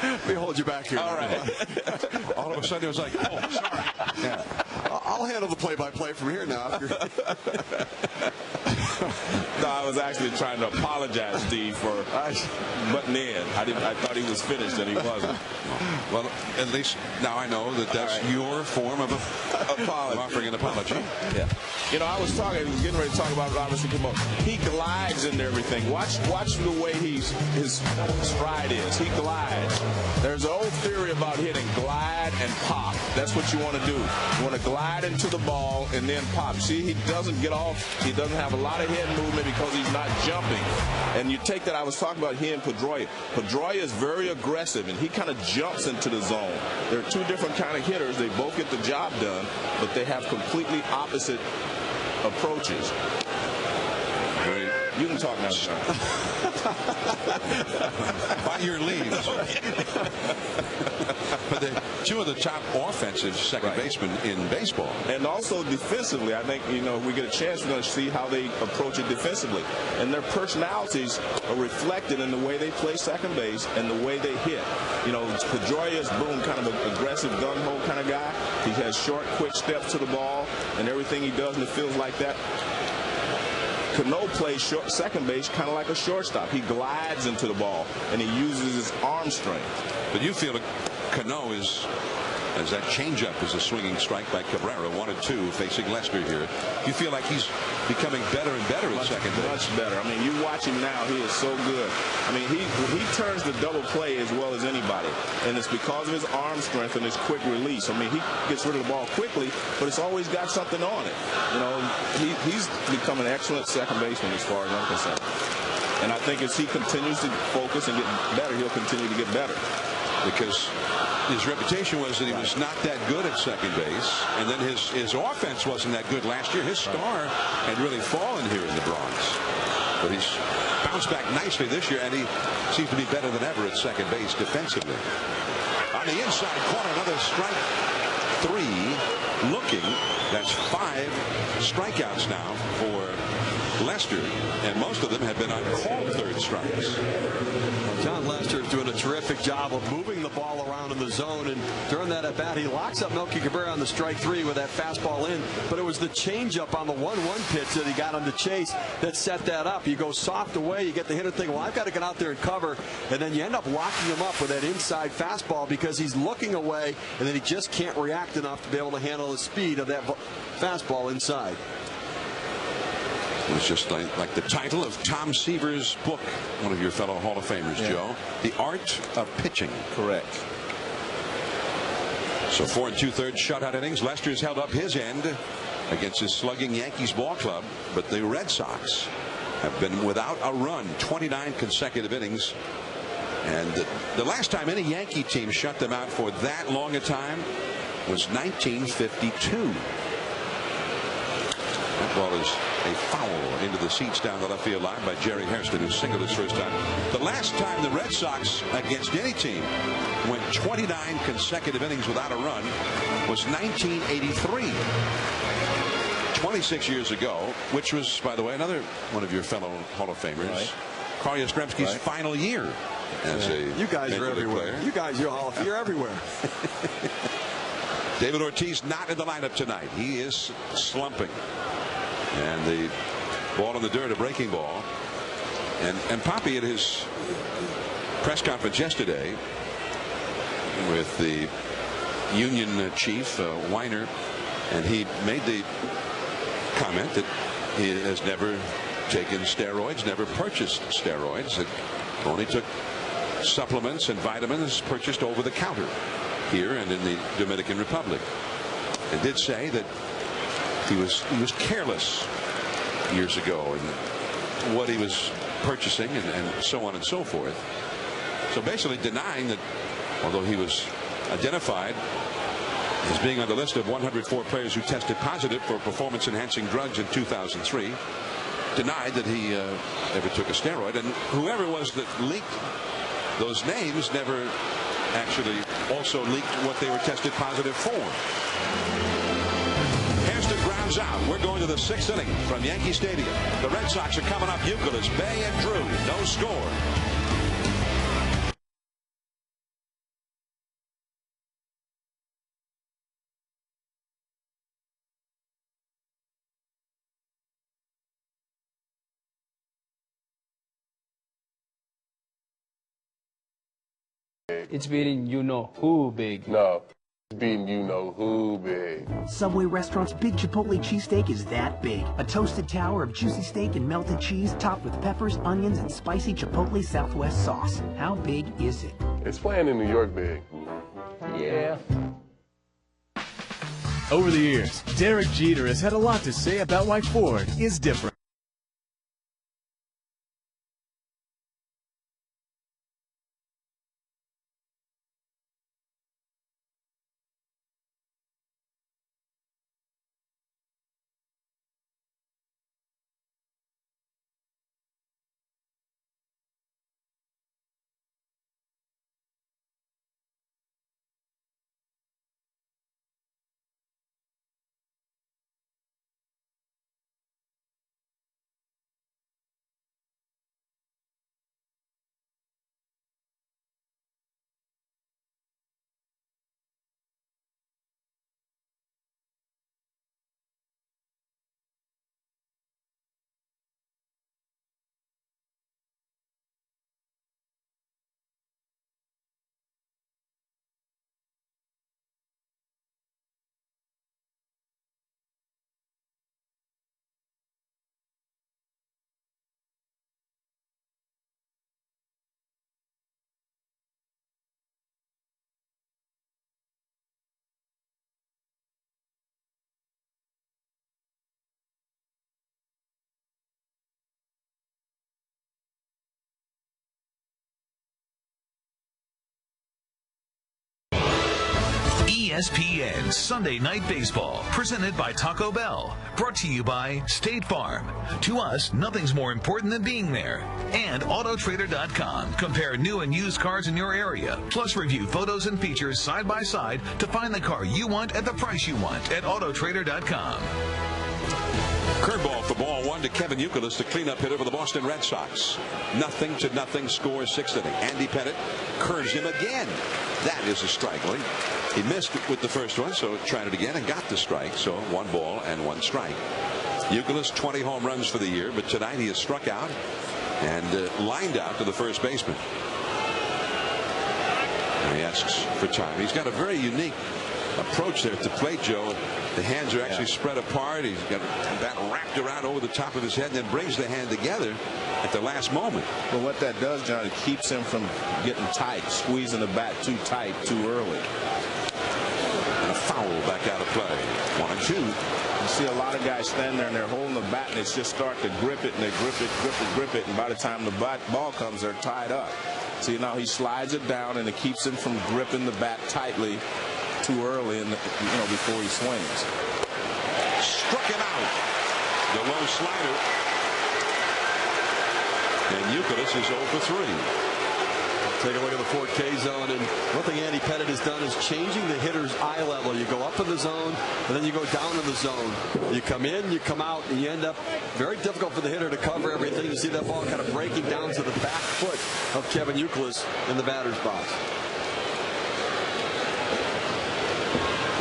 Let me hold you back here. All right. All of a sudden, it was like, oh, sorry. Yeah. I'll handle the play-by-play from here now. No, I was actually trying to apologize, Steve, for butting in. I thought he was finished, and he wasn't. Well, at least now I know that that's your form of offering an apology. Yeah. You know, I was getting ready to talk about Robinson Cano. He glides into everything. Watch the way his stride is. He glides. There's an old theory about hitting glide and pop. That's what you want to do. You want to glide into the ball and then pop. See, he doesn't get off. He doesn't have a lot of head movement because he's not jumping. And you take that, I was talking about he and Pedroia. Pedroia is very aggressive, and he kind of jumps into the zone. There are two different kind of hitters. They both get the job done, but they have completely opposite approaches. You can talk now, sir. By your leave. But two of the top offensive second basemen in baseball. And also defensively, I think, you know, if we get a chance, we're going to see how they approach it defensively. And their personalities are reflected in the way they play second base and the way they hit. You know, Pedroia is boom, kind of an aggressive gung-ho kind of guy. He has short, quick steps to the ball, and everything he does in the field is like that. Cano plays second base kind of like a shortstop. He glides into the ball, and he uses his arm strength. But you feel Cano is, as that changeup is a swinging strike by Cabrera, 1-2 facing Lester here. You feel like he's becoming better and better at second base. Much better. I mean, you watch him now, he is so good. I mean, he turns the double play as well as anybody, and it's because of his arm strength and his quick release. I mean, he gets rid of the ball quickly, but it's always got something on it. You know, he's become an excellent second baseman as far as I'm concerned. And I think as he continues to focus and get better, he'll continue to get better. Because his reputation was that he was not that good at second base, and then his offense wasn't that good last year. His star had really fallen here in the Bronx. But he's bounced back nicely this year, and he seems to be better than ever at second base defensively. On the inside corner, another strike 3 looking. That's 5 strikeouts now for Lester, and most of them have been uncalled third strikes. John Lester is doing a terrific job of moving the ball around in the zone, and during that at bat he locks up Melky Cabrera on the strike 3 with that fastball in, but it was the changeup on the 1-1 pitch that he got on the chase that set that up. You go soft away, you get the hitter thinking, well, I've got to get out there and cover, and then you end up locking him up with that inside fastball because he's looking away, and then he just can't react enough to be able to handle the speed of that fastball inside. It's just like the title of Tom Seaver's book, one of your fellow Hall of Famers, Joe. The Art of Pitching. Correct. So 4 2/3 shutout innings. Lester's held up his end against his slugging Yankees ball club, but the Red Sox have been without a run 29 consecutive innings. And the last time any Yankee team shut them out for that long a time was 1952. That ball is a foul into the seats down the left field line by Jerry Hairston, who singled his first time. The last time the Red Sox against any team went 29 consecutive innings without a run was 1983. 26 years ago, which was, by the way, another one of your fellow Hall of Famers, Carl Yastrzemski's final year as a you guys are everywhere. Player. You guys, you're everywhere. David Ortiz not in the lineup tonight. He is slumping. And the ball in the dirt, a breaking ball. And Poppy at his press conference yesterday with the union chief, Weiner, and he made the comment that he has never taken steroids, never purchased steroids. It only took supplements and vitamins purchased over the counter. here and in the Dominican Republic, and did say that he was careless years ago in what he was purchasing and so on and so forth. So basically denying that, although he was identified as being on the list of 104 players who tested positive for performance-enhancing drugs in 2003, denied that he ever took a steroid. And whoever it was that leaked those names never actually also leaked what they were tested positive for. Hairston grounds out. We're going to the 6th inning from Yankee Stadium. The Red Sox are coming up. Youkilis, Bay, and Drew. No score. It's beating you-know-who big. No, it's beating you-know-who big. Subway Restaurant's Big Chipotle Cheesesteak is that big. A toasted tower of juicy steak and melted cheese topped with peppers, onions, and spicy Chipotle Southwest sauce. How big is it? It's playing in New York big. Yeah. Over the years, Derek Jeter has had a lot to say about why Ford is different. ESPN Sunday Night Baseball, presented by Taco Bell, brought to you by State Farm. To us, nothing's more important than being there. And Autotrader.com. Compare new and used cars in your area, plus review photos and features side by side to find the car you want at the price you want at Autotrader.com. Curveball for ball one to Kevin Youkilis, the cleanup hitter for the Boston Red Sox. 0-0 score, 6th inning. Andy Pettitte curves him again. That is a strike. Well, he missed with the first one, so tried it again and got the strike. So 1 ball and 1 strike. Youkilis, 20 home runs for the year, but tonight he has struck out and lined out to the first baseman. And he asks for time. He's got a very unique approach there at the plate, Joe. The hands are actually spread apart. He's got the bat wrapped around over the top of his head, and then brings the hand together at the last moment. But what that does, John, it keeps him from getting tight, squeezing the bat too tight, too early. And a foul back out of play. 1-2. You see a lot of guys stand there and they're holding the bat, and it's just start to grip it, and they grip it, and by the time the ball comes, they're tied up. See, now he slides it down, and it keeps him from gripping the bat tightly too early, and before he swings. Struck him out. The low slider. And Youkilis is 0 for 3. Take a look at the 4K zone, and one thing Andy Pettitte has done is changing the hitter's eye level. You go up in the zone, and then you go down in the zone. You come in, you come out, and you end up very difficult for the hitter to cover everything. You see that ball kind of breaking down to the back foot of Kevin Youkilis in the batter's box.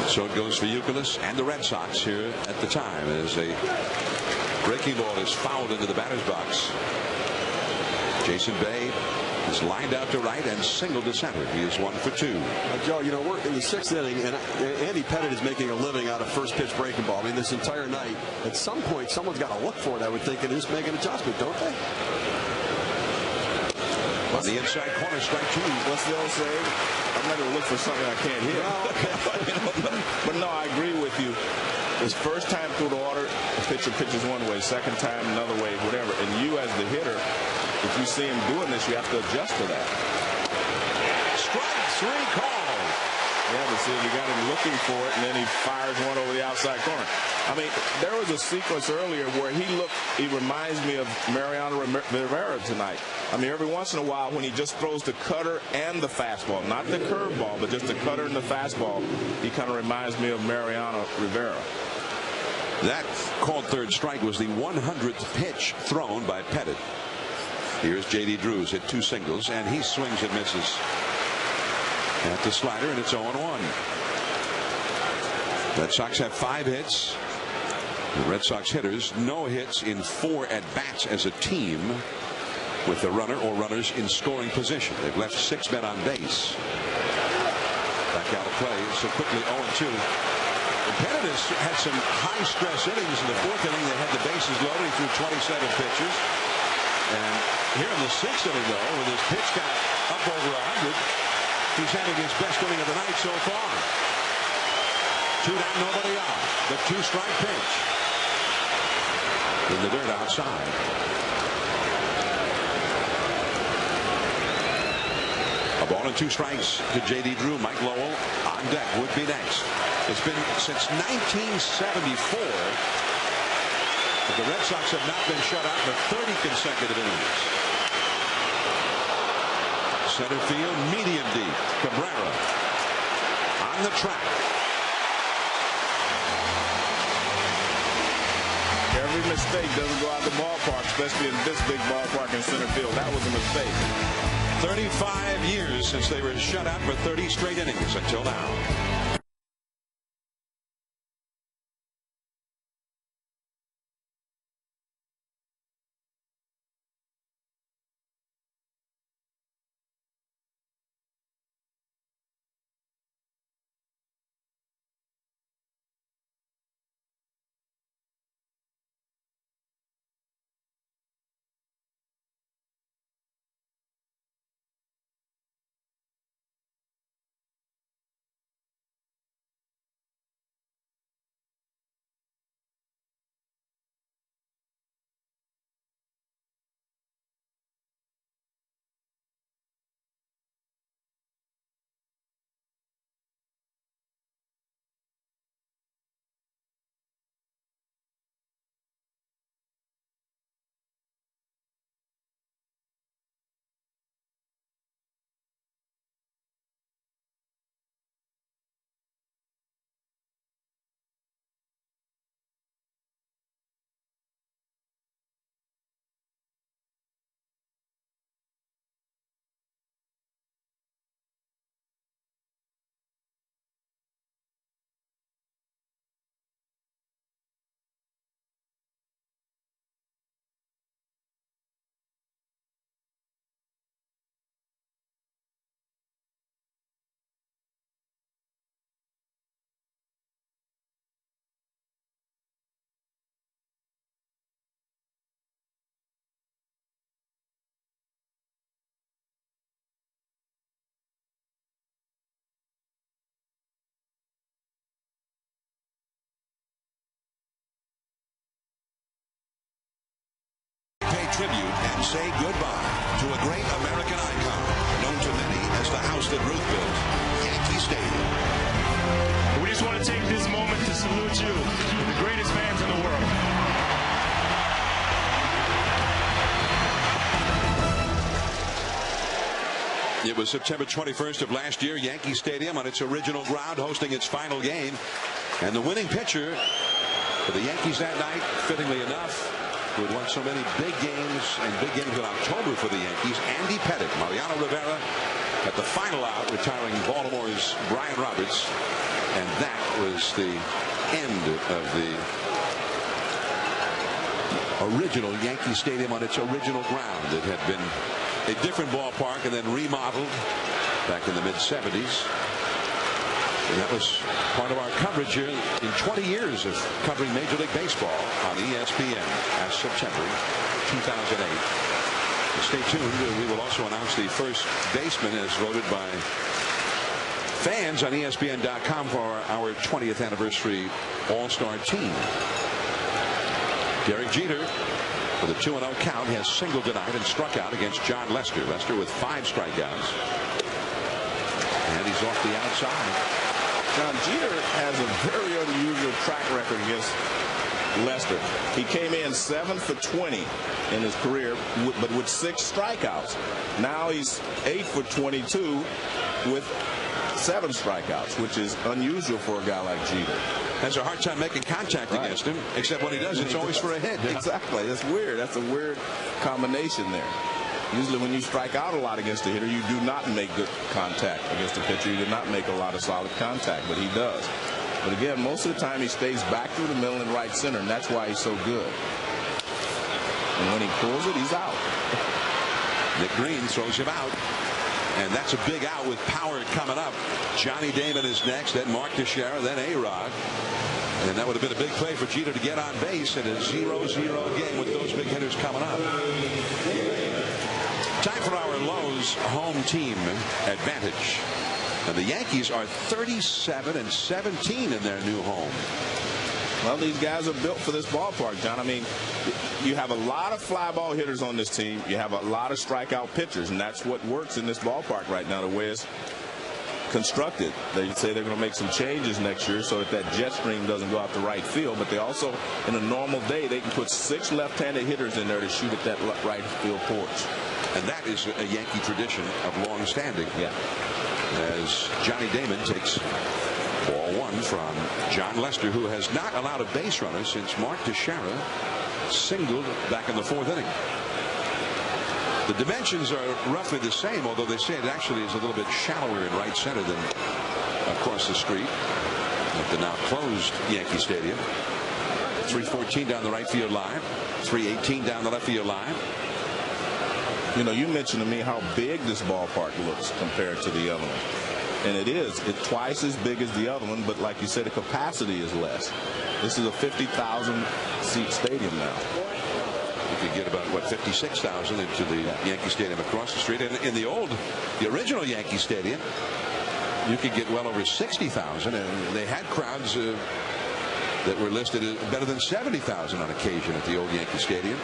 So it goes for Youkilis and the Red Sox here at the time as a breaking ball is fouled into the batter's box. Jason Bay is lined out to right and singled to center. He is 1 for 2. Joe, we're in the 6th inning, and Andy Pettitte is making a living out of first pitch breaking ball. I mean, this entire night, at some point, someone's got to look for it, I would think, and just make an adjustment, don't they? On the inside corner, strike two. What's the old saying? I'm not going to look for something I can't hit. But no, I agree with you. His first time through the order, the pitcher pitches one way. Second time, another way, whatever. And you, as the hitter, if you see him doing this, you have to adjust to that. Strike three called. Yeah, but see, you got him looking for it, and then he fires one over the outside corner. I mean, there was a sequence earlier where he reminds me of Mariano Rivera tonight. I mean, every once in a while when he just throws the cutter and the fastball, not the curveball, but just the cutter and the fastball, he kind of reminds me of Mariano Rivera. That called third strike was the 100th pitch thrown by Pettit. Here's J.D. Drews hit two singles, and he swings and misses at the slider, and it's 0-1. Red Sox have 5 hits. The Red Sox hitters, no hits in 4 at-bats as a team with the runner or runners in scoring position. They've left 6 men on base. Back out of play so quickly, 0-2. Pettit has had some high-stress innings in the 4th inning. They had the bases loaded. He threw 27 pitches. And here in the 6th inning, though, with his pitch count up over 100, he's having his best inning of the night so far. 2 down, nobody out. The 2-strike pitch. In the dirt outside. A ball and 2 strikes to J.D. Drew. Mike Lowell on deck would be next. It's been since 1974 that the Red Sox have not been shut out for 30 consecutive innings. Center field, medium deep. Cabrera on the track. Every mistake doesn't go out the ballpark, especially in this big ballpark in center field. That was a mistake. 35 years since they were shut out for 30 straight innings until now. Tribute and say goodbye to a great American icon, known to many as the house that Ruth built, Yankee Stadium. We just want to take this moment to salute you, the greatest fans in the world. It was September 21st of last year, Yankee Stadium on its original ground, hosting its final game. And the winning pitcher for the Yankees that night, fittingly enough, who had won so many big games and big games in October for the Yankees, Andy Pettit. Mariano Rivera at the final out, retiring Baltimore's Brian Roberts. And that was the end of the original Yankee Stadium on its original ground. It had been a different ballpark and then remodeled back in the mid-70s. And that was part of our coverage here in 20 years of covering Major League Baseball on ESPN as September 2008. Stay tuned. We will also announce the first baseman as voted by fans on ESPN.com for our 20th anniversary All-Star team. Derek Jeter, with a 2-0 count, has singled tonight and struck out against John Lester. Lester with 5 strikeouts. And he's off the outside. John, Jeter has a very unusual track record against Lester. He came in 7 for 20 in his career, but with 6 strikeouts. Now he's 8 for 22 with 7 strikeouts, which is unusual for a guy like Jeter. Has a hard time making contact against him, except when he does, it's always for a hit. Exactly. That's weird. That's a weird combination there. Usually when you strike out a lot against a hitter, you do not make good contact against a pitcher. You do not make a lot of solid contact, but he does. But again, most of the time he stays back through the middle and right center, and that's why he's so good. And when he pulls it, he's out. Nick Green throws him out. And that's a big out with power coming up. Johnny Damon is next, then Mark Teixeira, then A-Rod. And that would have been a big play for Jeter to get on base in a 0-0 game with those big hitters coming up. Time for our Lowe's home team advantage. And the Yankees are 37-17 in their new home. Well, these guys are built for this ballpark, John. I mean, you have a lot of fly ball hitters on this team. You have a lot of strikeout pitchers, and that's what works in this ballpark right now, the way it's constructed. They say they're going to make some changes next year so that jet stream doesn't go out to right field, but they also, in a normal day, they can put 6 left-handed hitters in there to shoot at that right field porch. And that is a Yankee tradition of long standing. Yeah. As Johnny Damon takes ball 1 from John Lester, who has not allowed a base runner since Mark Teixeira singled back in the 4th inning. The dimensions are roughly the same, although they say it actually is a little bit shallower in right center than across the street at the now closed Yankee Stadium. 314 down the right field line, 318 down the left field line. You know, you mentioned to me how big this ballpark looks compared to the other one. And it's twice as big as the other one, but like you said, the capacity is less. This is a 50,000 seat stadium now. You could get about, what, 56,000 into the Yankee Stadium across the street. And in the original Yankee Stadium, you could get well over 60,000, and they had crowds that were listed as better than 70,000 on occasion at the old Yankee Stadium.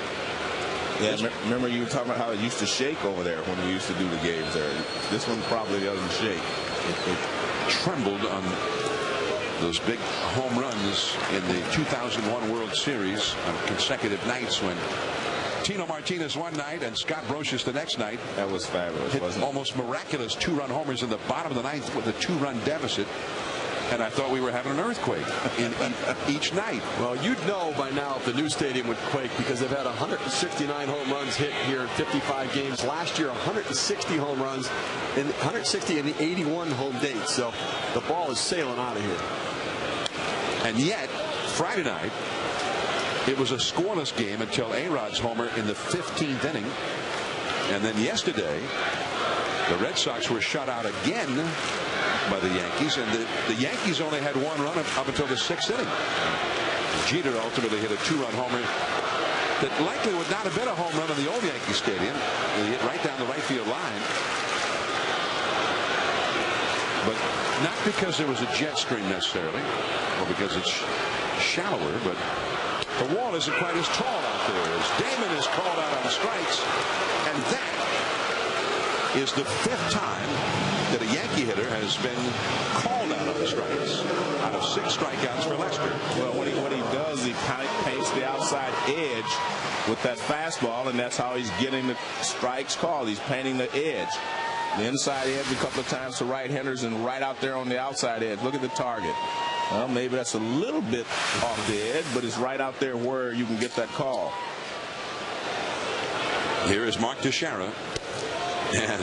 Yeah, remember you were talking about how it used to shake over there when we used to do the games there. This one probably doesn't shake. It trembled on those big home runs in the 2001 World Series on consecutive nights when Tino Martinez one night and Scott Brosius the next night. That was fabulous, wasn't it? Almost miraculous 2-run homers in the bottom of the 9th with a 2-run deficit. And I thought we were having an earthquake in each night. Well, you'd know by now if the new stadium would quake, because they've had 169 home runs hit here in 55 games. Last year, 160 home runs, and 160 in the 81 home dates. So the ball is sailing out of here. And yet, Friday night, it was a scoreless game until A-Rod's homer in the 15th inning. And then yesterday, the Red Sox were shut out again by the Yankees, and the Yankees only had 1 run up until the 6th inning. Jeter ultimately hit a 2-run homer that likely would not have been a home run in the old Yankee Stadium. He hit right down the right field line. But not because there was a jet stream necessarily, or because it's shallower, but the wall isn't quite as tall out there as Damon is called out on strikes, and that is the 5th time that a Yankee hitter has been called out on strikes out of 6 strikeouts for Lester. Well, what he does, he paints the outside edge with that fastball, and that's how he's getting the strikes called. He's painting the edge. The inside edge a couple of times to right-handers, and right out there on the outside edge. Look at the target. Well, maybe that's a little bit off the edge, but it's right out there where you can get that call. Here is Mark Teixeira. And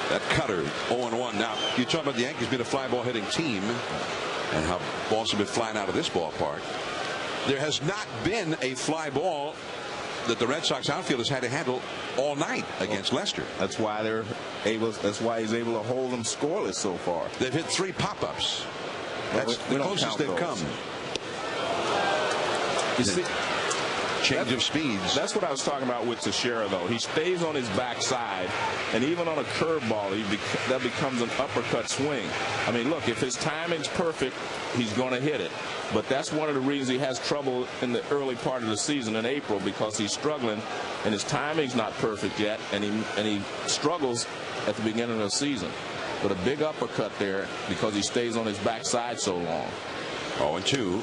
that cutter, 0-1. Now, you talk about the Yankees being a fly ball hitting team and how balls have been flying out of this ballpark. There has not been a fly ball that the Red Sox outfielders had to handle all night against Lester. That's why that's why he's able to hold them scoreless so far. They've hit 3 pop-ups. That's the closest they've come. You see, change of speeds. That's what I was talking about with Teixeira, though. He stays on his backside, and even on a curveball, that becomes an uppercut swing. I mean, look, if his timing's perfect, he's going to hit it. But that's one of the reasons he has trouble in the early part of the season in April, because he's struggling, and his timing's not perfect yet, and he struggles at the beginning of the season. But a big uppercut there because he stays on his backside so long. 0-2.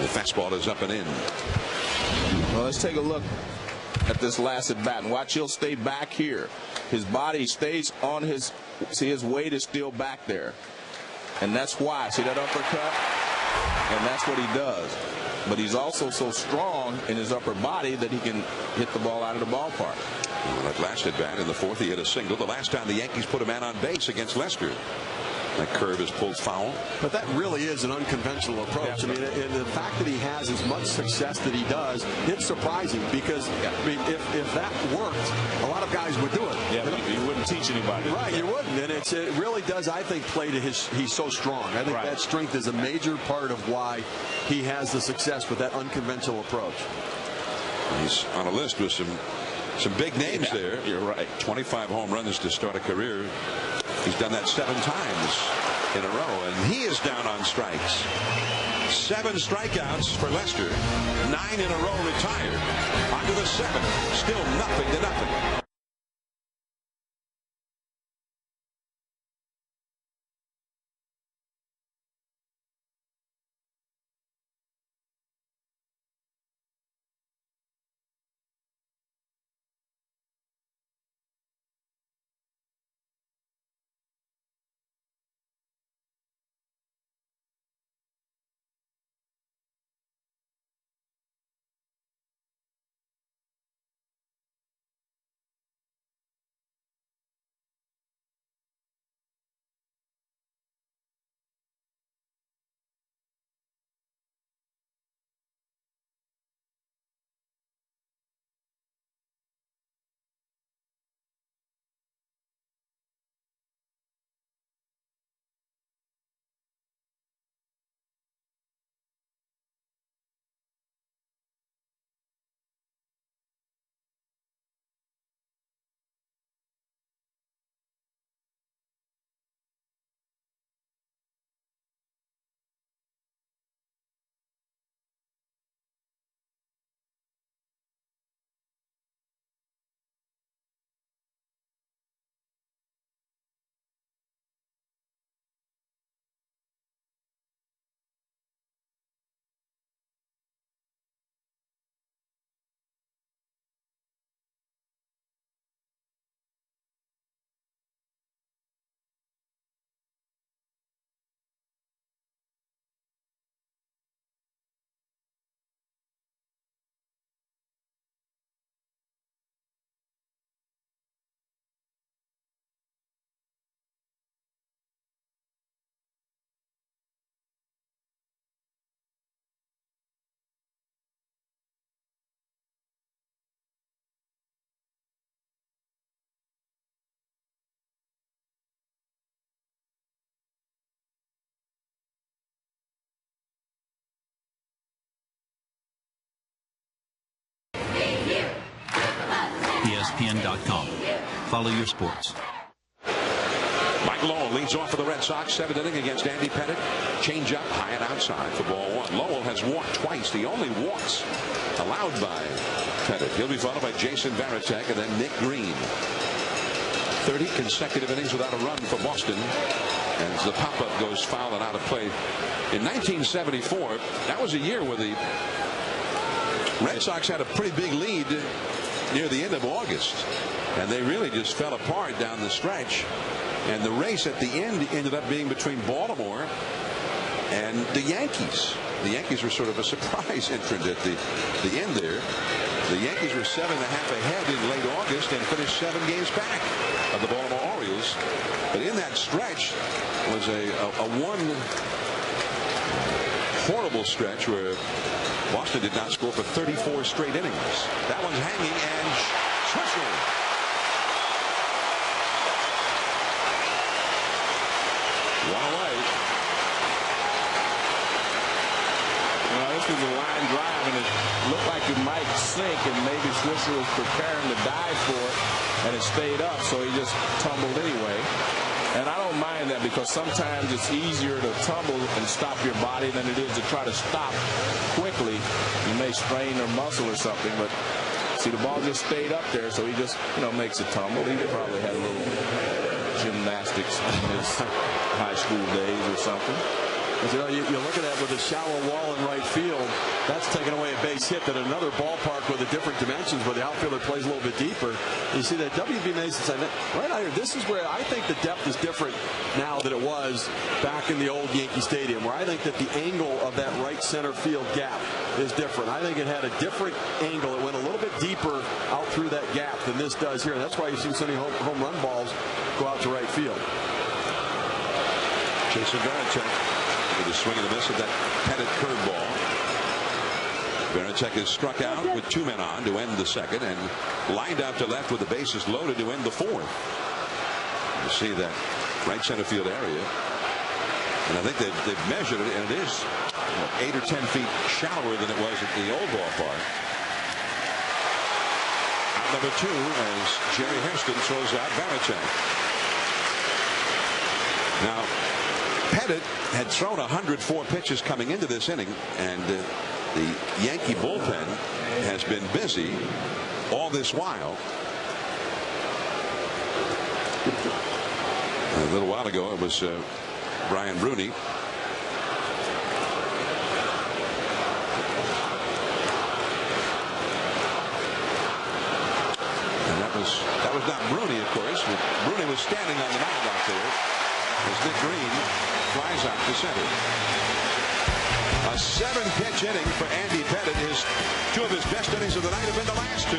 The fastball is up and in. Well, let's take a look at this last at bat, and watch, he'll stay back here. His body stays on his, see, his weight is still back there. And that's why, see that uppercut? And that's what he does. But he's also so strong in his upper body that he can hit the ball out of the ballpark. Well, that last at bat in the fourth, he hit a single. The last time the Yankees put a man on base against Lester. That curve is pulled foul. But that really is an unconventional approach. I mean, and the fact that he has as much success that he does, it's surprising, because I mean, if that worked, a lot of guys would do it. Yeah, but you wouldn't teach anybody. Right, you wouldn't. And it really does, I think, play to he's so strong. I think that strength is a major part of why he has the success with that unconventional approach. He's on a list with some big names there. You're right. 25 home runs to start a career. He's done that 7 times in a row, and he is down on strikes. 7 strikeouts for Lester. 9 in a row retired. On to the 7th. Still nothing to nothing. ESPN.com. Follow your sports. Mike Lowell leads off for the Red Sox, 7th inning against Andy Pettitte. Change up, high and outside for ball 1. Lowell has walked twice, the only walks allowed by Pettitte. He'll be followed by Jason Varitek and then Nick Green. 30 consecutive innings without a run for Boston, as the pop-up goes foul and out of play. In 1974, that was a year where the Red Sox had a pretty big lead near the end of August, and they really just fell apart down the stretch. And the race at the end ended up being between Baltimore and the Yankees. The Yankees were sort of a surprise entrant at the end there. The Yankees were 7.5 ahead in late August and finished 7 games back of the Baltimore Orioles. But in that stretch was a one horrible stretch where Boston did not score for 34 straight innings. That one's hanging, and Swisher. One away. Well, this was a line drive and it looked like it might sink, and maybe Swisher was preparing to dive for it, and it stayed up, so he just tumbled anyway. And I don't mind that, because sometimes it's easier to tumble and stop your body than it is to try to stop quickly. You may strain your muscle or something, but see, the ball just stayed up there, so he just, makes it tumble. He probably had a little gymnastics in his high school days or something. You look at that with a shallow wall in right field. That's taking away a base hit. That another ballpark with a different dimensions where the outfielder plays a little bit deeper. You see that W.B. Mason said, right out here, this is where I think the depth is different now than it was back in the old Yankee Stadium, where I think that the angle of that right center field gap is different. I think it had a different angle. It went a little bit deeper out through that gap than this does here. And that's why you've seen so many home run balls go out to right field. Jason Varitek with a swing and a miss at that Pettit curveball. Varitek is struck out with 2 men on to end the second, and lined out to left with the bases loaded to end the fourth. You see that right center field area, and I think they've measured it, and it is 8 or 10 feet shallower than it was at the old ballpark. Out number 2 as Jerry Hairston throws out Varitek. Now, Pettit had thrown 104 pitches coming into this inning, and the Yankee bullpen has been busy all this while. A little while ago, it was Brian Rooney. And that was not Rooney, of course. But Rooney was standing on the mound out there as Nick Green flies out to center. A 7-pitch inning for Andy Pettit. 2 of his best innings of the night have been the last 2.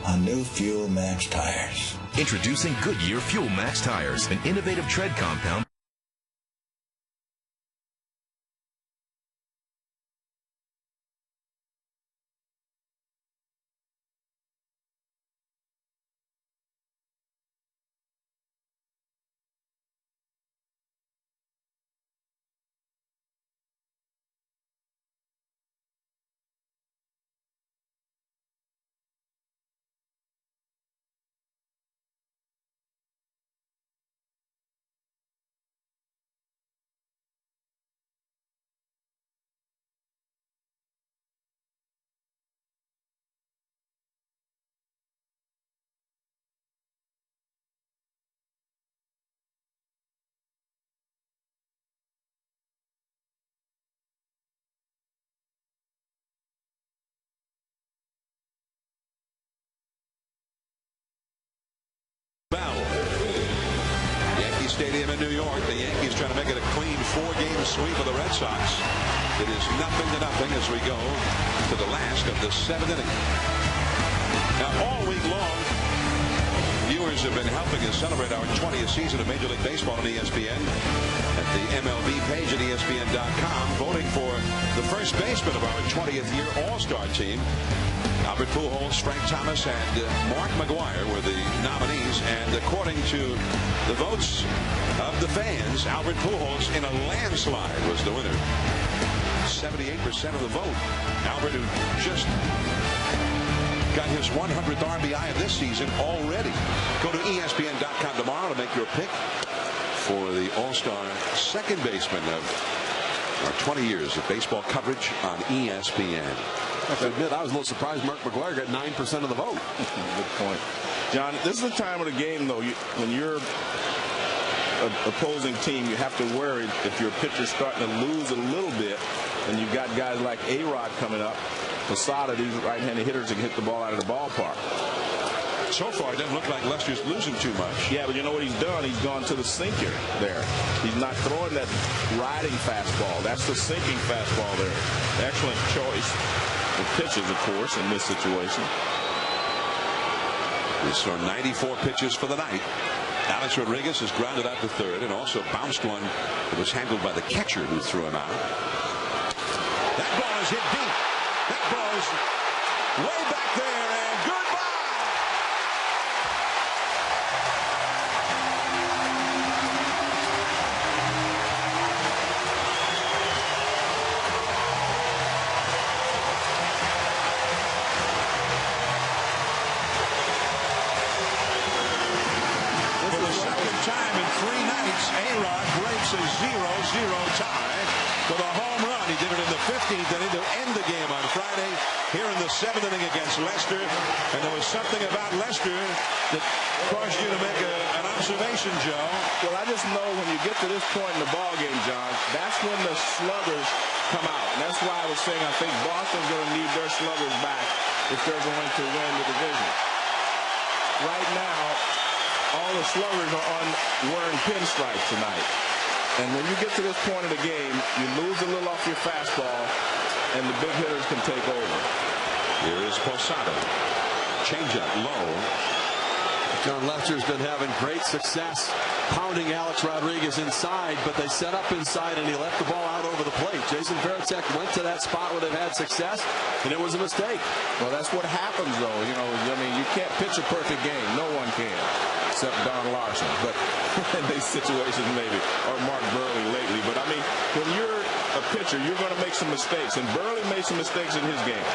On new Fuel Max tires. Introducing Goodyear Fuel Max tires, an innovative tread compound trying to make it a clean 4-game sweep of the Red Sox. It is 0-0 as we go to the last of the 7th inning. Now, all week long, viewers have been helping us celebrate our 20th season of Major League Baseball on ESPN. At the MLB page at ESPN.com, voting for the first baseman of our 20th year All-Star team. Albert Pujols, Frank Thomas, and Mark McGwire were the nominees. And according to the votes of the fans, Albert Pujols in a landslide was the winner. 78% of the vote. Albert, who just got his 100th RBI of this season already. Go to ESPN.com tomorrow to make your pick for the All-Star second baseman of our 20 years of baseball coverage on ESPN. I have to admit, I was a little surprised Mark McGwire got 9% of the vote. Good point. John, this is the time of the game, though, when you're an opposing team, you have to worry if your pitcher's starting to lose a little bit, and you've got guys like A-Rod coming up. Posada, these right-handed hitters that can hit the ball out of the ballpark. So far, it doesn't look like Lester's losing too much. Yeah, but you know what he's done? He's gone to the sinker there. He's not throwing that riding fastball. That's the sinking fastball there. Excellent choice of pitches, of course, in this situation. He's thrown 94 pitches for the night. Alex Rodriguez has grounded out to third and also bounced one that was handled by the catcher who threw him out. That ball is hit deep. That ball is way back there, and goodbye. Time in 3 nights, A-Rod breaks a 0-0 tie with a home run. He did it in the 15th inning to end the game on Friday here in the 7th inning against Lester. And there was something about Lester that caused you to make an observation, Joe. Well, I just know when you get to this point in the ball game, John, that's when the sluggers come out. And that's why I was saying I think Boston's going to need their sluggers back if they're going to win the division. Right now, all the sluggers are on wearing pinstripes tonight. And when you get to this point of the game, you lose a little off your fastball, and the big hitters can take over. Here is Posada. Changeup low. John Lester's been having great success pounding Alex Rodriguez inside, but they set up inside and he left the ball out over the plate. Jason Varitek went to that spot where they've had success, and it was a mistake. Well, that's what happens, though. You know, I mean, you can't pitch a perfect game. No one can, except Don Larson. But in these situations, maybe, or Mark Burley lately. But I mean, when you're a pitcher, you're going to make some mistakes, and Burley made some mistakes in his game.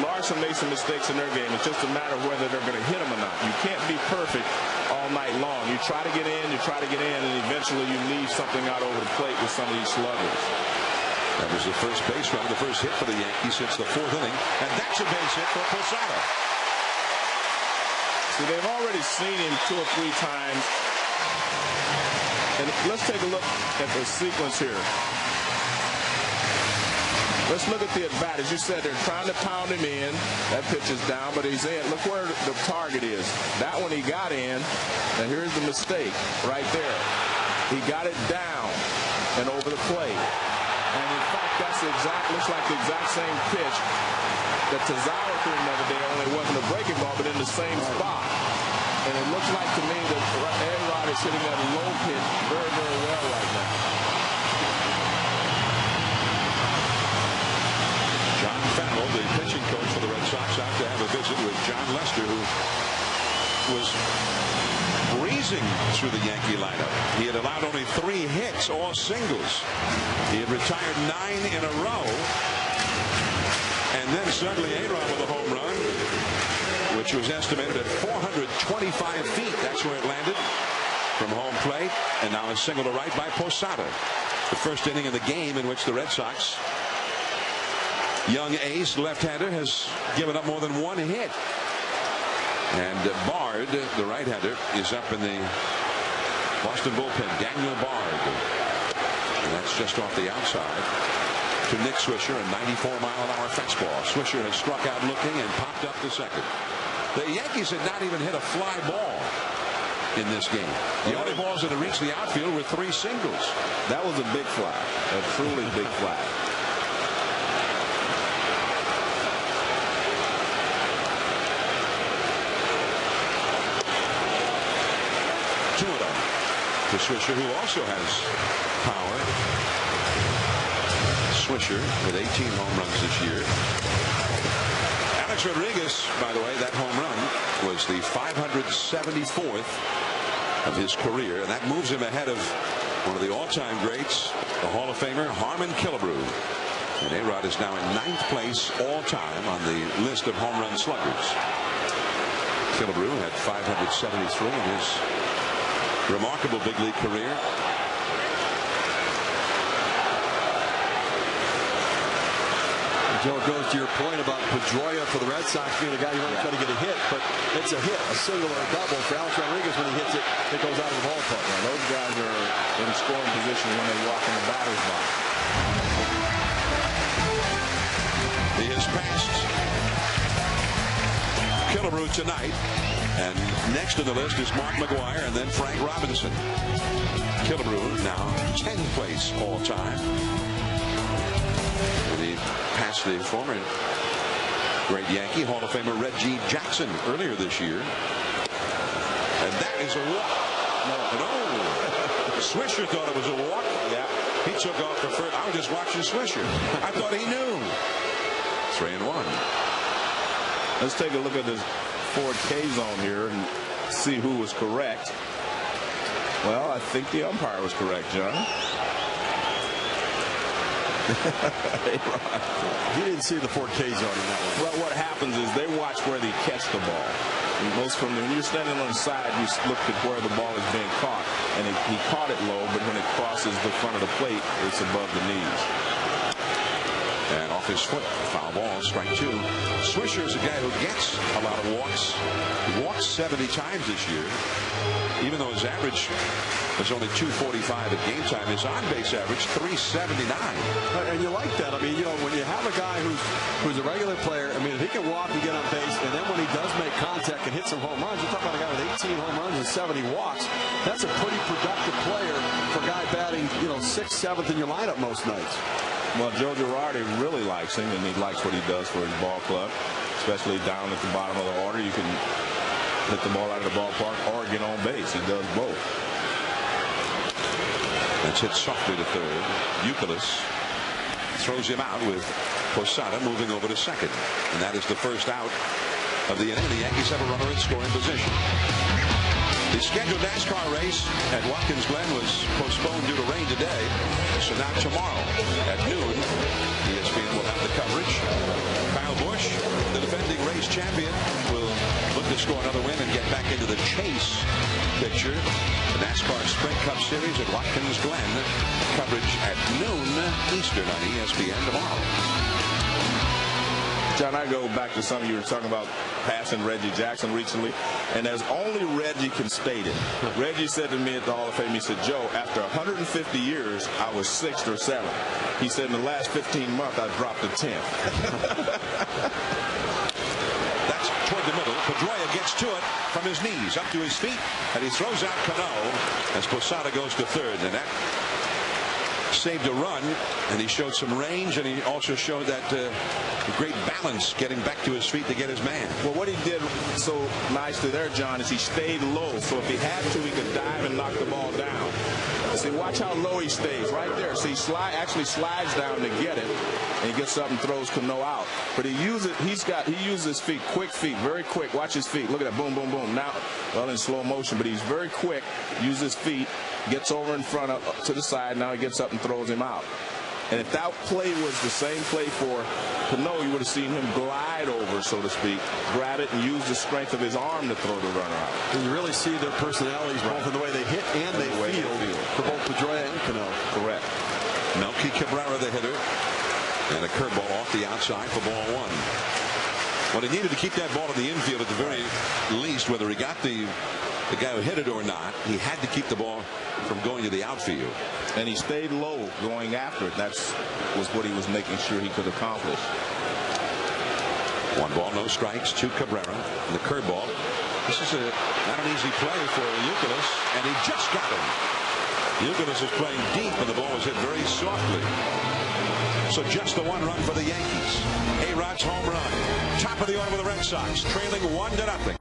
Larson made some mistakes in their game. It's just a matter of whether they're going to hit them or not. You can't be perfect all night long. You try to get in, and eventually you leave something out over the plate with some of these sluggers. That was the first base run, the first hit for the Yankees since the 4th inning, and that's a base hit for Posada. See, they've already seen him 2 or 3 times. And let's take a look at the sequence here. Let's look at the at-bat. As you said, they're trying to pound him in. That pitch is down, but he's in. Look where the target is. That one he got in. And here's the mistake right there. He got it down and over the plate. And in fact, that's looks like the exact same pitch that Tazawa threw the other day, only it wasn't a breaking ball, but in the same spot. And it looks like to me that A-Rod is hitting that low pitch very, very well right now. John Farrell, the pitching coach for the Red Sox, out to have a visit with John Lester, who was breezing through the Yankee lineup. He had allowed only 3 hits, all singles. He had retired 9 in a row. And then suddenly A-Rod with a home run, which was estimated at 425 feet. That's where it landed from home plate. And now a single to right by Posada. The first inning of the game in which the Red Sox young ace left-hander has given up more than 1 hit. And Bard, the right-hander, is up in the Boston bullpen. Daniel Bard. And that's just off the outside to Nick Swisher, a 94-mile-an-hour fastball. Swisher has struck out looking and popped up to second. The Yankees had not even hit a fly ball in this game. The only balls that have reached the outfield were 3 singles. That was a big fly, a truly big fly. To Swisher, who also has power. Swisher with 18 home runs this year. Alex Rodriguez, by the way, that home run was the 574th of his career, and that moves him ahead of one of the all-time greats, the Hall of Famer Harmon Killebrew. And A-Rod is now in 9th place all-time on the list of home run sluggers. Killebrew had 573 in his remarkable big league career. Joe, it goes to your point about Pedroia for the Red Sox being a guy you want to try to get a hit, but it's a hit, a single or a double. For Alex Rodriguez, when he hits it, it goes out of the ballpark. Now, those guys are in scoring position when they walk in the batter's box. He has passed Killebrew tonight, and next on the list is Mark McGwire and then Frank Robinson. Killebrew now 10th place all time. And he passed the former great Yankee Hall of Famer Reggie Jackson earlier this year. And that is a walk. No. Swisher thought it was a walk. Yeah. He took off the first. I was just watching Swisher. I thought he knew. 3-1. Let's take a look at this Ford K zone here and see who was correct. Well, I think the umpire was correct, John. He didn't see the Ford K zone in that one. Well, what happens is they watch where they catch the ball. When you're standing on the side, you look at where the ball is being caught, and he caught it low, but when it crosses the front of the plate, it's above the knees. And off his foot, foul ball, strike 2. Swisher is a guy who gets a lot of walks. He walked 70 times this year. Even though his average was only 245 at game time, his on-base average 379. And you like that. I mean, you know, when you have a guy who's a regular player, I mean, if he can walk and get on base, and then when he does make contact and hit some home runs, you're talking about a guy with 18 home runs and 70 walks. That's a pretty productive player for a guy batting, you know, 6th, 7th in your lineup most nights. Well, Joe Girardi really likes him, and he likes what he does for his ball club, especially down at the bottom of the order. You can hit the ball out of the ballpark or get on base. He does both. That's hit softly to third. Youkilis throws him out with Posada moving over to second. And that is the first out of the inning. The Yankees have a runner in scoring position. The scheduled NASCAR race at Watkins Glen was postponed due to rain today. So now tomorrow at noon, ESPN will have the coverage. Kyle Busch, the defending race champion, will look to score another win and get back into the chase picture. The NASCAR Sprint Cup Series at Watkins Glen. Coverage at noon Eastern on ESPN tomorrow. John, I go back to something you were talking about passing Reggie Jackson recently, and as only Reggie can state it. Reggie said to me at the Hall of Fame, he said, Joe, after 150 years, I was 6th or 7th. He said, in the last 15 months, I dropped to 10th. That's toward the middle. Pedroia gets to it from his knees, up to his feet, and he throws out Cano as Posada goes to third, and that saved a run, and he showed some range, and he also showed that great balance getting back to his feet to get his man. Well, what he did so nicely there, John, is he stayed low, so if he had to, he could dive and knock the ball down. See, watch how low he stays right there. See, he actually slides down to get it, and he gets up and throws Cano out. But he uses his feet, quick feet, very quick. Watch his feet. Look at that, boom, boom, boom. Now, well, in slow motion, but he's very quick. Uses his feet, gets over in front up to the side. Now he gets up and throws him out. And if that play was the same play for Cano, you would have seen him glide over, so to speak, grab it and use the strength of his arm to throw the runner out. And you really see their personalities both in the way they hit and they feel for both Pedroia and Cano. Correct. Melky Cabrera, the hitter, and a curveball off the outside for ball 1. Well, he needed to keep that ball in the infield at the very least, whether he got the guy who hit it or not. He had to keep the ball from going to the outfield. And he stayed low going after it. That was what he was making sure he could accomplish. 1 ball, no strikes to Cabrera. And the curveball This is not an easy play for Youkilis, and he just got him. Youkilis is playing deep, and the ball was hit very softly. So just the one run for the Yankees. A-Rod's home run. Top of the order for the Red Sox, trailing 1-0.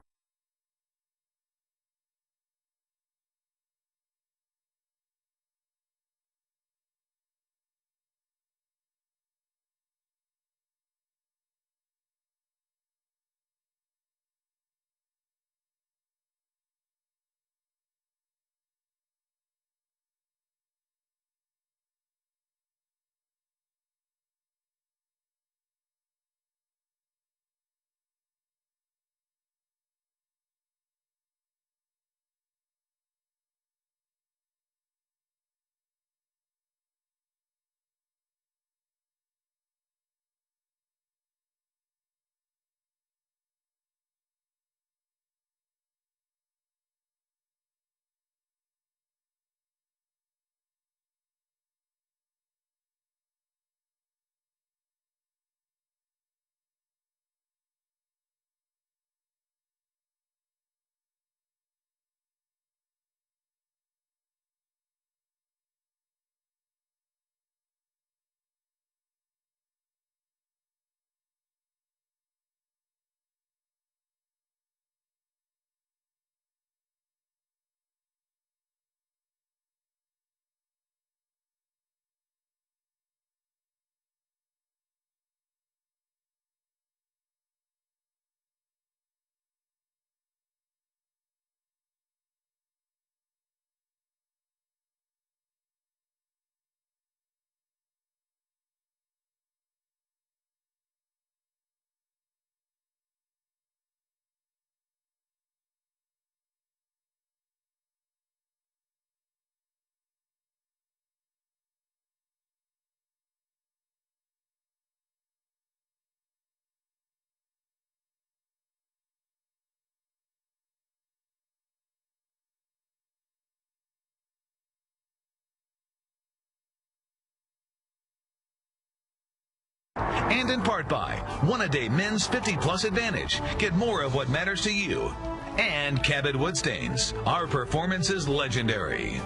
And in part by One-A-Day Men's 50-Plus Advantage. Get more of what matters to you. And Cabot Wood Stains. Our performance is legendary.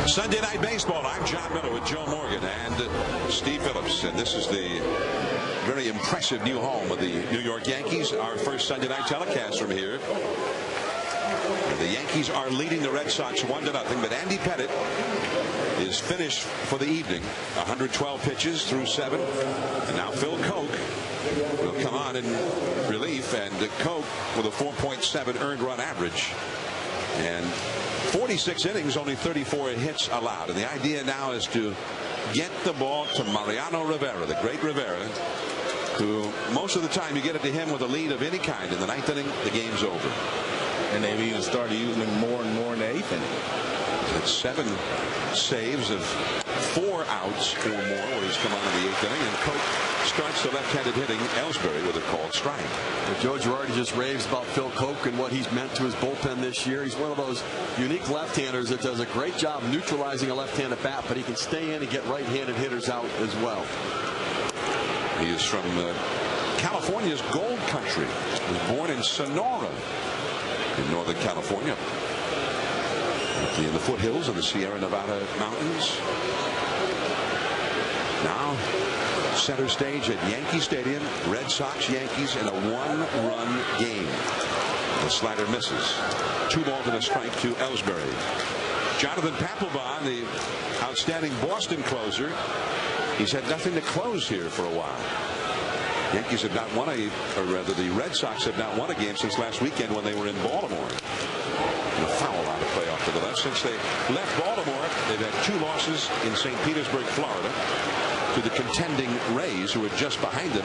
Sunday Night Baseball. I'm John Miller with Joe Morgan and Steve Phillips. And this is the very impressive new home of the New York Yankees. Our first Sunday night telecast from here. The Yankees are leading the Red Sox 1-0, but Andy Pettitte is finished for the evening. 112 pitches through 7. And now Phil Koch will come on in relief, and Koch with a 4.7 earned run average. And 46 innings, only 34 hits allowed. And the idea now is to get the ball to Mariano Rivera, the great Rivera, who most of the time you get it to him with a lead of any kind. In the 9th inning, the game's over. And they've even started using him more and more in the 8th inning. It's 7 saves of 4 outs or more where he's come on in the 8th inning, and Koch starts the left-handed hitting Ellsbury with a called strike. Well, Joe Girardi just raves about Phil Koch and what he's meant to his bullpen this year. He's one of those unique left-handers that does a great job neutralizing a left-handed bat, but he can stay in and get right-handed hitters out as well. He is from California's gold country. He was born in Sonora in Northern California, in the foothills of the Sierra Nevada mountains. Now center stage at Yankee Stadium, Red Sox Yankees in a 1-run game. The slider misses. 2 balls and a strike to Ellsbury. Jonathan Papelbon, the outstanding Boston closer, he's had nothing to close here for a while. Yankees have not won or rather the Red Sox have not won a game since last weekend when they were in Baltimore. And a foul on the playoff to the left. Since they left Baltimore, they've had 2 losses in St. Petersburg, Florida, to the contending Rays, who are just behind them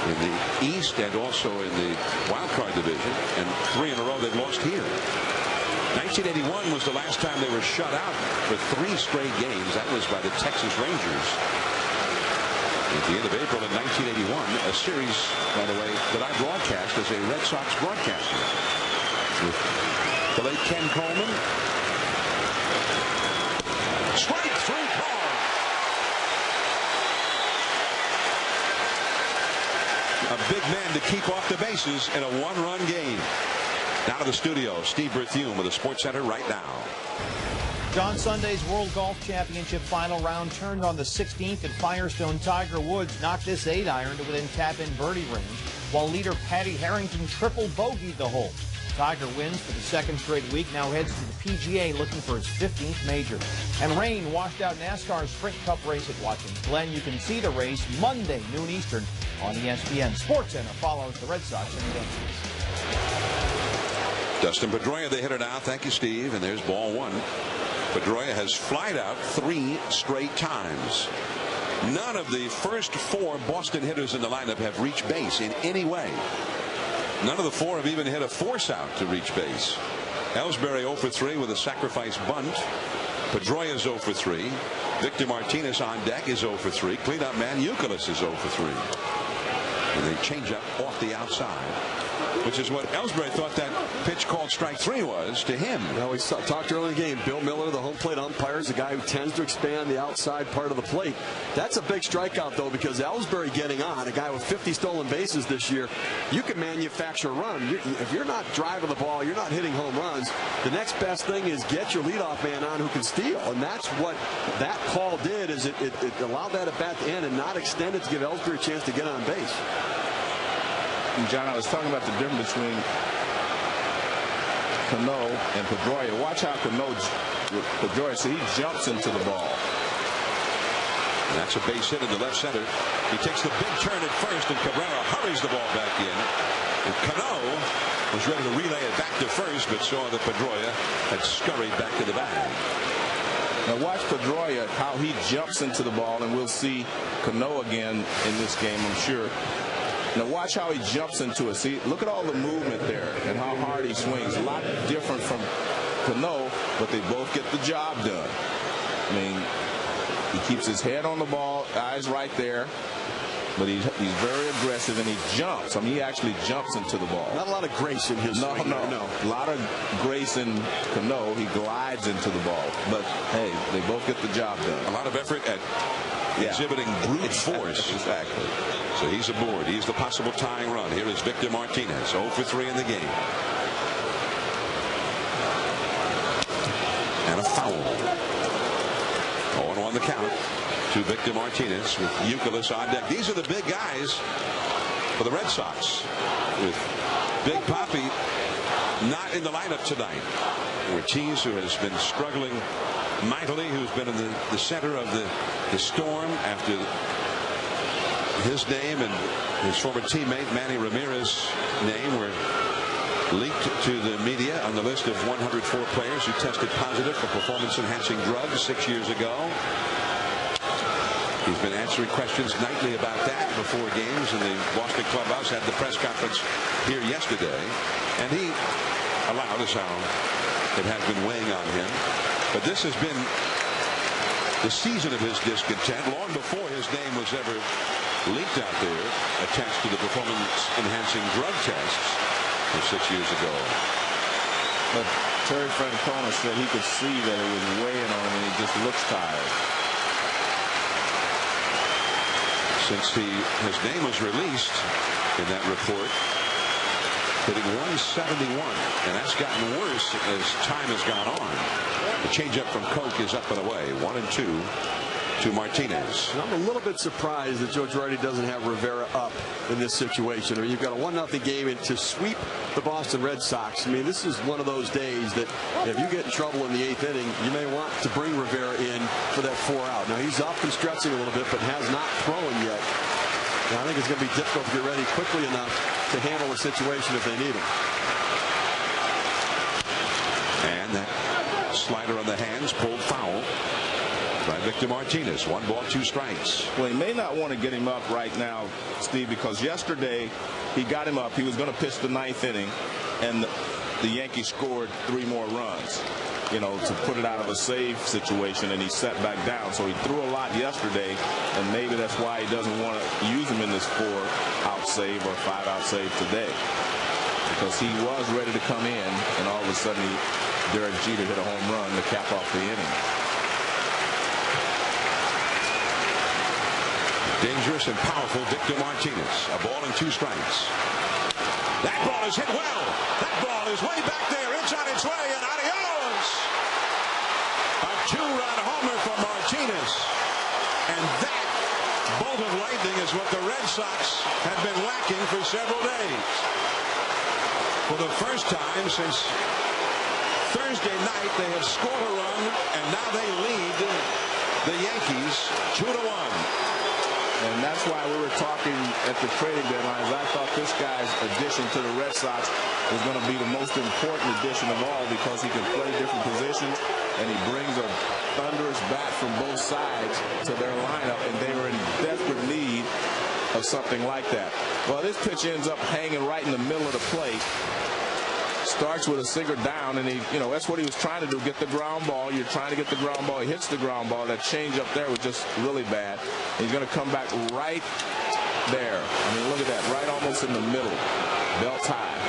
in the East and also in the wild card division, and 3 in a row they've lost here. 1981 was the last time they were shut out for 3 straight games. That was by the Texas Rangers at the end of April in 1981, a series, by the way, that I broadcast as a Red Sox broadcaster with the late Ken Coleman. Strike through call. a big man to keep off the bases in a one-run game. Now to the studio, Steve Berthume with the Sports Center right now. John, Sunday's World Golf Championship final round turned on the 16th at Firestone. Tiger Woods knocked this 8-iron to within tap-in birdie range, while leader Patty Harrington triple bogeyed the hole. Tiger wins for the second straight week, now heads to the PGA looking for his 15th major. And rain washed out NASCAR's Sprint Cup race at Watkins Glen. You can see the race Monday, noon Eastern on ESPN. Sports Center follows the Red Sox and the Yankees. Dustin Pedroia, the hitter now. Thank you, Steve. And there's ball one. Pedroia has flied out 3 straight times. None of the first 4 Boston hitters in the lineup have reached base in any way. None of the 4 have even hit a force out to reach base. Ellsbury 0 for 3 with a sacrifice bunt. Pedroia is 0 for 3. Victor Martinez on deck is 0 for 3. Cleanup man YANKEES is 0 for 3. And they change up off the outside, which is what Ellsbury thought that pitch called strike 3 was to him. Well, we talked earlier in the game. Bill Miller, the home plate umpire, is a guy who tends to expand the outside part of the plate. That's a big strikeout, though, because Ellsbury getting on, a guy with 50 stolen bases this year, you can manufacture a run. If you're not driving the ball, you're not hitting home runs, the next best thing is get your leadoff man on who can steal. And that's what that call did, is it allowed that at bat to end and not extend it to give Ellsbury a chance to get on base. And John, I was talking about the difference between Cano and Pedroia. Watch how Pedroia, so he jumps into the ball. And that's a base hit in the left center. He takes the big turn at first, and Cabrera hurries the ball back in. And Cano was ready to relay it back to first, but saw that Pedroia had scurried back to the bag. Now watch Pedroia, how he jumps into the ball, and we'll see Cano again in this game, I'm sure. Now watch how he jumps into it. See, look at all the movement there and how hard he swings. A lot different from Cano, but they both get the job done. I mean, he keeps his head on the ball, eyes right there, but he's very aggressive, and he jumps. I mean, he actually jumps into the ball. Not a lot of grace in his swing. No. A lot of grace in Cano. He glides into the ball. But, hey, they both get the job done. A lot of effort at exhibiting brute force. Exactly. So he's aboard. He's the possible tying run. Here is Victor Martinez, 0 for 3 in the game. And a foul. 0-1 the count to Victor Martinez with YANKEES on deck. These are the big guys for the Red Sox, with Big Papi not in the lineup tonight. Ortiz, who has been struggling mightily, who's been in the center of the storm after his name and his former teammate Manny Ramirez's name were leaked to the media on the list of 104 players who tested positive for performance-enhancing drugs 6 years ago. He's been answering questions nightly about that before games, and the Boston clubhouse had the press conference here yesterday, and he allowed us how it has been weighing on him. But this has been the season of his discontent long before his name was ever leaked out there, attached to the performance-enhancing drug tests from 6 years ago. But Terry Francona said he could see that it was weighing on him, and he just looks tired. Since his name was released in that report, hitting 171, and that's gotten worse as time has gone on. The changeup from Koch is up and away, 1-2 to Martinez. I'm a little bit surprised that Joe Girardi doesn't have Rivera up in this situation. I mean, you've got a 1-0 game, and to sweep the Boston Red Sox, I mean, this is one of those days that if you get in trouble in the 8th inning, you may want to bring Rivera in for that 4-out. Now, he's up and stretching a little bit, but has not thrown yet. And I think it's going to be difficult to get ready quickly enough to handle the situation if they need him. And that slider on the hands pulled foul by Victor Martinez. 1 ball, 2 strikes. Well, he may not want to get him up right now, Steve, because yesterday he got him up. He was going to pitch the 9th inning, and the Yankees scored 3 more runs, you know, to put it out of a save situation, and he sat back down. So he threw a lot yesterday, and maybe that's why he doesn't want to use him in this 4-out save or 5-out save today, because he was ready to come in, and all of a sudden Derek Jeter hit a home run to cap off the inning. Dangerous and powerful Victor Martinez. A ball and 2 strikes. That ball is hit well. That ball is way back there. It's on its way, and adios! A 2-run homer for Martinez. And that bolt of lightning is what the Red Sox have been lacking for several days. For the first time since Thursday night, they have scored a run, and now they lead the Yankees 2-1. And that's why we were talking at the trading deadlines. I thought this guy's addition to the Red Sox was going to be the most important addition of all because he can play different positions and he brings a thunderous bat from both sides to their lineup, and they were in desperate need of something like that. Well, this pitch ends up hanging right in the middle of the plate. Starts with a sinker down, and that's what he was trying to do, get the ground ball. You're trying to get the ground ball. He hits the ground ball. That change up there was just really bad. He's going to come back right there. I mean, look at that, right almost in the middle, belt high.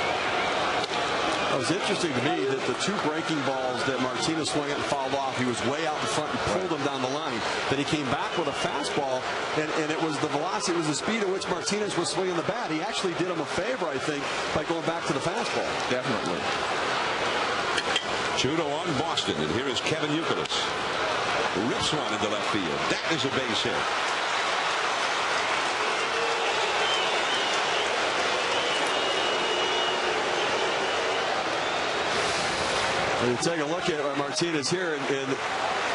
It was interesting to me that the 2 breaking balls that Martinez swung at and fouled off, he was way out in front and pulled them down the line. Then he came back with a fastball, and it was the velocity, it was the speed at which Martinez was swinging the bat. He actually did him a favor, I think, by going back to the fastball. Definitely. 2-1 Boston, and here is Kevin Youkilis. Rips one into left field. That is a base hit. You take a look at Martinez here, and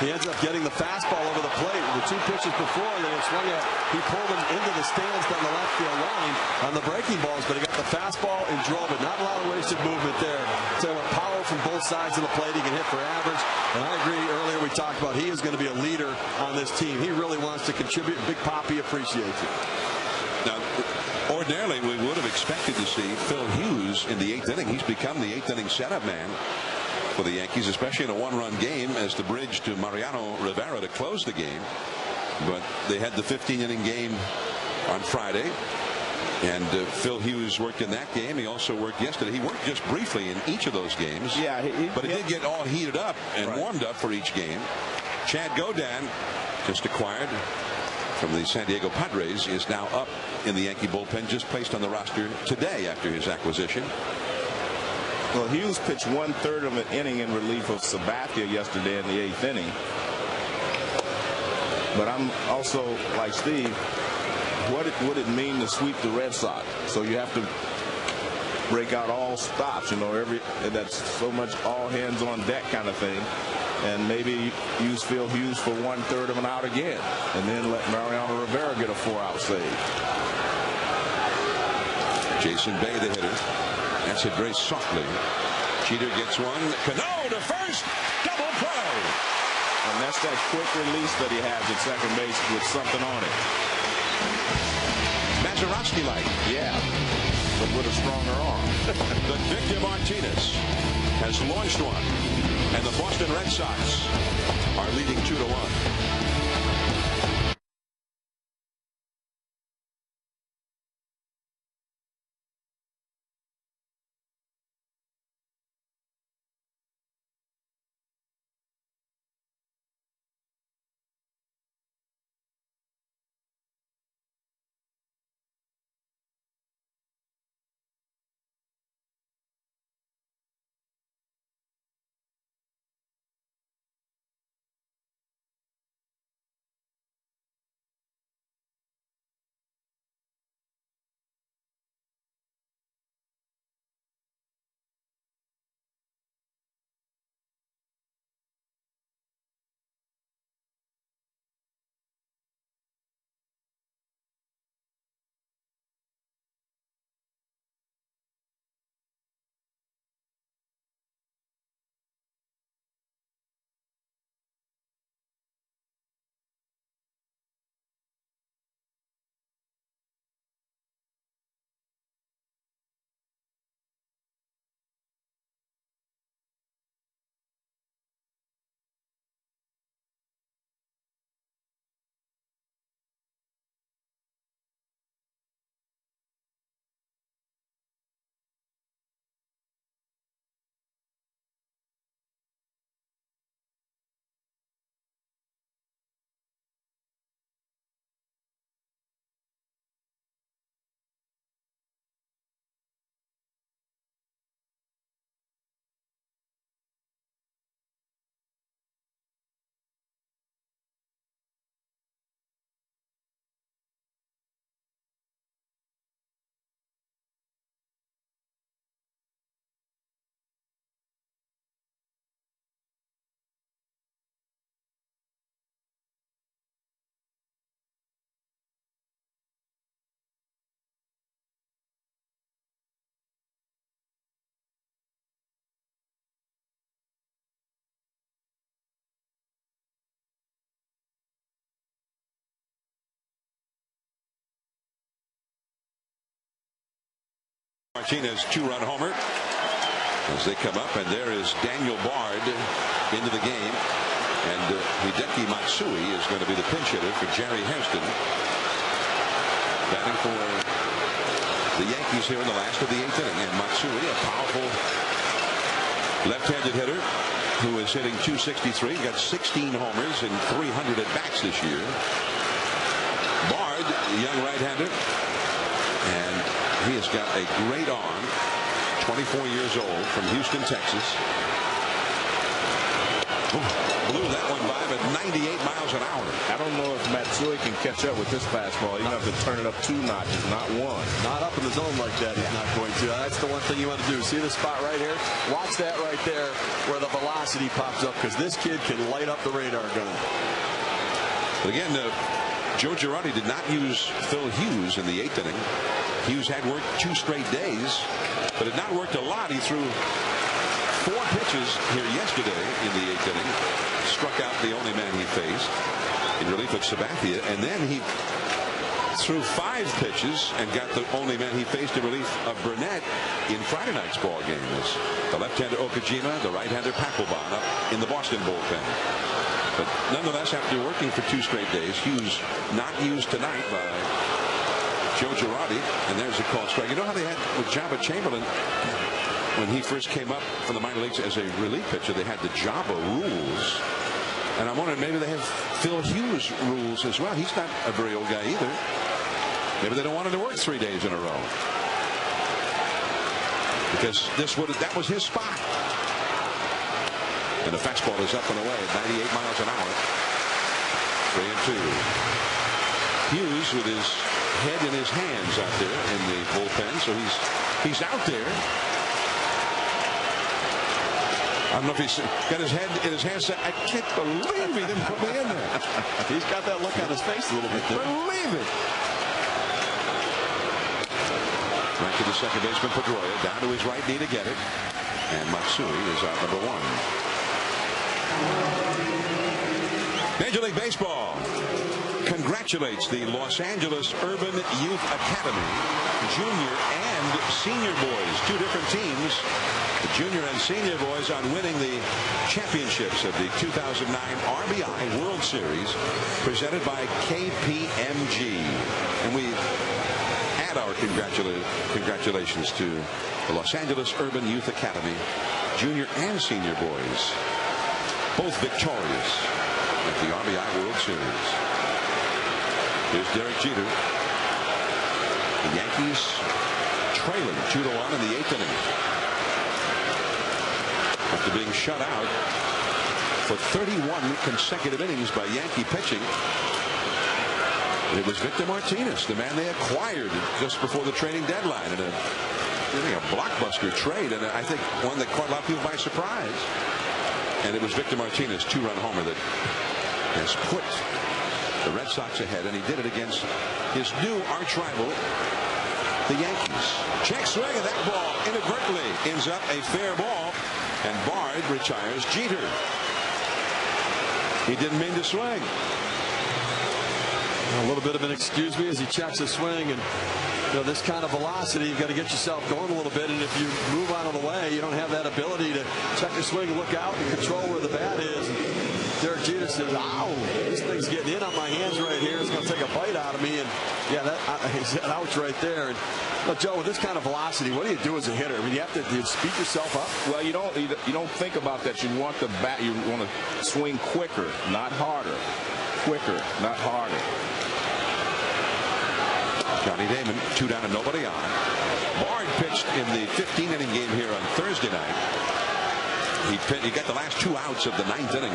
he ends up getting the fastball over the plate. The 2 pitches before that he swung at, he pulled him into the stands down the left field line on the breaking balls, but he got the fastball and drove it. Not a lot of wasted movement there. So with power from both sides of the plate, he can hit for average. And I agree, earlier we talked about he is going to be a leader on this team. He really wants to contribute. Big Papi appreciates it. Now, ordinarily, we would have expected to see Phil Hughes in the 8th inning. He's become the 8th inning setup man for the Yankees, especially in a 1-run game, as the bridge to Mariano Rivera to close the game. But they had the 15-inning game on Friday, and Phil Hughes worked in that game. He also worked yesterday. He worked just briefly in each of those games. Yeah, but he did get all heated up and warmed up for each game. Chad Godin, just acquired from the San Diego Padres, is now up in the Yankee bullpen, just placed on the roster today after his acquisition. Well, Hughes pitched 1/3 of an inning in relief of Sabathia yesterday in the 8th inning. But I'm also, like Steve, what would it mean to sweep the Red Sox? So you have to break out all stops, that's so much all hands on deck kind of thing. And maybe use Phil Hughes for 1/3 of an out again, and then let Mariano Rivera get a 4-out save. Jason Bay, the hitter. That's hit very softly. Jeter gets one. Cano to first. Double play. And that's that quick release that he has at second base with something on it. Mazeroski-like. Yeah, but with a stronger arm. But Victor Martinez has launched one. And the Boston Red Sox are leading 2-1. Martinez 2-run homer as they come up, and there is Daniel Bard into the game, and Hideki Matsui is going to be the pinch hitter for Jerry Hairston, batting for the Yankees here in the last of the 8th inning. And Matsui, a powerful left-handed hitter who is hitting .263, got 16 homers and 300 at bats this year. Bard, a young right-hander, and he has got a great arm. 24 years old, from Houston, Texas. Blew that one by at 98 miles an hour. I don't know if Matsui can catch up with this fastball. You're going to have to turn it up 2 notches, not 1. Not up in the zone like that. He's not going to. That's the one thing you want to do. See the spot right here? Watch that right there where the velocity pops up, because this kid can light up the radar gun. But again, Joe Girardi did not use Phil Hughes in the 8th inning. Hughes had worked 2 straight days, but had not worked a lot. He threw 4 pitches here yesterday in the 8th inning, struck out the only man he faced in relief of Sabathia, and then he threw 5 pitches and got the only man he faced in relief of Burnett in Friday night's ball game. The left-hander Okajima, the right-hander Papelbon up in the Boston bullpen. But nonetheless, after working for 2 straight days, Hughes not used tonight by Joe Girardi, and there's a called strike. You know how they had with Jabba Chamberlain when he first came up from the minor leagues as a relief pitcher? They had the Jabba rules, and I'm wondering maybe they have Phil Hughes rules as well. He's not a very old guy either. Maybe they don't want him to work 3 days in a row, because that was his spot. And the fastball is up and away at 98 miles an hour. 3-2. Hughes with his head in his hands out there in the bullpen, so he's out there. I don't know if he's got his head in his hands. I can't believe he didn't put me in there. He's got that look on his face a little bit there. Believe it. Right to the second baseman Pedroia, down to his right knee to get it, and Matsui is out number 1. Major League Baseball congratulates the Los Angeles Urban Youth Academy junior and senior boys, 2 different teams, the junior and senior boys, on winning the championships of the 2009 RBI World Series presented by KPMG. And we add our congratulations to the Los Angeles Urban Youth Academy junior and senior boys, both victorious at the RBI World Series. Here's Derek Jeter. The Yankees trailing 2-1 in the 8th inning, after being shut out for 31 consecutive innings by Yankee pitching. It was Victor Martinez, the man they acquired just before the trading deadline, in a blockbuster trade, and I think one that caught a lot of people by surprise. And it was Victor Martinez, 2-run homer, that has put the Red Sox ahead, and he did it against his new arch rival, the Yankees. Check swing, and that ball inadvertently ends up a fair ball, and Bard retires Jeter. He didn't mean to swing. A little bit of an excuse me as he checks the swing, and this kind of velocity, you've got to get yourself going a little bit, and if you move out of the way, you don't have that ability to check your swing, look out, and control where the bat is. Derek Jeter says, ow, this thing's getting in on my hands right here. It's going to take a bite out of me. And yeah, he said ouch right there. And Joe, with this kind of velocity, what do you do as a hitter? I mean, you have to speed yourself up. Well, you don't think about that. You want the bat, you want to swing quicker, not harder. Quicker, not harder. Johnny Damon, 2 down and nobody on. Bard pitched in the 15-inning game here on Thursday night. He got the last 2 outs of the 9th inning.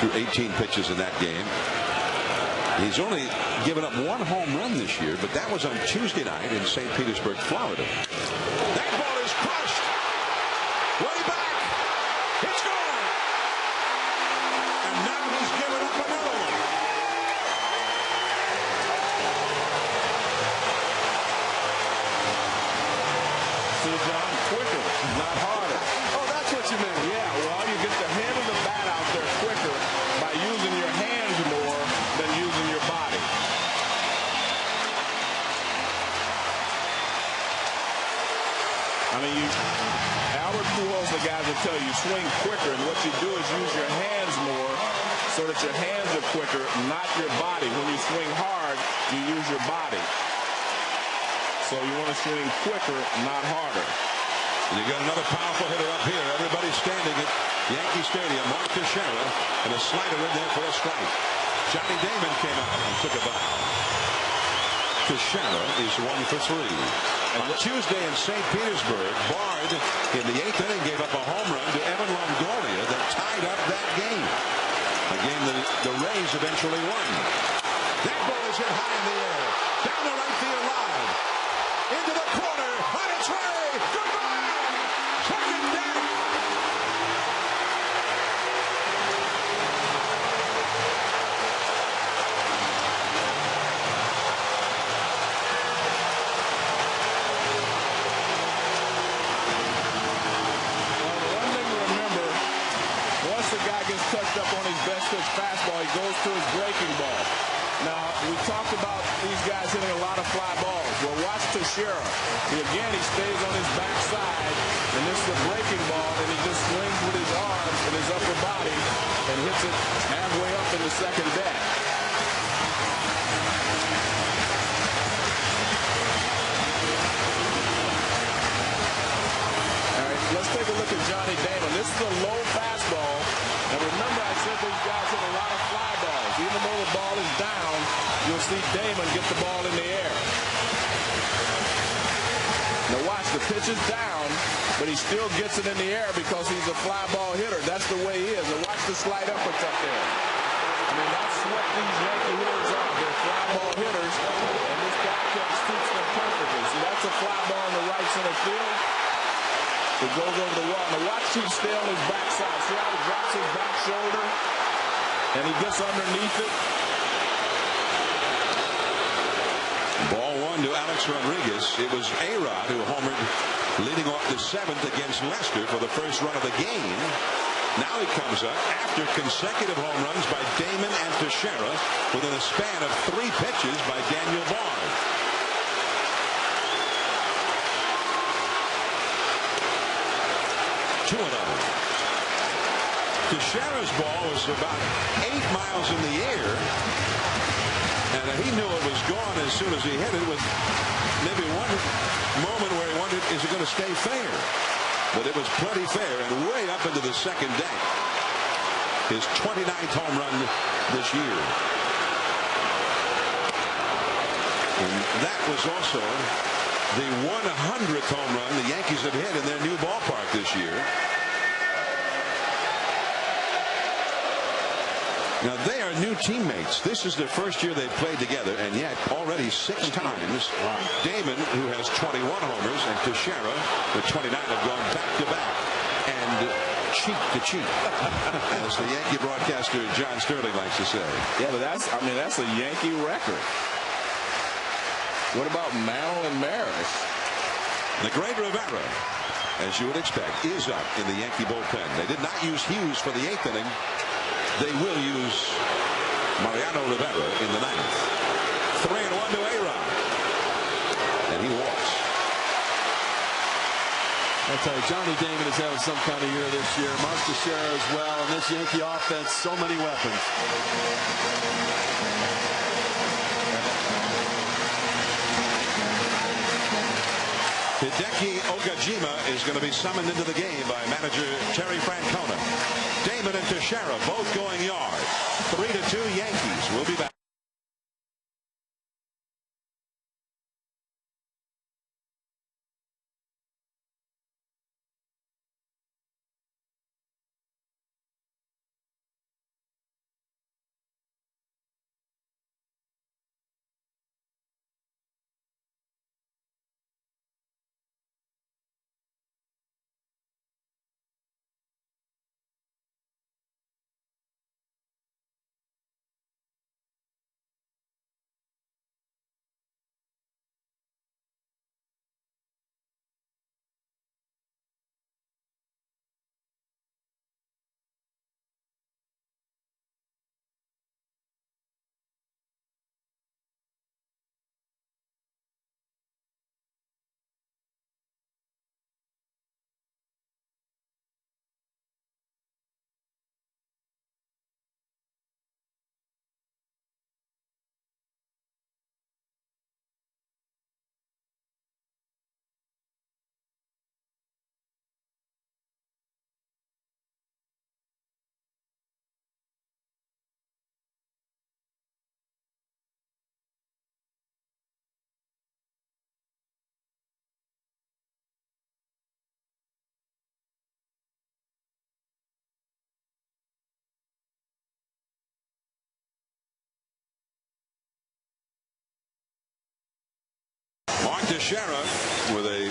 Threw 18 pitches in that game. He's only given up 1 home run this year, but that was on Tuesday night in St. Petersburg, Florida. That ball is crushed. Way back. It's gone. And now he's given up another one. See, John, quicker, not harder. Oh, that's what you meant. Yeah, well, you get the head of the bat out there quicker by using your hands more than using your body. to tell you, swing quicker. And what you do is use your hands more so that your hands are quicker, not your body. When you swing hard, you use your body. So you want to swing quicker, not harder. And you got another powerful hitter up here. Everybody's standing at Yankee Stadium. Mark Teixeira, and a slider in there for a strike. Johnny Damon came out and took a bow. Teixeira is 1 for 3. On Tuesday in St. Petersburg, Bard in the 8th inning gave up a home run to Evan Longoria that tied up that game. A game that the Rays eventually won. That ball is hit high in the air. Down the right field line. Into the corner. On its way. Goodbye. Second down. Touched up on his best pitch fastball, he goes to his breaking ball. Now, we talked about these guys hitting a lot of fly balls. Well, watch Teixeira. Again, he stays on his backside, and this is a breaking ball, and he just swings with his arms and his upper body and hits it halfway up in the second deck. All right, let's take a look at Johnny Damon. This is a low fastball. And remember, I said these guys hit a lot of fly balls. Even though the ball is down, you'll see Damon get the ball in the air. Now watch, the pitch is down, but he still gets it in the air because he's a fly ball hitter. That's the way he is. And watch the slide upwards up there. I mean, that's what these Yankee hitters are. They're fly ball hitters, and this guy suits them perfectly. See, that's a fly ball in the right center field. It goes over the wall. Now watch him stay on his backside. See how he drops his back shoulder? And he gets underneath it. Ball 1 to Alex Rodriguez. It was A-Rod who homered leading off the 7th against Lester for the first run of the game. Now he comes up after consecutive home runs by Damon and Teixeira within a span of 3 pitches by Daniel Bard. Teixeira's ball was about 8 miles in the air, and he knew it was gone as soon as he hit it, with maybe one moment where he wondered, is it going to stay fair? But it was plenty fair and way up into the second deck. His 29th home run this year. And that was also the 100th home run the Yankees have hit in their new ballpark this year. Now, they are new teammates. This is their first year they've played together, and yet already 6 times, Damon, who has 21 homers, and Teixeira, with 29, have gone back-to-back and cheek to cheek, as the Yankee broadcaster John Sterling likes to say. Yeah, but that's a Yankee record. What about Mantle and Maris? The great Rivera, as you would expect, is up in the Yankee bullpen. They did not use Hughes for the 8th inning. They will use Mariano Rivera in the 9th. 3-1 to A-Rod. And he walks. I'll tell you, Johnny Damon is having some kind of year this year. Mark Teixeira as well. And this Yankee offense, so many weapons. Hideki Okajima is going to be summoned into the game by manager Terry Francona. Damon and Teixeira both going yard. 3-2 Yankees. We'll be back. Teixeira with a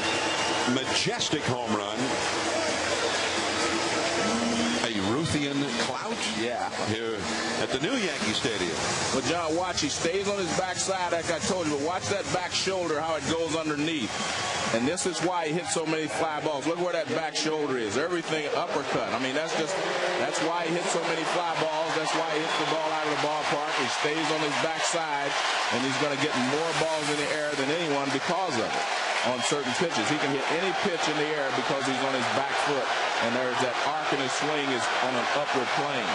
majestic home run. A Ruthian clout, yeah, here at the new Yankee Stadium. But John, watch, he stays on his backside, like I told you, but watch that back shoulder, how it goes underneath. And this is why he hits so many fly balls. Look where that back shoulder is. Everything uppercut. I mean, that's why he hits so many fly balls. That's why he hits the ball out of the ballpark. He stays on his backside, and he's going to get more balls in the air than anyone because of it. On certain pitches, he can hit any pitch in the air because he's on his back foot, and there's that arc in his swing is on an upward plane.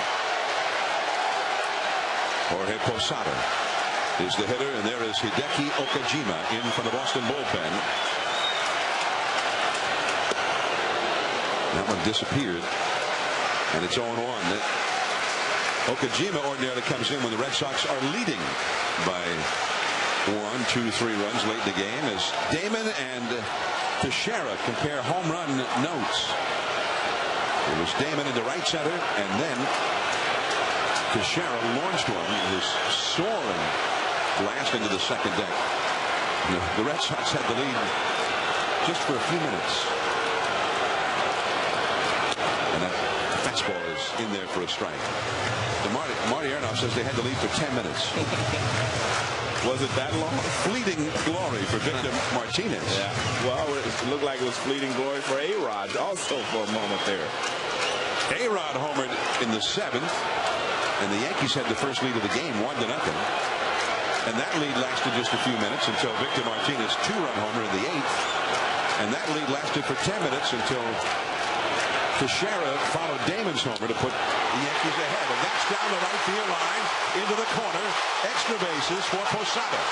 Jorge Posada is the hitter, and there is Hideki Okajima in from the Boston bullpen. That one disappeared, and it's 0-1. Okajima ordinarily comes in when the Red Sox are leading by 1, 2, 3 runs late in the game, as Damon and Teixeira compare home run notes. It was Damon into right center, and then Teixeira launched one. His soaring blast into the second deck. The Red Sox had the lead just for a few minutes. And that fastball is in there for a strike. Marty Aronoff says they had the lead for 10 minutes. Was it that long? Fleeting glory for Victor Martinez. Yeah. Well, it looked like it was fleeting glory for A-Rod also for a moment there. A-Rod homered in the 7th, and the Yankees had the first lead of the game, 1-0. And that lead lasted just a few minutes until Victor Martinez' 2-run homer in the 8th. And that lead lasted for 10 minutes until Teixeira followed Damon's homer to put the Yankees ahead. And that's down the right field line into the corner. Extra bases for Posada.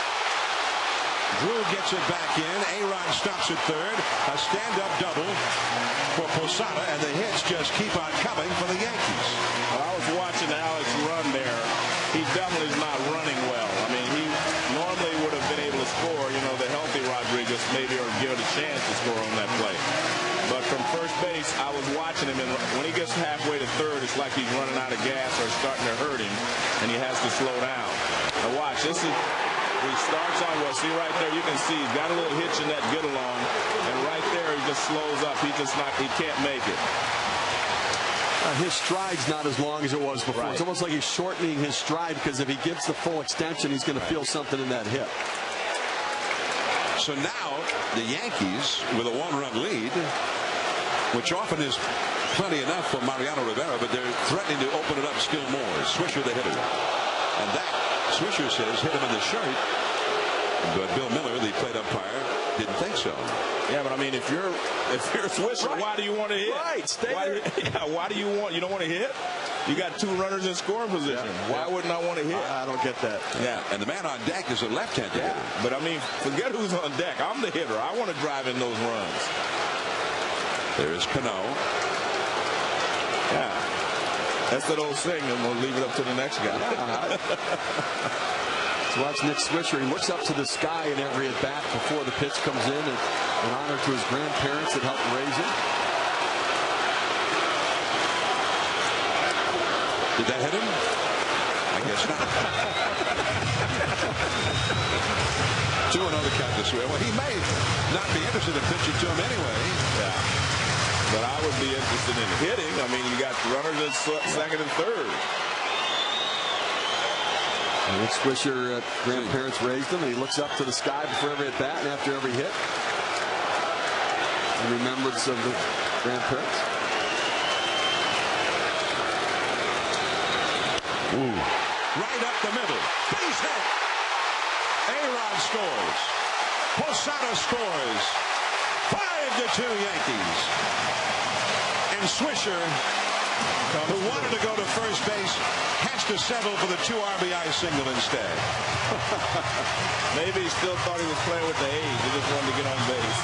Drew gets it back in. A-Rod stops at third. A stand-up double for Posada, and the hits just keep on coming for the Yankees. Well, I was watching Alex run there. He definitely is not running well. I mean, he normally would have been able to score. You know, the healthy Rodriguez maybe or give it a chance to score on that play. But from first base, I was watching him, and when he gets halfway to third, it's like he's running out of gas or it's starting to hurt him, and he has to slow down. Now watch, this is, he starts on, well, see right there, you can see he's got a little hitch in that get along, and right there he just slows up. He can't make it. His stride's not as long as it was before. Right. It's almost like he's shortening his stride, because if he gives the full extension, he's going to feel something in that hip. So now the Yankees with a 1-run lead, which often is plenty enough for Mariano Rivera, but they're threatening to open it up still more. Swisher the hitter. And that, Swisher says, hit him in the shirt. But Bill Miller, the plate umpire, didn't think so. Yeah, but I mean, if you're Swisher, right, why do you want to hit? Right, stay there. Why do you don't want to hit? You got 2 runners in scoring position. Yeah. Why wouldn't I want to hit? I don't get that. Yeah, and the man on deck is a left-handed hitter. But I mean, forget who's on deck. I'm the hitter. I want to drive in those runs. There is Cano. Yeah. That's that old saying, and we'll leave it up to the next guy. So watch Nick Swisher. He looks up to the sky in every at-bat before the pitch comes in, and an honor to his grandparents that helped raise him. Did that hit him? I guess not. 2-0 count this way. Well, he may not be interested in pitching to him anyway. Yeah. But I would be interested in hitting. I mean, you got runners at second and third. Nick Swisher, grandparents raised him, and he looks up to the sky before every at-bat and after every hit. In remembrance of the grandparents. Ooh. Right up the middle. Base hit. A-Rod scores. Posada scores. 5-2 Yankees. And Swisher, who wanted to go to first base, has to settle for the 2 RBI single instead. Maybe he still thought he was playing with the A's. He just wanted to get on base.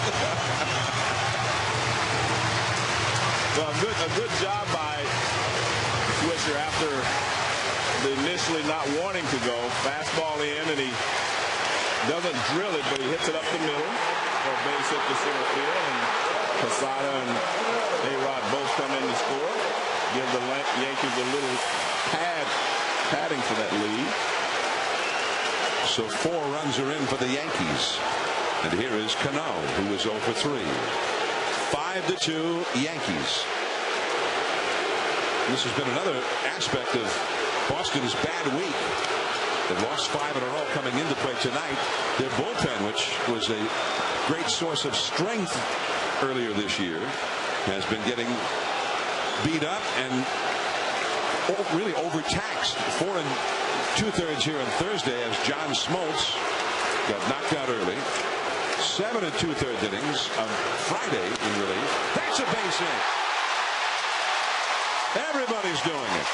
Well, a good job by Swisher after initially not wanting to go. Fastball in, and he doesn't drill it, but he hits it up the middle for a base hit to center field. And Posada and A-Rod both come in to score. Give the Yankees a little padding for that lead. So 4 runs are in for the Yankees. And here is Cano, who was 0 for 3. 5-2 Yankees. This has been another aspect of Boston's bad week. They've lost 5 in a row coming into play tonight. Their bullpen, which was a great source of strength earlier this year, has been getting beat up and really overtaxed. 4 2/3 here on Thursday as John Smoltz got knocked out early. 7 2/3 innings on Friday in relief. That's a base hit. Everybody's doing it.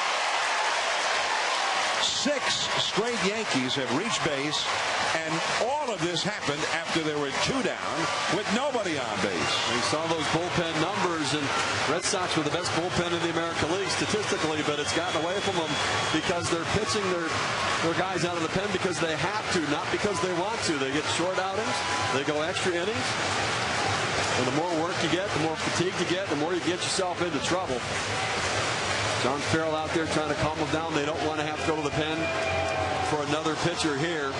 6 straight Yankees have reached base, and all of this happened after there were 2 down with nobody on base. We saw those bullpen numbers, and Red Sox were the best bullpen in the American League statistically, but it's gotten away from them because they're pitching their guys out of the pen because they have to, not because they want to. They get short outings, they go extra innings, and the more work you get, the more fatigue you get, the more you get yourself into trouble. John Farrell out there trying to calm them down. They don't want to have to go to the pen for another pitcher here.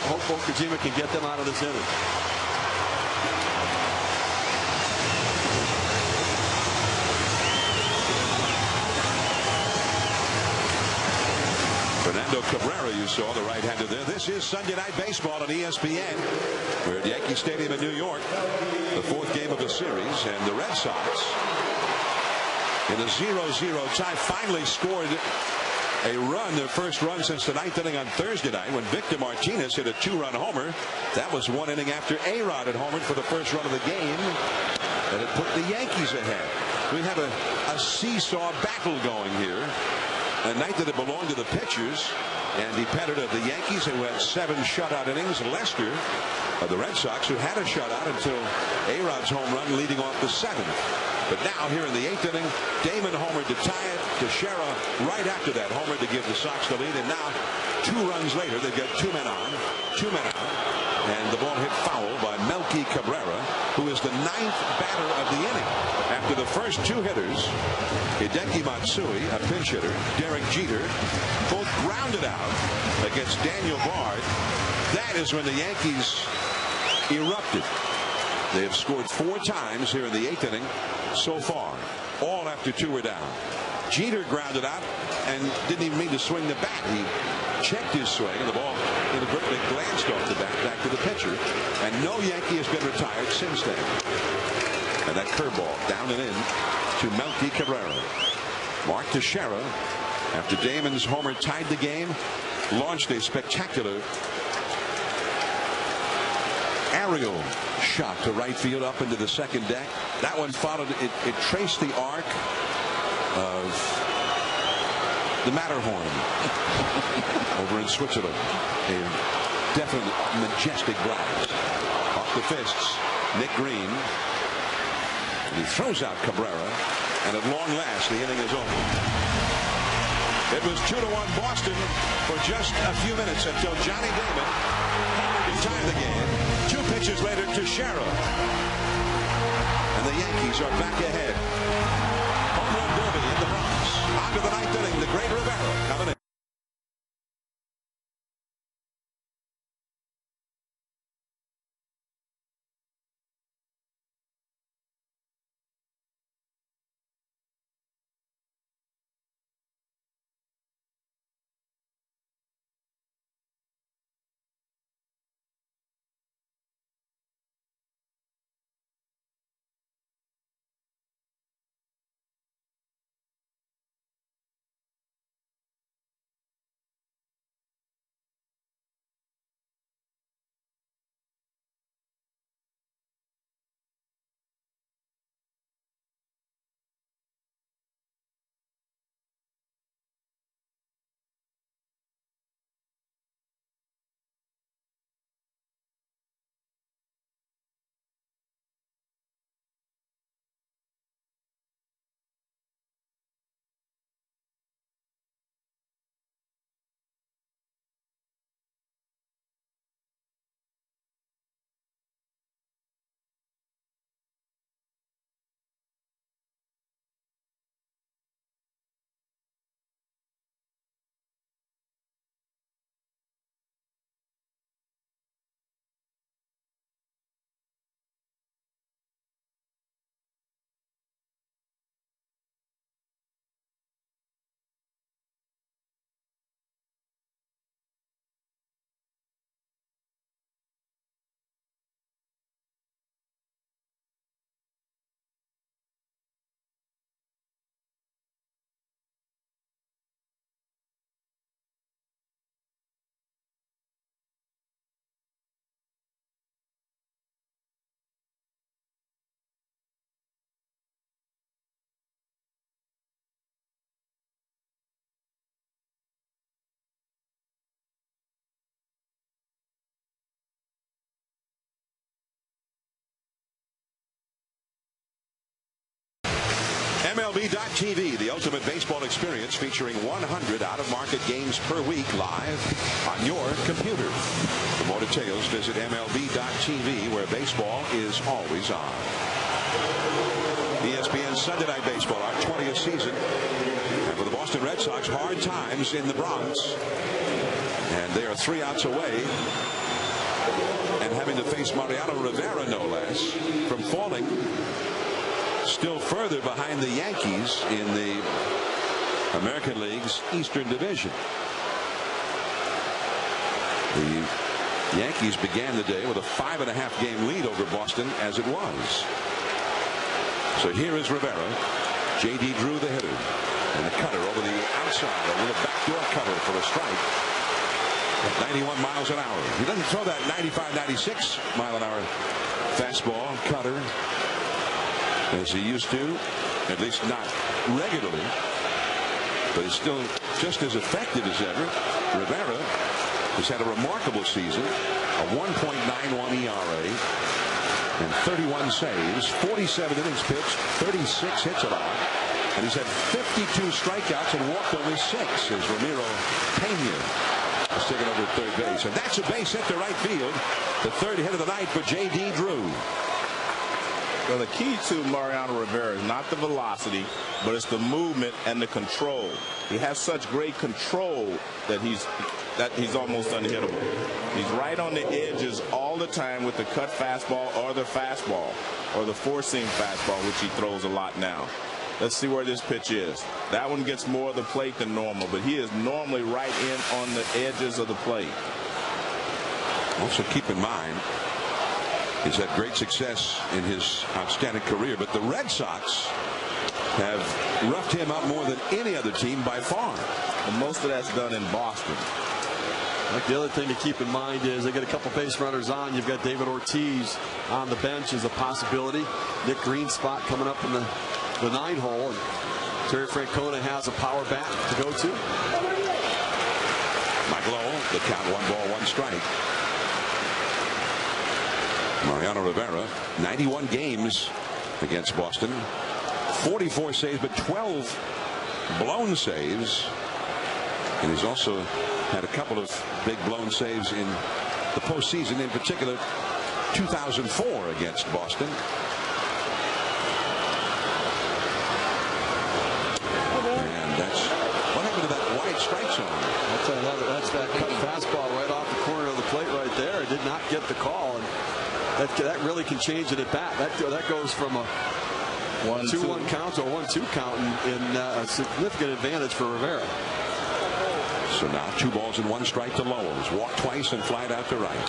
Hopefully Kojima can get them out of this inning. Fernando Cabrera, you saw the right-hander there. This is Sunday Night Baseball on ESPN. We're at Yankee Stadium in New York, the 4th game of the series, and the Red Sox, in a 0-0 tie, finally scored a run, their first run since the 9th inning on Thursday night when Victor Martinez hit a 2-run homer. That was 1 inning after A-Rod had homered for the first run of the game, and it put the Yankees ahead. We have a seesaw battle going here. A night that it belonged to the pitchers. Andy Pettit of the Yankees, who had 7 shutout innings. Lester of the Red Sox, who had a shutout until A-Rod's home run leading off the 7th. But now here in the 8th inning, Damon homered to tie it. Teixeira right after that homer to give the Sox the lead. And now 2 runs later, they've got 2 men on, 2 men out. And the ball hit foul by Melky Cabrera, who is the 9th batter of the inning. After the first 2 hitters, Hideki Matsui, a pinch hitter, Derek Jeter, both grounded out against Daniel Bard. That is when the Yankees erupted. They have scored 4 times here in the 8th inning so far, all after 2 were down. Jeter grounded out and didn't even mean to swing the bat. He checked his swing, and the ball inadvertently glanced off the bat back to the pitcher. And no Yankee has been retired since then. And that curveball down and in to Melky Cabrera. Mark Teixeira, after Damon's homer tied the game, launched a spectacular aerial shot to right field up into the second deck. That one followed, it traced the arc of the Matterhorn over in Switzerland. A definite majestic blast. Off the fists, Nick Green. And he throws out Cabrera, and at long last the inning is over. It was 2-1 Boston for just a few minutes until Johnny Damon homered to tie the game. 2 pitches later, Teixeira. And the Yankees are back ahead. Home run derby in the Bronx. On to the 9th inning, the great Rivera coming in. MLB.TV, the ultimate baseball experience featuring 100 out-of-market games per week live on your computer. For more details, visit MLB.TV, where baseball is always on. ESPN Sunday Night Baseball, our 20th season. And for the Boston Red Sox, hard times in the Bronx. And they are 3 outs away and having to face Mariano Rivera, no less, from falling still further behind the Yankees in the American League's Eastern Division. The Yankees began the day with a 5.5 game lead over Boston as it was. So here is Rivera. J.D. Drew, the hitter, and the cutter over the outside, a little backdoor cutter for a strike at 91 miles an hour. He doesn't throw that 95, 96 mile an hour fastball cutter as he used to, at least not regularly, but is still just as effective as ever. Rivera has had a remarkable season, a 1.91 ERA and 31 saves, 47 innings pitched, 36 hits allowed, and he's had 52 strikeouts and walked only 6 as Ramiro Pena is taken over at third base. And that's a base hit to right field, the third hit of the night for J.D. Drew. Well, the key to Mariano Rivera is not the velocity, but it's the movement and the control. He has such great control that he's almost unhittable. He's right on the edges all the time with the cut fastball or the fastball or the four-seam fastball, which he throws a lot now. Let's see where this pitch is. That one gets more of the plate than normal, but he is normally right in on the edges of the plate. Also keep in mind, he's had great success in his outstanding career, but the Red Sox have roughed him up more than any other team by far. And most of that's done in Boston. Like the other thing to keep in mind is they get a couple base runners on. You've got David Ortiz on the bench as a possibility. Nick Green's spot coming up in the 9 hole. And Terry Francona has a power bat to go to. Mike Lowell, the count 1-1 strike. Mariano Rivera, 91 games against Boston, 44 saves, but 12 blown saves. And he's also had a couple of big blown saves in the postseason, in particular 2004 against Boston. And that's what happened to that wide strike zone. That's that cut fastball right off the corner of the plate right there. It did not get the call. And that really can change it at bat. That goes from a 1-2 count to a 1-2 count in a significant advantage for Rivera. So now 2 balls and 1 strike to Lowell. He's walked twice and flied out to right.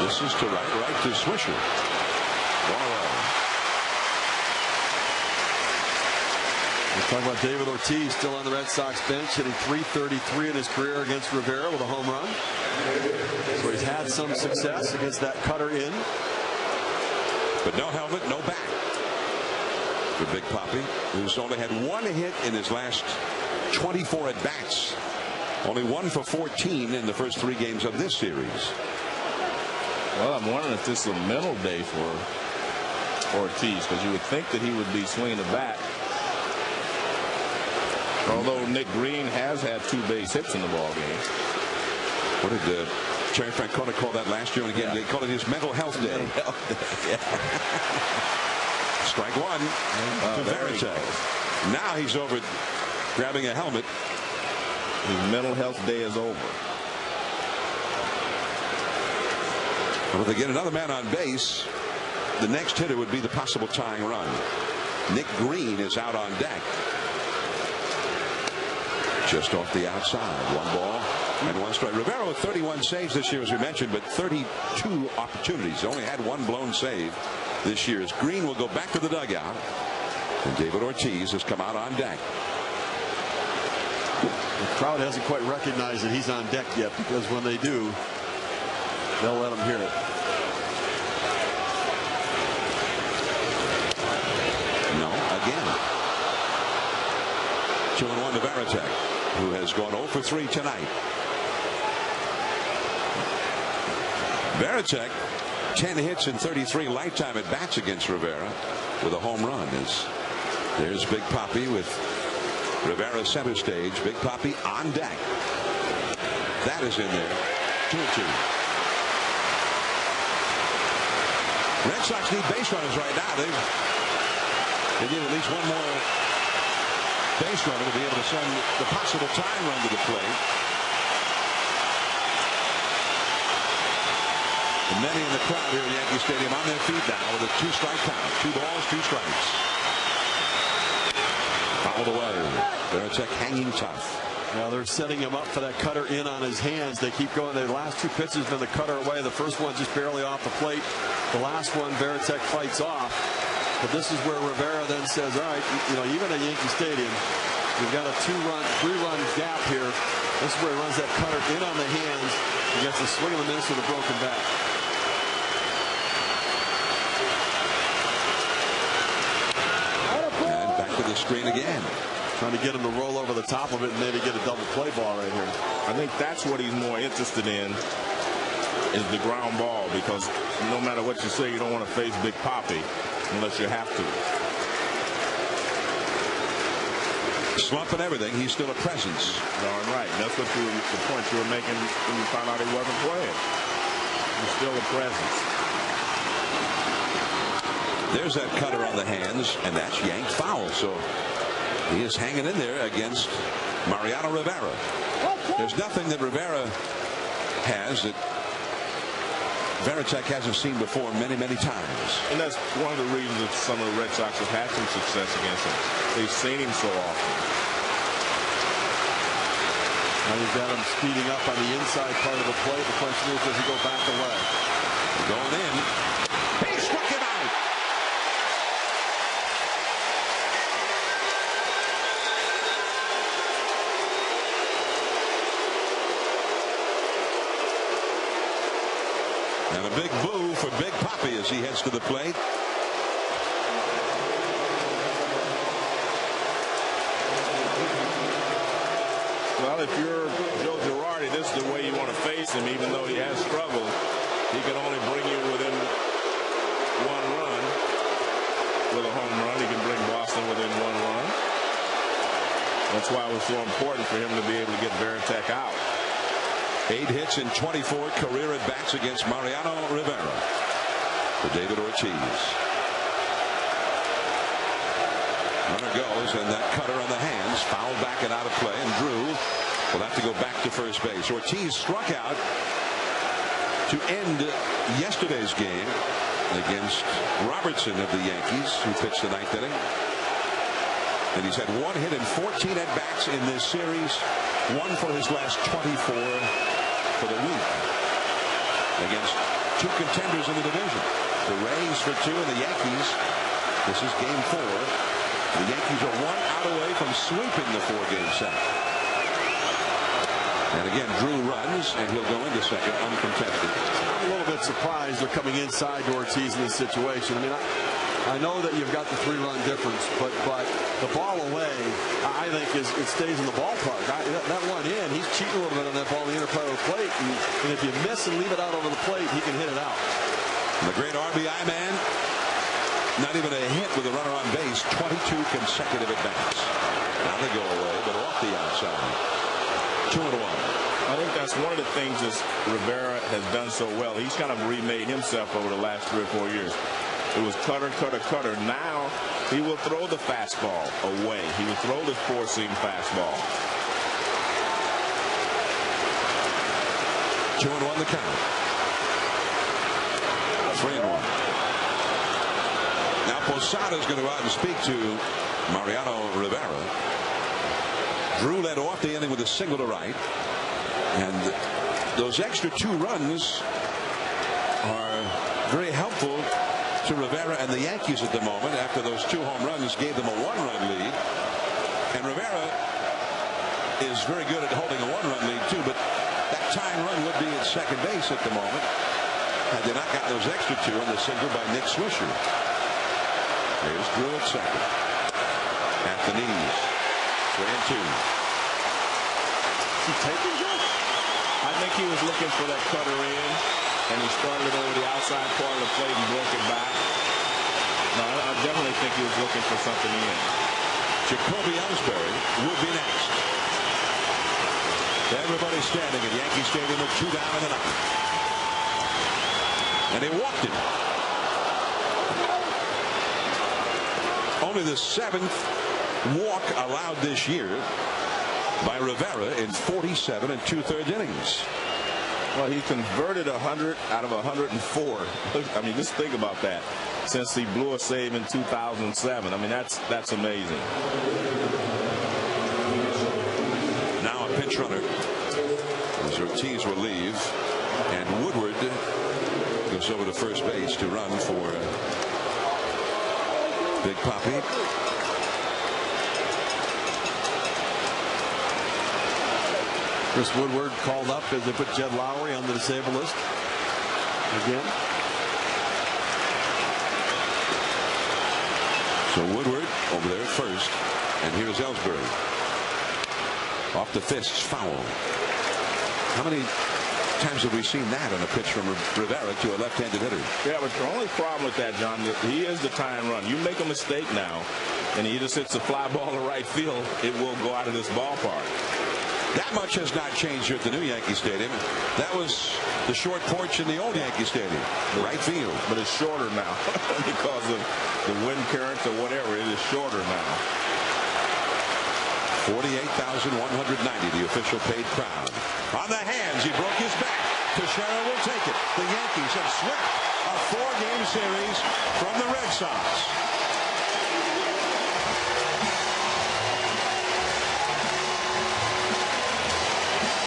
This is to right to Swisher. 1-0. We're talking about David Ortiz still on the Red Sox bench, hitting .333 in his career against Rivera with a home run. So he's had some success against that cutter in. But no helmet, no bat for Big Papi, who's only had 1 hit in his last 24 at-bats. Only 1 for 14 in the first 3 games of this series. Well, I'm wondering if this is a mental day for Ortiz, because you would think that he would be swinging the bat. Although Nick Green has had 2 base hits in the ball game. What did Terry Francona call that last year? And again, they called it his mental health day. Mental health day. Yeah. Strike 1 to Veritek. Now he's over grabbing a helmet. His mental health day is over. Well, if they get another man on base, the next hitter would be the possible tying run. Nick Green is out on deck. Just off the outside. 1 ball and 1 strike. Rivera with 31 saves this year, as we mentioned, but 32 opportunities. Only had 1 blown save this year. As Green will go back to the dugout, and David Ortiz has come out on deck. The crowd hasn't quite recognized that he's on deck yet, because when they do, they'll let him hear it. No, again. 2-1 to Veritek, who has gone 0 for 3 tonight. Veritek, 10 hits and 33 lifetime at bats against Rivera, with a home run. As There's Big Papi with Rivera center stage. Big Papi on deck. That is in there. 2-2. Red Sox need base runners right now. They need at least one more base runner to be able to send the possible time run to the plate. And many in the crowd here at Yankee Stadium on their feet now with a 2-strike count. 2 balls, 2 strikes. Fouled away. Veritek hanging tough. Well, they're setting him up for that cutter in on his hands. They keep going. The last 2 pitches been the cutter away. The first one just barely off the plate. The last one, Veritek fights off. But this is where Rivera then says, all right, even at Yankee Stadium, we've got a 3-run gap here. This is where he runs that cutter in on the hands. He gets a swing and a miss with a broken bat. And back to the screen again. Trying to get him to roll over the top of it and maybe get a double play ball right here. I think that's what he's more interested in, is the ground ball, because no matter what you say, you don't want to face Big Papi unless you have to. Slump and everything, he's still a presence. Darn right. That's what the point you were making when you found out he wasn't playing. He's still a presence. There's that cutter on the hands, and that's yanked foul. So he is hanging in there against Mariano Rivera. There's nothing that Rivera has that Veritek hasn't seen before many, many times. And that's one of the reasons that some of the Red Sox have had some success against him. They've seen him so often. Now you've got him speeding up on the inside part of the plate. The question is, does he go back away? Going in. He struck him out. And a big boo for Big Papi as he heads to the plate. Well, if you're Joe Girardi, this is the way you want to face him, even though he has struggled. He can only bring you within 1 run with a home run. He can bring Boston within 1 run. That's why it was so important for him to be able to get Veritek out. 8 hits in 24 career at-bats against Mariano Rivera for David Ortiz. Runner goes, and that cutter on the hands fouled back and out of play, and Drew will have to go back to first base. Ortiz struck out to end yesterday's game against Robertson of the Yankees, who pitched the 9th inning. And he's had 1 hit and 14 at-bats in this series, 1 for his last 24 for the week against 2 contenders in the division. The Rays for 2 and the Yankees. This is game 4. The Yankees are 1 out away from sweeping the 4-game set. And again, Drew runs, and he'll go into second uncontested. I'm a little bit surprised they're coming inside to Ortiz in this situation. I mean, I know that you've got the 3-run difference, but the ball away, I think it stays in the ballpark. That one in, he's cheating a little bit on that ball in the inner part of the plate, and if you miss and leave it out over the plate, he can hit it out. And the great RBI man, not even a hit with a runner on base, 22 consecutive at-bats. Now they go away, but off the outside. 2-1. I think that's one of the things that Rivera has done so well. He's kind of remade himself over the last 3 or 4 years. It was cutter, cutter, cutter. Now he will throw the fastball away. He will throw the 4-seam fastball. 2-1 the count. 3-1. Now Posada is going to go out and speak to Mariano Rivera. Drew led off the inning with a single to right. And those extra 2 runs are very helpful to Rivera and the Yankees at the moment, after those 2 home runs gave them a 1-run lead. And Rivera is very good at holding a 1-run lead too, but that tying run would be at second base at the moment had they not gotten those extra 2 on the single by Nick Swisher. There's Drew at second. At the knees. 3-2. Is he taking it? I think he was looking for that cutter in, and he started it over the outside part of the plate and broke it back. No, I definitely think he was looking for something in. Jacoby Ellsbury would be next. Everybody standing at Yankee Stadium with 2 down in the ninth. And he walked it. Only the 7th walk allowed this year by Rivera in 47 2/3 innings. Well, he converted 100 out of 104. I mean, just think about that. Since he blew a save in 2007. I mean, that's amazing. Now a pinch runner as Ortiz will leave, and Woodward goes over to first base to run for Big Papi. Chris Woodward called up as they put Jed Lowry on the disabled list again. So Woodward over there at first, and here's Ellsbury. Off the fists, foul. How many times have we seen that on a pitch from Rivera to a left-handed hitter? Yeah, but the only problem with that, John, he is the tying run. You make a mistake now, and he just hits a fly ball to right field, it will go out of this ballpark. That much has not changed here at the new Yankee Stadium. That was the short porch in the old Yankee Stadium, right field. But it's shorter now because of the wind currents or whatever. It is shorter now. 48,190, the official paid crowd. On the hands, he broke his back. Teixeira will take it. The Yankees have swept a 4-game series from the Red Sox.